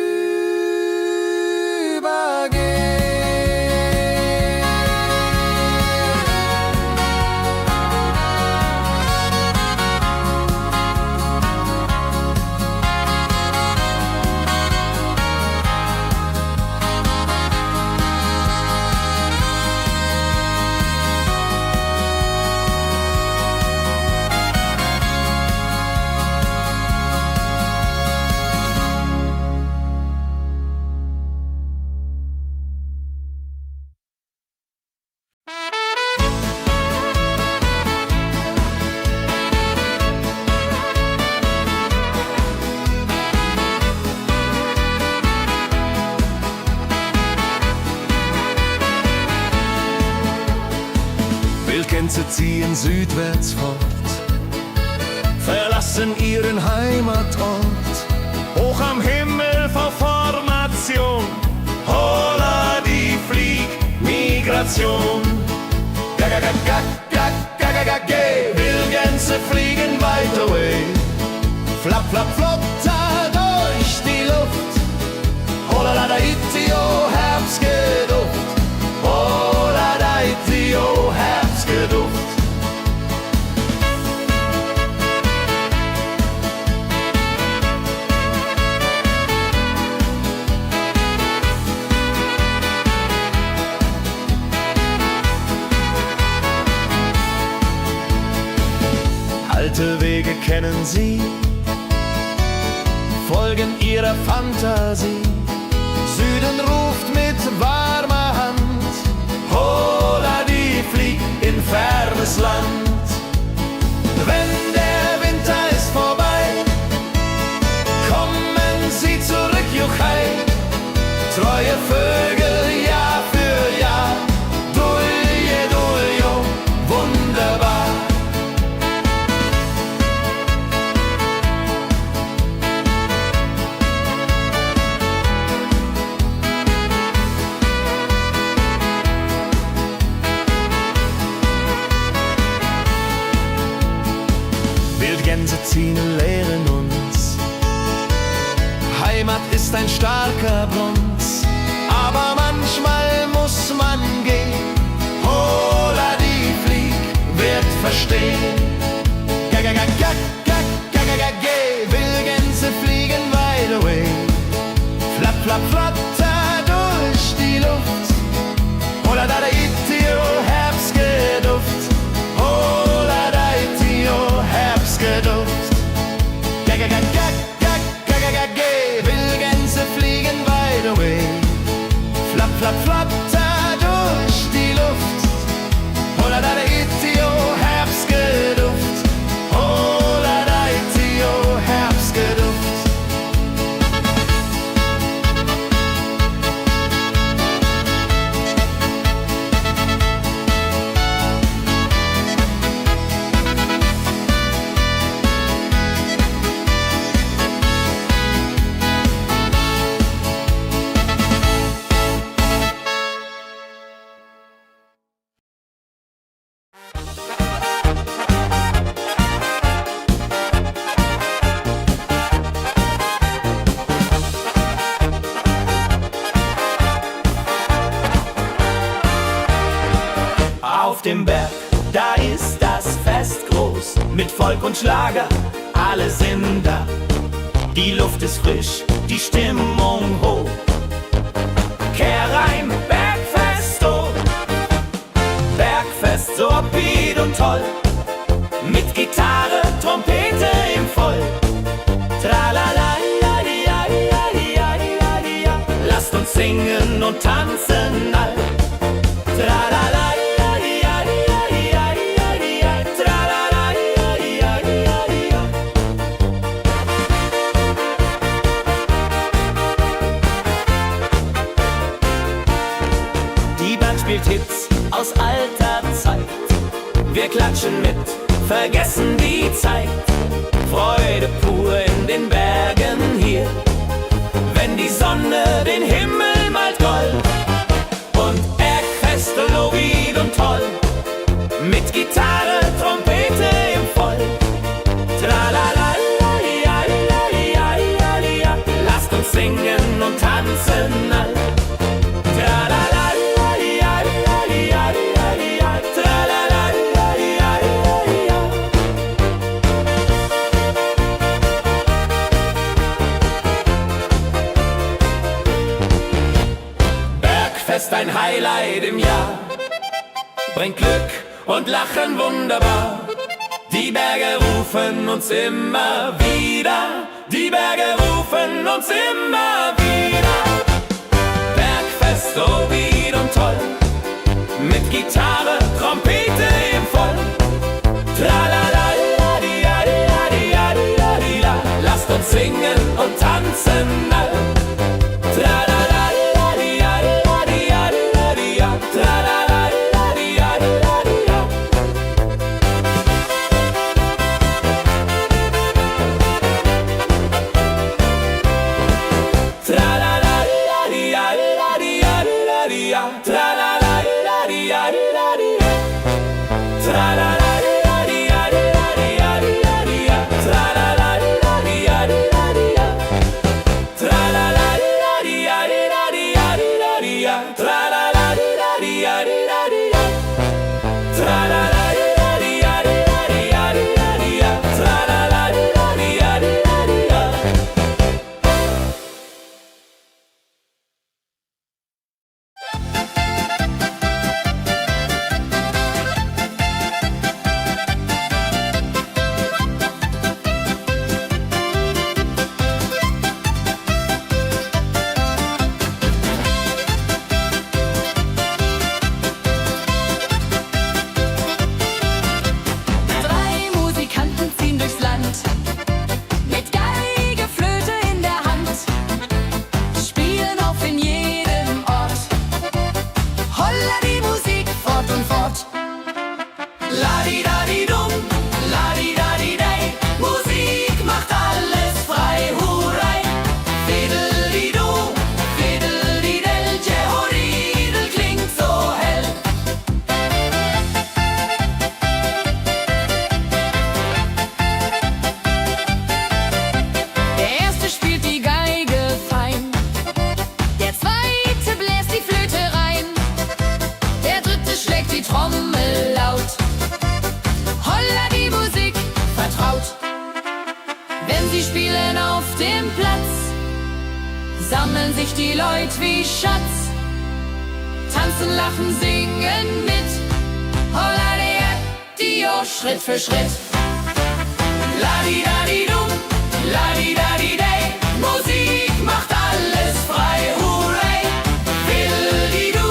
Wildgänse ziehen südwärts fort, verlassen ihren Heimatort. Hoch am Himmel vor Formation, holla die Fliegmigration. Gag, Wildgänse fliegen weit away. Flap, flap, flotter durch die Luft. Holla da itio, Herbstgeduft. Holla da itio, Herbstgeduft. Alte Wege kennen sie, folgen ihrer Fantasie. Süden ruft mit warmer Hand, holla die flieg in fernes Land. Wenn der Winter ist vorbei, kommen sie zurück, Juchai. Treue Vögel Jahr für Jahr, Dulje, Duljo, wunderbar. Wildgänse ziehen, lehren uns. Heimat ist ein starker Bronz, aber manchmal muss man gehen. Holla die Flieg wird verstehen. Wildgänse fliegen wide away. Flap, flap, flatter durch die Luft. Holla da itio, Herbstgeduft. Holla da itio, Herbstgeduft. mit Volk und Schlager, alle sind da. Die Luft ist frisch, die Stimmung hoch. Kehr rein, Bergfest, oh. Bergfest, so upbeat und toll. Mit Gitarre, Trompete im Voll. Tralala, ja, ja, ja, ja, ja, ja. Lasst uns singen und tanzen all. Tralala, ja, ja, ja, ja, ja, ja. Tralala, ja, ja, ja, ja. Die Band spielt Hits aus alter Zeit. Wir klatschen mit, vergessen die Zeit. Freude pur in den Bergen hier, wenn die Sonne den Himmel malt gold. Und Bergfest, Lovid und toll, mit Gitarre, Trompete im Voll. Tralala, ja, ja, ja, ja, ja. Lasst uns singen und tanzen all. Tralala, ja, ja, ja, ja, ja. Tralala, ja, ja, ja, ja. Bergfest, ein Highlight im Jahr, bringt Glück und Lachen wunderbar. Die Berge rufen uns immer wieder, die Berge rufen uns immer wieder. Bergfest, so wied und toll, mit Gitarre, Trompete im Voll. Tralala, ja, ja, ja, ja, ja, ja. Lasst uns singen und tanzen all. Tralala, ja, ja, ja, ja, ja. Tralala, ja, ja, ja, ja. Tralala, ja, ja, ja, ja, ja. Tralala, ja, ja, ja, ja. Tralala, ja, ja, ja, ja, ja. Tralala, ja, ja, ja, ja. Tralala, ja, ja, ja, ja. Tralala, ja, ja, ja, ja. Tralala, ja, ja, ja, ja. Tralala, ja, ja, ja, ja. Drei Musikanten ziehen durchs Land, mit Geige, Flöte in der Hand, spielen auf in jedem Ort. Holla die Musik fort und fort. Ladi-dadi-dum, ladi-dadi-dei, Musik macht alles frei, hurray. Fiddeli-du, fiddeli-del, Jehoridel klingt so hell. Der erste spielt die Geige fein, der zweite bläst die Flöte rein, der dritte schlägt die Trommel laut. Holla die Musik vertraut. Wenn sie spielen auf dem Platz, sammeln sich die Leute wie Schatz, tanzen, lachen, singen mit. Holla der Dio, Schritt für Schritt. Ladi-dadi-dum, ladi-dadi-dei, Musik macht alles frei, hurray. Fiddeli-du,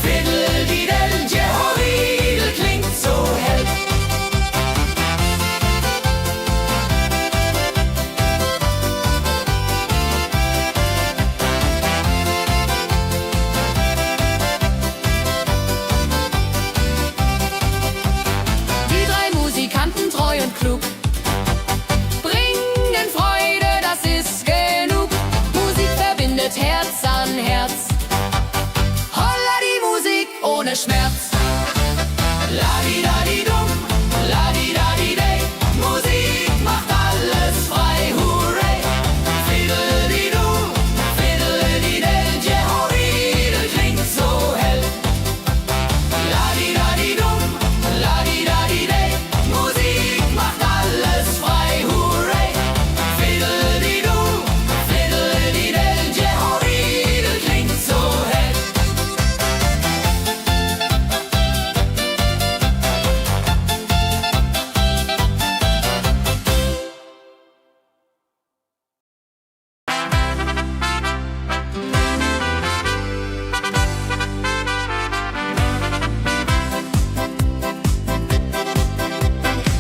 fiddeli-del, Jehoridel klingt so hell. Die drei Musikanten, treu und klug, bringen Freude, das ist genug. Musik verbindet Herz an Herz. Holla die Musik ohne Schmerz. Ladi-dadi-dum, ladi-dadi-dei, Musik macht alles frei, hurray. Fiddeli-du, fiddeli-del, Jehoridel klingt so hell. Ladi-dadi-dum, ladi-dadi-dei, Musik macht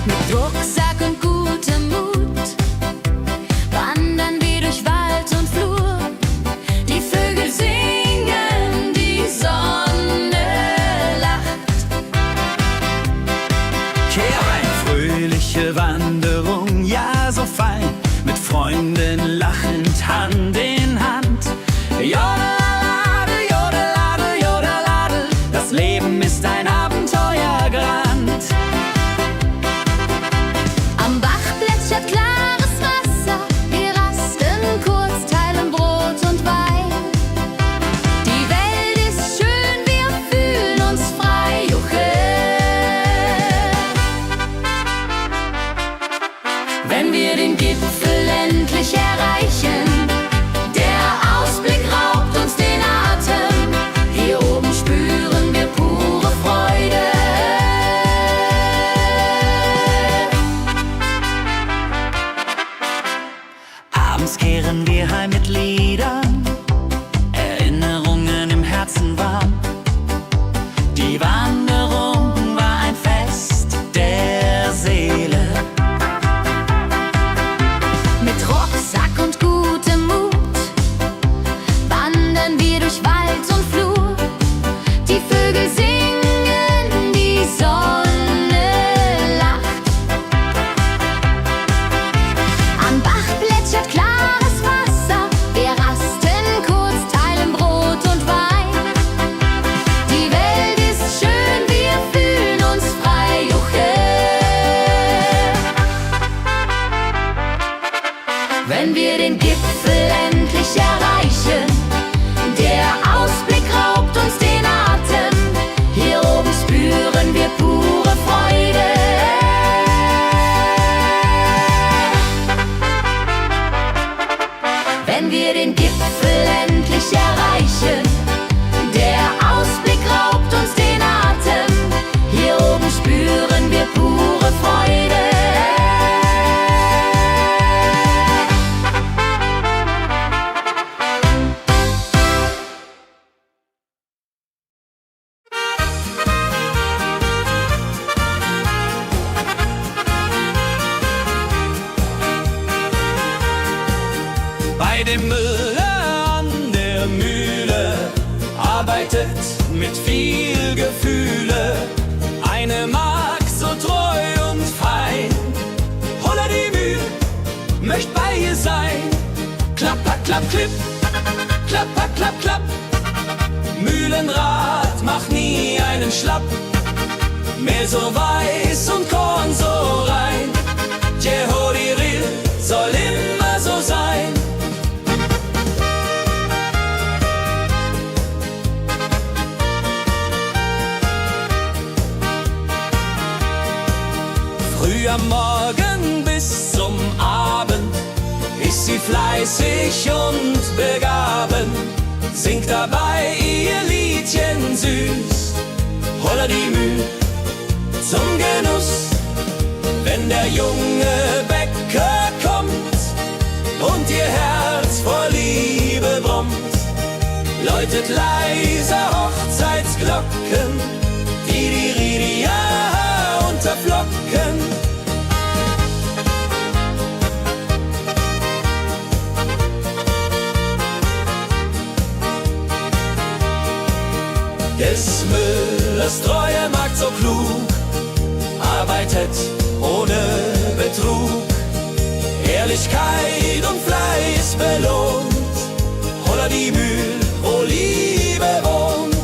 Mit Rucksack und gutem Mut wandern wir durch Wald und Flur. Die Vögel singen, die Sonne lacht. Eine fröhliche Wanderung, ja so fein, mit Freunden lachend Hand in Hand. Jodeladel, jodeladel, jodeladel, das Leben ist ein Abenteuergrand. Am Bach plätschert klares Wasser, wir rasten kurz, teilen Brot und Wein. Die Welt ist schön, wir fühlen uns frei, juche. Wenn wir den Gipfel endlich erreichen, der Ausblick raubt uns den Atem. Hier oben spüren wir pure Freude. Abends kehren wir heim mit Liedern, Erinnerungen im Herzen warm. Die Wanderung war ein Fest der Seele. Mit Rucksack und gutem Mut wandern wir durch Wald und Flur. Die Vögel singen, die Sonne lacht. Am Bach plätschert klares Wasser, wir rasten kurz, teilen Brot und Wein. Die Welt ist schön, wir fühlen uns frei, juche. Wenn wir den Gipfel endlich erreichen, der Ausblick raubt uns den Atem. Hier oben spüren wir pure Freude. Wenn wir den Gipfel endlich erreichen, der Ausblick raubt uns den Atem. Hier oben spüren wir pure Freude. Bei dem Müller an der Mühle arbeitet mit viel Gefühle eine Magd so treu und fein. Holla die Mühl, möcht bei ihr sein. Klapper, klapp, klipp, klapper, klapp, klapp. Mühlenrad macht nie einen Schlapp. Mehl so weiß und Korn so rein. Jehodiril soll immer so sein. Früh am Morgen bis zum Abend ist sie fleißig und begaben, singt dabei ihr Liedchen süß. Holla die Mühl zum Genuss, wenn der junge Bäcker kommt und ihr Herz vor Liebe brummt, läutet leise Hochzeitsglocken, die Ridia unterflocken. Des Müllers treue Magd so klug, arbeitet ohne Betrug, Ehrlichkeit und Fleiß belohnt. Holla die Mühl, wo Liebe wohnt.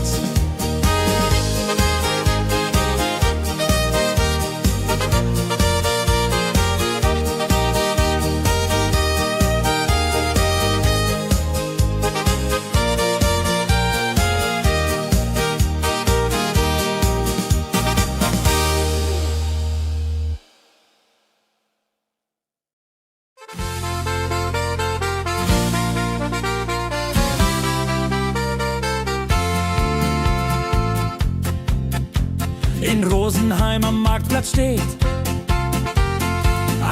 In Rosenheim am Marktplatz steht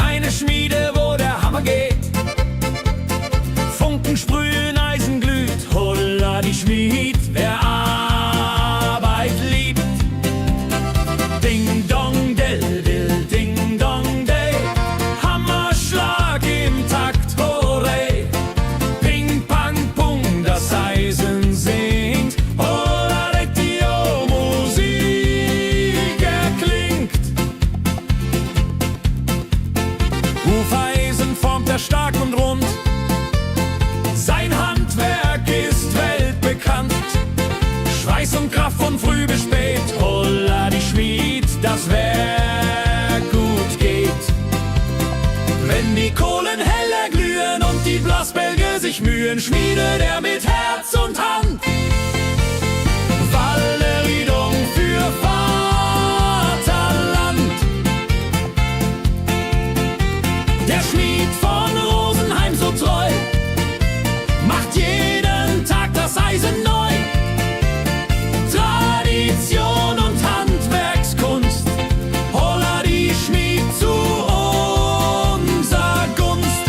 eine Schmiede, wo der Hammer geht. Funken sprühen, Eisen glüht, holla die Schmied, wer Arbeit liebt. Ding dong, del, dill, ding dong. Hufeisen formt er stark und rund. Sein Handwerk ist weltbekannt. Schweiß und Kraft von früh bis spät, holla die Schmied, das Werk gut geht. Wenn die Kohlen heller glühen und die Blasbälge sich mühen, schmiedet er mit Herz und Hand Walleriedung für Vaterland. Der Schmied von Rosenheim so treu macht jeden Tag das Eisen neu. Tradition und Handwerkskunst, holla die Schmied zu unser Gunst.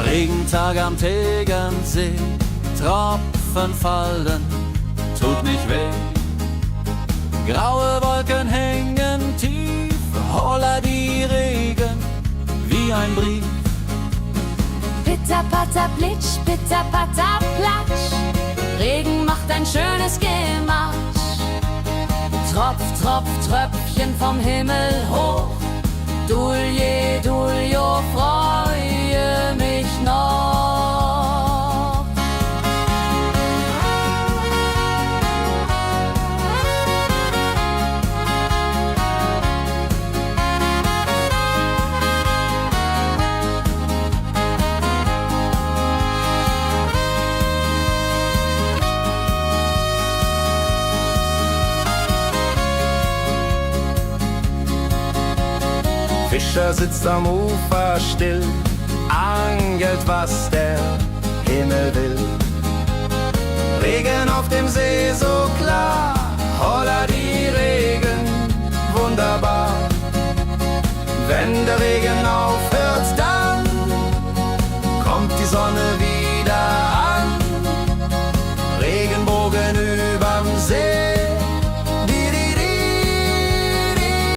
Regentag am Tegernsee, Tropfen fallen, tut nicht weh. Graue Wolken hängen tief, holla die Regen wie ein Brief. Pitter, patter, plitsch, pitter, patter, platsch. Regen macht ein schönes Gemarsch. Tropf, Tropf, Tröpfchen vom Himmel hoch. Dulje, Duljo, freue mich noch. Fischer sitzt am Ufer still, angelt, was der Himmel will. Regen auf dem See